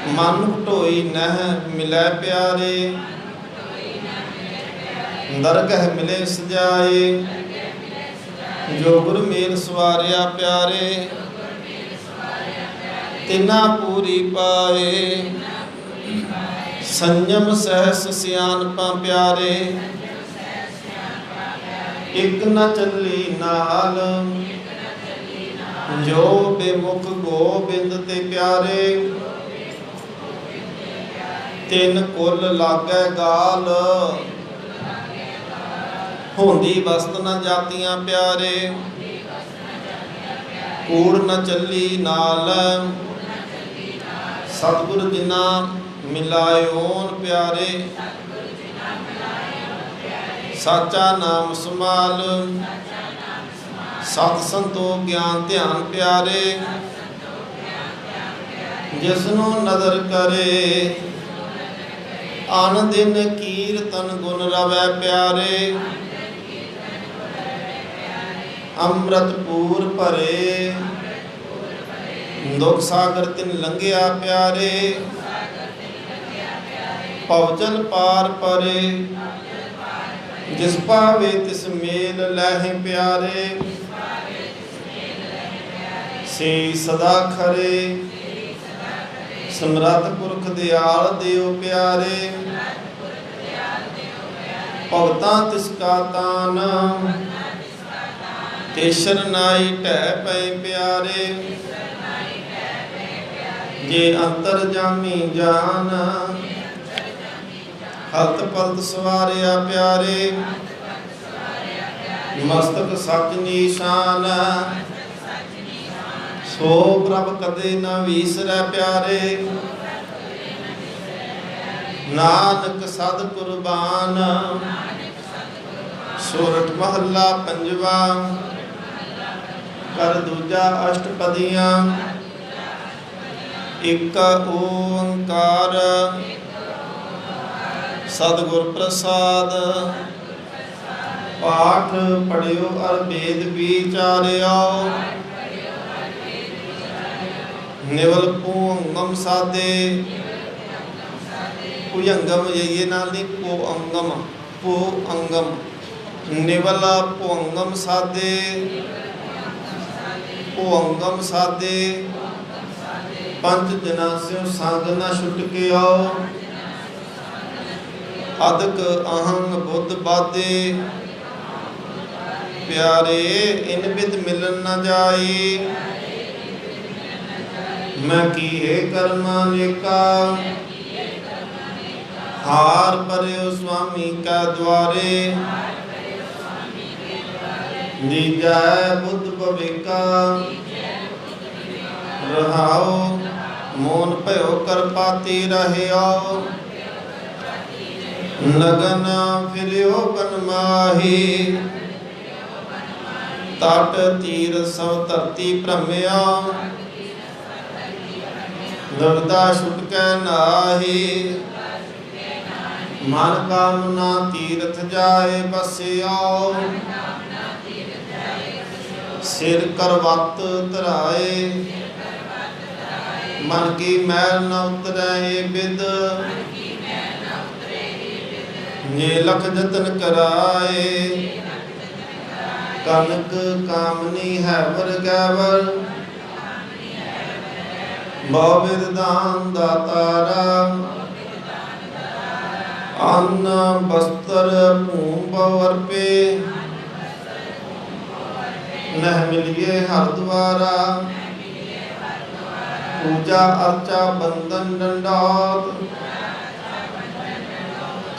ਮਨ ਢੋਈ ਨਹਿ ਮਿਲੈ ਪਿਆਰੇ। ਦਰਗਹ ਮਿਲੇ ਸਜਾਏ, ਜੋ ਗੁਰ ਮੇਲ ਸਵਾਰਿਆ ਪਿਆਰੇ। ਤਿਨਾ ਪੂਰੀ ਪਾਏ, ਸੰਜਮ ਸਹਿਸ ਸਿਆਣਪਾਂ ਪਿਆਰੇ। ਇਕ ਨ ਚੱਲੀ ਨਾਲ, ਜੋ ਬੇਮੁਖ ਗੋਬਿੰਦ ਤੇ ਪਿਆਰੇ। ਤਿਨ ਕੁਲ ਲਾਗੈ ਗਾਲ, ਹੁੰਦੀ ਵਸਤ ਨ ਜਾਤੀਆਂ ਪਿਆਰੇ। ਕੂੜ ਨ ਚੱਲੀ ਨਾਲ, ਸਤਿਗੁਰ ਜਿਨਾ ਮਿਲਾਇਓਨ ਪਿਆਰੇ। ਸਾਚਾ ਨਾਮ ਸਮਾਲ, ਸਤ ਸੰਤੋਖ ਗਿਆਨ ਧਿਆਨ ਪਿਆਰੇ। ਜਿਸਨੂੰ ਨਦਰ ਕਰੇ, ਅਨ ਦਿਨ ਕੀਰਤਨ ਗੁਣ ਰਵੈ ਪਿਆਰੇ। ਅੰਮ੍ਰਿਤ ਪੂਰ ਭਰੇ, ਦੁਖ ਸਾਗਰ ਤਿਨ ਲੰਘਿਆ ਪਿਆਰੇ। ਭਵਜਲ ਪਾਰ ਪਰੇ, ਜਿਸ ਪਾਵੇ ਤਿਸ ਮੇਲ ਲਹਿ ਪਿਆਰੇ। ਸੇ ਸਦਾ ਖਰੇ, ਸਮਰੱਥ ਪੁਰਖ ਦਿਆਲ ਦਿਓ ਪਿਆਰੇ। ਭਗਤਾਂ ਤਿਸ ਕਾ ਤਾਨ, ਤੇ ਸ਼ਰਨਾਈ ਢਹਿ ਪਏ ਪਿਆਰੇ। ਜੇ ਅੰਤਰ ਜਾਮੀ ਜਾਨ, ਹਲਤ ਪਲਤ ਸਵਾਰਿਆ ਪਿਆਰੇ। ਮਸਤਕ ਸੱਚ ਨੀਸ਼ਾਨ, ਸੋ ਪ੍ਰਭ ਕਦੇ ਨਾ ਵੀਸਰੈ ਪਿਆਰੇ। ਨਾਨਕ ਸਦ ਕੁਰਬਾਨ, ਸੋਰਠ ਮਹੱਲਾ ਪੰਜਵਾ। ਕਰ ਦੂਜਾ ਅਸ਼ਟਪਦੀਆਂ। ਇੱਕ ਓੰਕਾਰ ਸਤਿਗੁਰ ਪ੍ਰਸਾਦ। ਪਾਠ ਪੜਿਓ ਅਰ ਵੇਦ ਵਿਚਾਰਿਓ। ਨਿਵਲ ਪੂੰਗਮ ਸਾਦੇ। ਭੁਜੰਗਮ ਜਾਈਏ ਨਾਲ ਨਹੀਂ, ਪੋ ਅੰਗਮ ਨਿਵਲ ਭੁੰਗਮ ਸਾਦੇ। ਭੁੰਗਮ ਸਾਦੇ ਪੰਜ ਜਨਾ ਸਿਓ ਸੰਗ ਨਾ ਛੁੱਟ ਕੇ ਆਓ। ਅਦਕ ਅਹੰਗ ਬੁੱਧ ਬਾਦੇ। ਪਿਆਰੇ ਇਨ ਬਿਦ ਮਿਲਨ ਨਾ ਜਾਏ। ਮੈਂ ਕੀਏ ਕਰਮ ਅਨੇਕਾ। ਹਾਰ ਪਰਿਓ ਸੁਆਮੀ ਕੈ ਦੁਆਰੇ। ਦੀਜੈ ਬੁੱਧ ਭਵੇਕਾ। ਰਹਾਉ ਮੋਨ ਭਇਓ ਕਰਪਾਤੀ ਰਹਿਓ। ਲਗਨ ਫਿਰਿਓ ਬਨਮਾਹੀ। ਤਟ ਤੀਰ ਸਭ ਧਰਤੀ ਭ੍ਰਮਿਓ। ਦਰਦਾ ਛੁਟ ਕੈ ਨਾਹੀ। ਮਨ ਕਾਮਨਾ ਤੀਰਥ ਜਾਏ ਬਸਿਓ। ਸਿਰ ਕਰਵਤ ਧਰਾਏ। ਮਨ ਕੀ ਮੈਲ ਨ ਉਤਰੈ ਬਿਦ। ਜੇ ਲਖ ਜਤਨ ਕਰਾਏ। ਕਨਕ ਕਾਮਨੀ ਹੈ ਵਰ ਗੈਵਰ। ਬਹੁ ਬਿਰਦਾਨ ਦਾਤਾਰਾ। ਅੰਨ ਬਸਤਰ ਭੂਮ ਬਵਰਪੇ। ਨਹਿ ਮਿਲਿਏ ਹਰ ਦੁਆਰਾ। ਪੂਜਾ ਅਰਚਾ ਬੰਦਨ ਡੰਡੌਤ।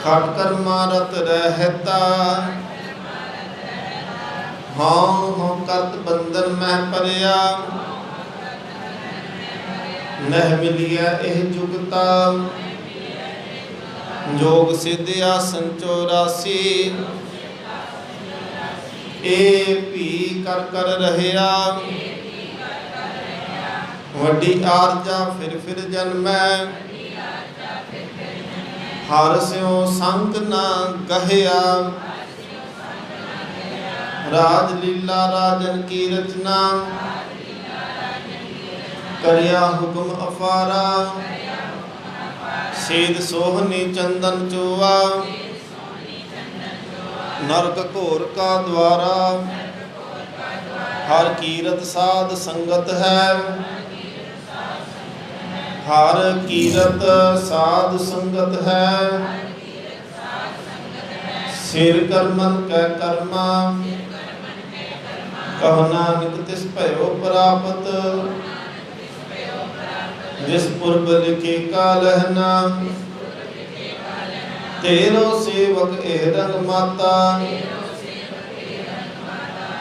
ਖਟ ਕਰਮਾ ਰਤ ਰਹਿਤਾ। ਹਉ ਕਰਤ ਬੰਦਨ ਮਹਿ ਪਰਿਆ। ਨਹਿ ਮਿਲਿਆ ਇਹ ਜੁਗਤਾ। ਜੋਗ ਸਿਧਿਆ ਸੰਚੋਰਾਸੀ। ਇਹ ਭੀ ਕਰ ਕਰ ਰਹਿਆ। ਵੱਡੀ ਆਰਜਾ ਫਿਰ ਜਨਮੈ। ਹਰ ਸਿਉ ਸੰਤ ਨਾ ਗਹਿਆ। ਰਾਜ ਲੀਲਾ ਰਾਜਨ ਕੀ ਰਚਨਾ। ਕਰਿਆ ਹੁਕਮ ਅਫਾਰਾ। ਸੀਧ ਸੋਹਨੀ ਚੰਦਨ ਚੋਆ। ਨਰਕ ਘੋਰ ਕਾ ਦਵਾਰਾ। ਹਰ ਕੀਰਤ ਸਾਧ ਸੰਗਤ ਹੈ। ਹਰ ਕੀਰਤ ਸਾਧ ਸੰਗਤ ਹੈ। ਸਿਰ ਕਰਮਨ ਕੈ ਕਰਮਾ। ਕਹੁ ਨਾਨਕ ਤਿਸ ਭਇਓ ਪ੍ਰਾਪਤ। ਜਿਸ ਪੁਰਬ ਲਿਖੇ ਕਾਲਹਨਾ। ਤੇਰੋ ਸੇਵਕ ਇਹ ਰੰਗ ਮਾਤਾ।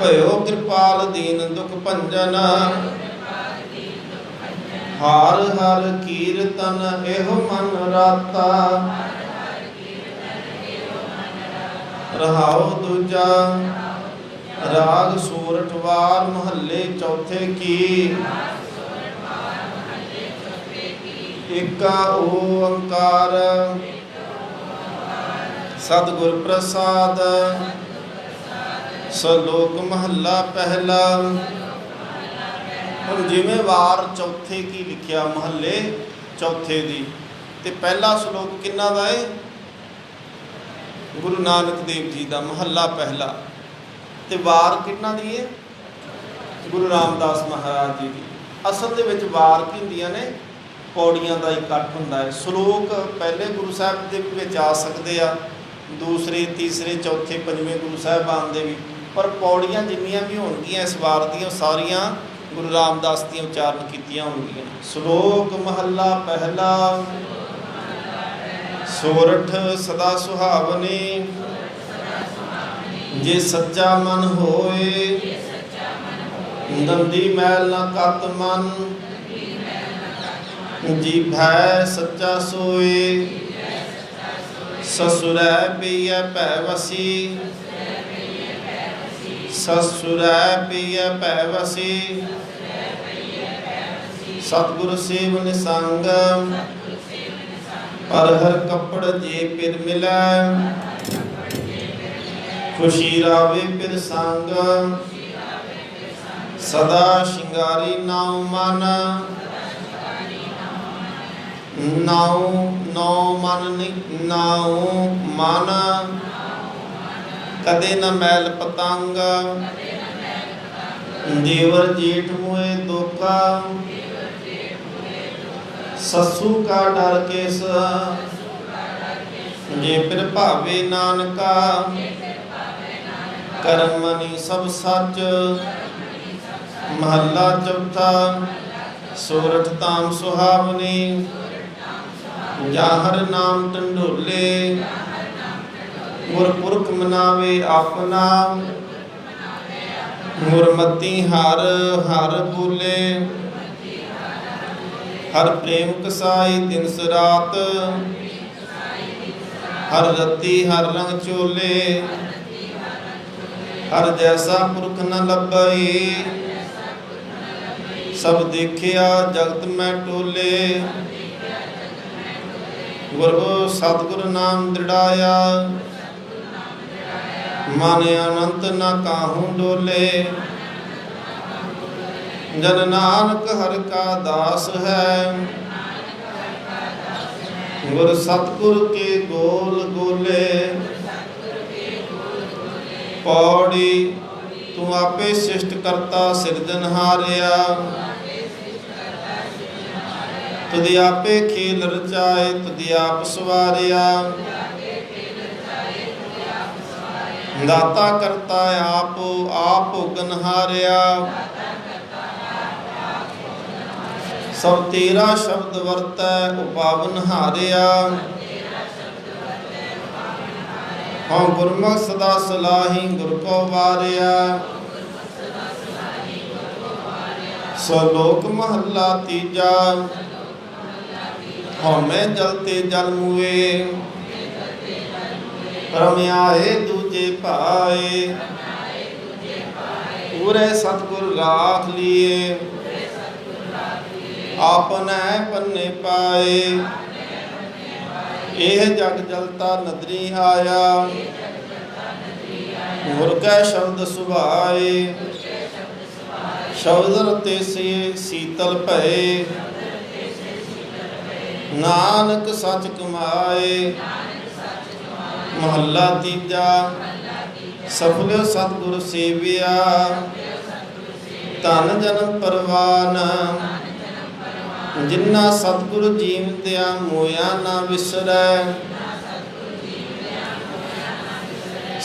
ਭਇਓ ਕਿਰਪਾਲ ਦੀਨ ਦੁਖ ਭੰਜਨ। ਹਰ ਹਰ ਕੀਰਤਨ ਇਹੋ ਮਨ ਰਾਤਾ। ਰਹਾਉ ਦੂਜਾ ਰਾਗ ਸੂਰਠ ਵਾਰ ਮਹੱਲੇ ਚੌਥੇ ਕੀ। ਇੱਕ ਓੰਕਾਰ ਸਤਿਗੁਰ ਪ੍ਰਸਾਦ। ਸ਼ਲੋਕ ਮਹੱਲਾ ਪਹਿਲਾ। ਹੁਣ ਜਿਵੇਂ ਵਾਰ ਚੌਥੇ ਕੀ ਲਿਖਿਆ ਮਹੱਲੇ ਚੌਥੇ ਦੀ, ਤੇ ਪਹਿਲਾ ਸ਼ਲੋਕ ਕਿੰਨਾ ਦਾ ਹੈ? ਗੁਰੂ ਨਾਨਕ ਦੇਵ ਜੀ ਦਾ ਮਹੱਲਾ ਪਹਿਲਾ। ਤੇ ਵਾਰ ਕਿੰਨਾ ਦੀ ਹੈ? ਗੁਰੂ ਰਾਮਦਾਸ ਮਹਾਰਾਜ ਜੀ ਦੀ। ਅਸਲ ਦੇ ਵਿੱਚ ਵਾਰ ਕੀ ਹੁੰਦੀਆਂ ਨੇ? ਪੌੜੀਆਂ ਦਾ ਇਕੱਠ ਹੁੰਦਾ ਹੈ। ਸ਼ਲੋਕ ਪਹਿਲੇ ਗੁਰੂ ਸਾਹਿਬ ਦੇ ਵਿੱਚ ਆ ਸਕਦੇ ਆ, ਦੂਸਰੇ ਤੀਸਰੇ ਚੌਥੇ ਪੰਜਵੇਂ ਗੁਰੂ ਸਾਹਿਬਾਨ ਦੇ ਵੀ, ਪਰ ਪੌੜੀਆਂ ਜਿੰਨੀਆਂ ਵੀ ਹੋਣਗੀਆਂ ਇਸ ਵਾਰ ਦੀਆਂ ਸਾਰੀਆਂ ਗੁਰੂ ਰਾਮਦਾਸ ਦੀਆਂ ਉਚਾਰਨ ਕੀਤੀਆਂ ਹੋਣਗੀਆਂ। ਸ਼ਲੋਕ ਮਹੱਲਾ ਪਹਿਲਾ। ਸੋਰਠ ਸਦਾ ਸੁਹਾਵਨੀ। ਜੇ ਸੱਚਾ ਮਨ ਹੋਏ। ਦੰਦੀ ਮੈਲ ਨਾ ਕਤ ਮਨ। ਜੀ ਭੈ ਸੱਚਾ ਸੋਏ। ਸਸੁਰੈ ਪਈਐ ਭੈ ਵਸੀ। ससुरै पिय पै वसी सतगुर सेव निसंग पर हर कपड़ जे पिर मिलै खुशी रावे पिर संग सदा शिंगारी नाउ मन नाउ मन कदे न मैल पतंग देवर जेठ मुए दोका ससु का डर केस जे पिर भावे नानका करमनि सब सच महला चौथा सोरठ ताम सुहावनी जाहर नाम टंडोले गुरपुरख मनावे अपना गुरमती हर हर बोले हर प्रेम कसाई दिन रात हर रती हर रंग चोले हर जैसा पुरख न लभई सब देखिया जगत में टोले गुरु सतगुर नाम दृढ़ाया मन अनंत न काहू डोले जन नानक हर का दास है गुर सतगुर के गोल गोले पौड़ी तू आपे सृष्ट करता सिरजनहारिया तुझे आपे खेल रचाए तुझे आप सवारिया दाता करता आप आप भोगनहारिया सब तेरा शब्द वरतै उपावन हारिया हाँ गुरमुख सदा सलाही गुर को वारिया सलोक महला तीजा हाँ मैं जलते जल मुए परम्याए दूजे पाए पूरे सतगुर राख लिए आपने पन्ने पाए एह जग जलता नदरी आया गुर कै शब्द सुभाए शब्द रते से शीतल भये नानक सच कमाए महला तीजा सफल सतगुर सेविया धन जन्म परवान जिन्ना सतगुर जीवत्या मोया ना विसरै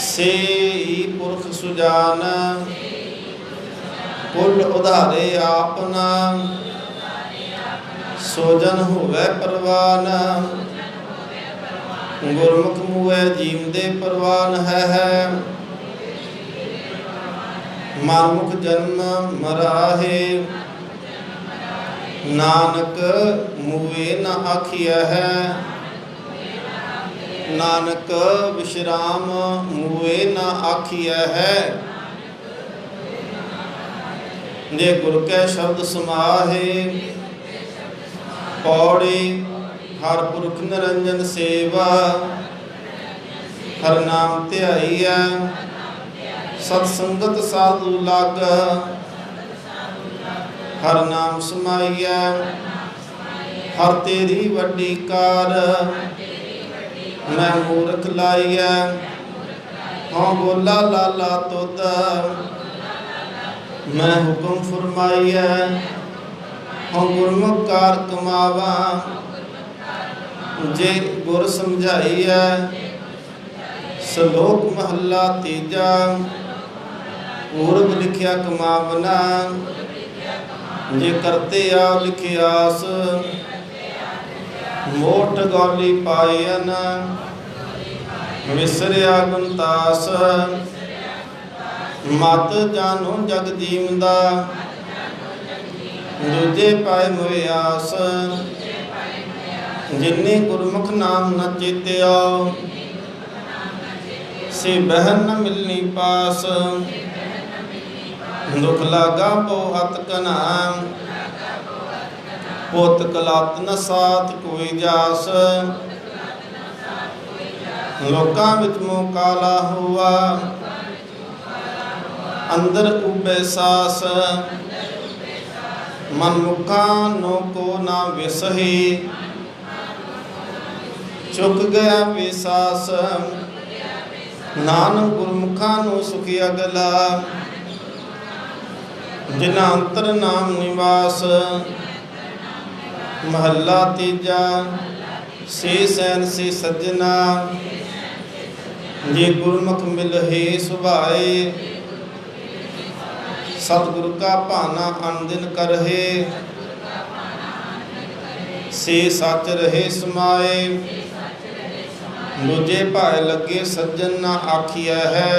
से पुरख सुजान कुल उधारे आपना सोजन होवे परवान गुरमुख मुए जीवदे परवान है मानमुख जन्म मराहे नानक मुए न आखिया है नानक विश्राम मुए न आखिया है जे गुरु के शब्द समाहे पौड़ी हर पुरख निरंजन सेवा हर नाम ध्याईया सत्संगत साधु लाग हर नाम समाइया हर तेरी वड्डी कार मैं मूर्ख लाइया हाँ बोला लाला तोता मैं हुक्म फरमाइया हाँ गुरमुख कार कमावा जे गुर समझाइया सलोक महला तीजा पूर्व लिखिया कमावना जे करते आ लिखियास मोठ गौली पायन विसरिया गुनतास मत जानो जग जीवदा दूजे पाए मोयास जिन्नी गुरमुख नाम न चेत्या से बहन न मिलनी पास दुख लागा पोहत कना पुत कलत न साथ कोई जास लोकां विच मोह काला हुआ अंदर उबे सास मन मुखा नो को ना विसही चुक गया विसास नानक गुरमुखा नो सुखी अगला जिना अंतर नाम निवास महला तीजा से सैन से सज्जना जे गुरमुख मिल हे सुभाए सतगुरु का भाना अनदिन करहे से सच रहे समाए दूजे भाए लगे सज्जन ना आखिया है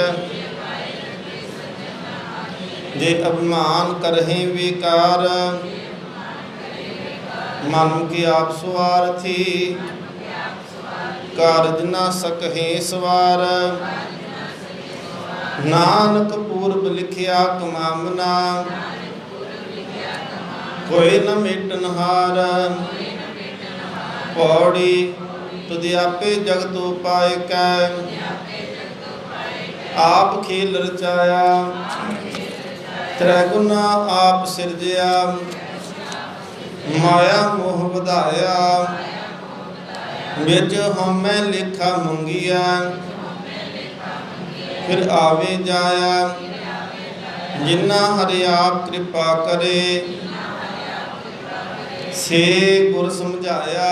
जे अभिमान करहे विकार मन के आप स्वार्थी कारज ना सकहे सवार नानक पूर्व लिखिया कमामना कोई न मेटन हार पौड़ी तुद आपे जगत उपाय कै आप खेल रचाया त्रिगुना आप सिरजया माया मोह ਵਧਾਇਆ ਵਿੱਚ ਹਉਮੈ ਲੇਖਾ ਮੰਗਿਆ फिर आवे जाया जिन्ना हरि आप कृपा करे से गुर समझाया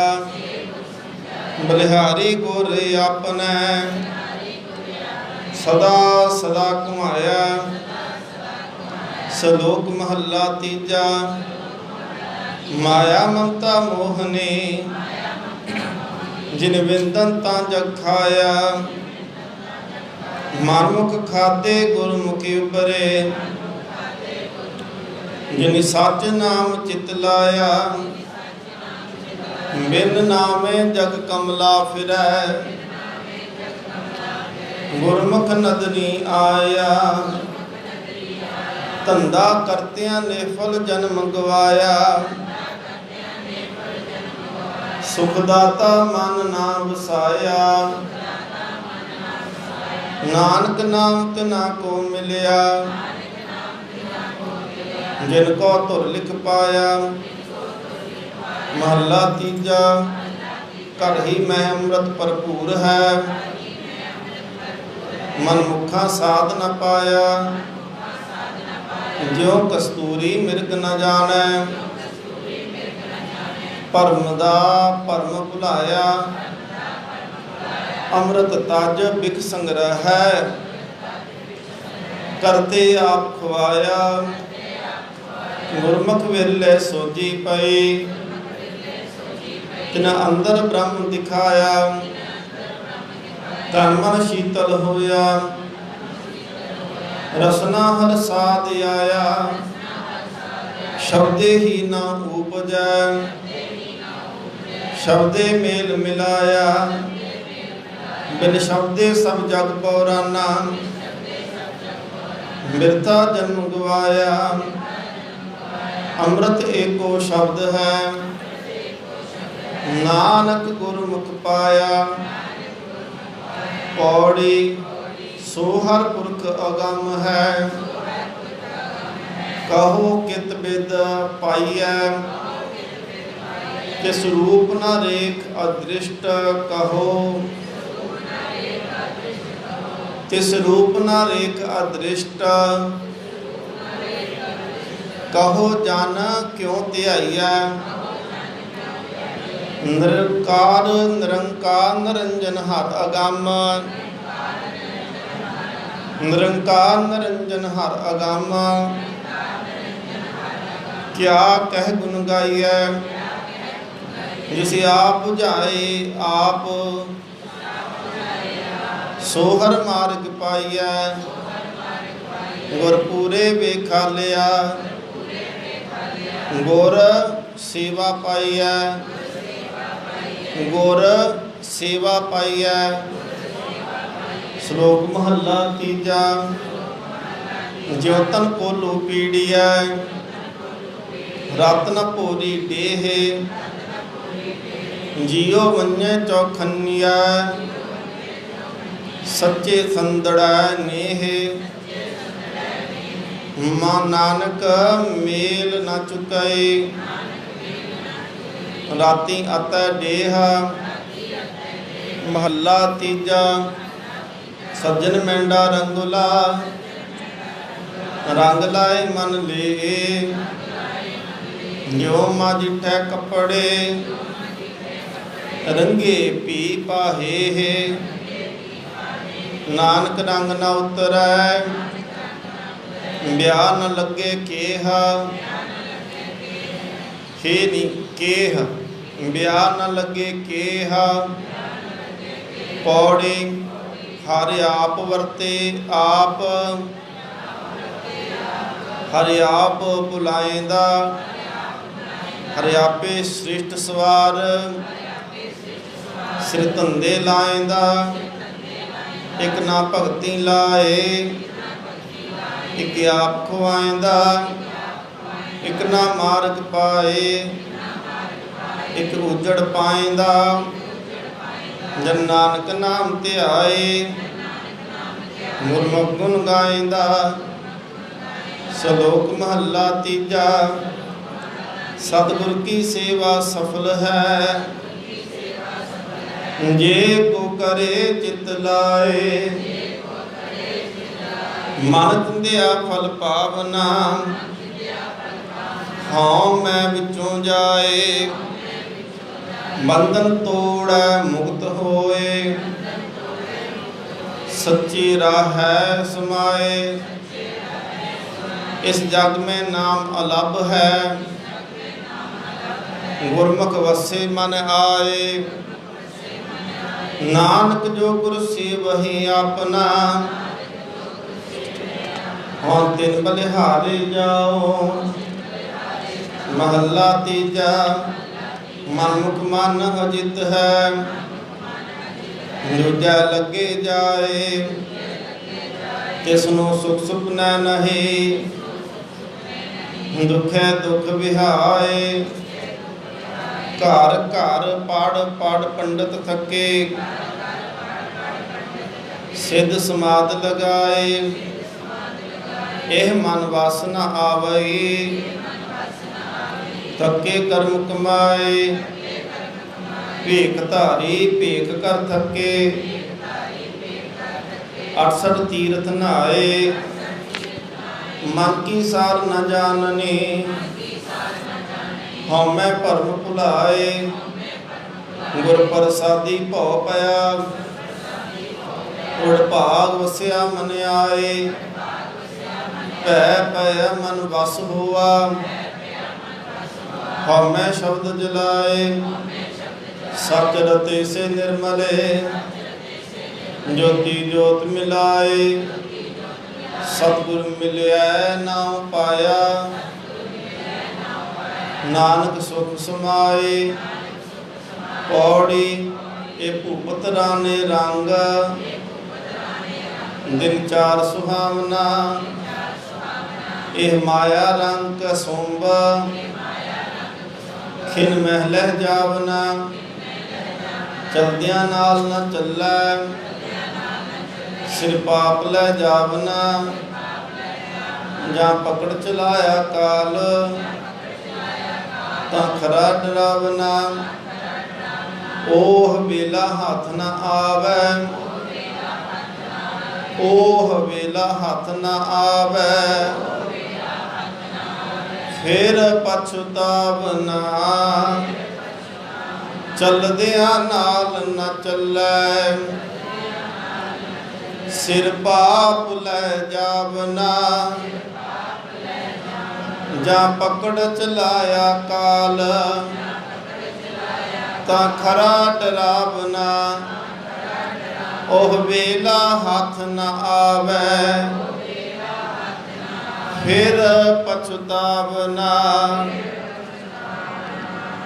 बलिहारी गुर आपने सदा सदा घुमाया सलोक महला तीजा माया ममता मोहने जिन विंदन ता जग खाया मानमुख खाते गुरमुखी उपरे जिन सच नाम चित लाया बिन नामे जग कमला फिरै गुरमुख नदनी आया धंधा करतियां ने फल जन्म गवाया सुखदाता मन ना वसाया नानक नाम तना को मिलिया जिनको धुर लिख पाया महला तीजा कर ही मैं अमृत भरपूर है मन मुखा साध न पाया ज्यों कस्तूरी मिर्ग न जाने भरम दा भरम भुलाया अमृत ताज बिख संग्रह है करते आप खुआया गुरमुख वेले सोजी पई तिना अंदर ब्रह्म दिखाया तन मन शीतल होया रसना हर साध आया शब्दे ही ना उपजै शब्दे मेल मिलाया बिन शब्दे सब जग पौराना बिरथा जन्म गवाया अमृत एको शब्द है नानक गुरमुख पाया पौड़ी सो हर पुरख अगम है कहो कित बिद पाइय किस रूप न रेख अदृष्ट कहो तिस रूप न रेख अदृष्ट कहो जान क्यों ध्याइया निरंकार निरंकार निरंजन हर अगम निरंकार निरंजन हर अगम क्या कह गुण गाइए जिसे आप बुझाए आप सोहर मार्ग पाइया गुर पूरे वेखालिया गुर सेवा पाइया गुर सेवा पाइया। श्लोक महला तीजा ਜਿਉ ਤਨ ਕੋਲੂ ਪੀੜੀਐ ਰਤਨ ਭੋਰੀ ਡੇਹ ਜੀਉ ਵੰਜੈ ਚੌਖੰਨੀਐ ਸੱਚੇ ਸੰਦੜੈ ਨੇਹ ਮਾ ਨਾਨਕ ਮੇਲ ਨ ਚੁਕੈ ਰਾਤੀ ਅਤੈ ਡੇਹ ਮਹੱਲਾ ਤੀਜਾ ਸੱਜਣ ਮੈਂਡਾ ਰੰਗੁਲਾ ਰੰਗ ਲਾਏ ਮਨ ਲੇ ਜੋ ਮਾ ਜਿਠੈ ਕੱਪੜੇ ਰੰਗੇ ਪੀ ਪਾਹੇ ਨਾਨਕ ਰੰਗ ਨ ਉਤਰੈ ਬਿਆਹ ਨ ਲੱਗੇ ਕੇਹਾ ਹੇ ਨੀ ਕੇਹ ਬਿਆਹ ਨ ਲੱਗੇ ਕੇਹਾ ਪੌੜੀ ਹਰਿ ਆਪ ਵਰਤੇ ਆਪ ਹਰਿ ਆਪ ਭੁਲਾਏਂਦਾ ਹਰਿ ਆਪੇ ਸ੍ਰਿਸ਼ਟ ਸਵਾਰ ਸਿਰ ਧੰਦੇ ਲਾਏਂਦਾ ਇਕ ਨਾ ਭਗਤੀ ਲਾਏ ਇਕ ਆਪ ਖਵਾਏਂਦਾ ਇਕ ਨਾ ਮਾਰਗ ਪਾਏ ਇਕ ਉਜੜ ਪਾਏਂਦਾ ਜਨ ਨਾਨਕ ਨਾਮ ਧਿਆਏ ਗੁਰਮੁਖ ਗੁਣ ਗਾਏਂਦਾ ਸ਼ਲੋਕ ਮਹੱਲਾ ਤੀਜਾ ਸਤਿਗੁਰ ਕੀ ਸੇਵਾ ਸਫਲ ਹੈ ਜੇ ਕੋ ਕਰੇ ਚਿਤ ਲਾਏ ਮਨ ਚਿੰਦਿਆ ਫਲ ਪਾਵਨਾ ਹਉ ਮੈਂ ਵਿੱਚੋਂ ਜਾਏ ਬੰਧਨ ਤੋੜੈ ਮੁਕਤ ਹੋਏ ਸੱਚੀ ਰਾਹ ਹੈ ਸਮਾਏ इस जग में नाम अलभ है गुरमुख वसे मन आए नानक जो गुर से वही अपना और दिन बलिहारे जाओ महला तीजा मनमुख मन अजित है दूजा लगे जाए तिसनु सुख सुपना नहीं दुखै दुख विहाए घर घर पढ़ पढ़ पंडित थके सिद्ध समाध लगाए एह मन वासना आवई थके कर्म कमाए भीख धारी भीख कर थके 68 तीर्थ नहाए मन की सार न जाननी हमें भरम भुलाए गुर प्रसादी भौ पया उड़ भाग वसिया मन आए भै पया मन वस हुआ हमें शब्द जलाए सच रते से निर्मले ज्योति ज्योत मिलाए सतगुर मिलिया नाम पाया नानक सुख समाए पौड़ी ए भूपत राने रंग दिन चार सुहावना एह माया रंग कसुंब खिन महल जावना चलदियां नाल न चलै सिर पाप लै जावना ਜਾਂ ਪਕੜ ਚਲਾਇਆ ਕਾਲ ਤਾਂ ਖਰਾ ਡਰਾਵਨਾ ओह वेला हाथ न आवे, ओह वेला हाथ न आवे, फिर पछतावना चलदिया नाल न चलै, सिर पाप लै जावना, जा पकड़ चलाया काल, ता खरा डरावना, ओह वेला हाथ न आवे, फिर पछतावना।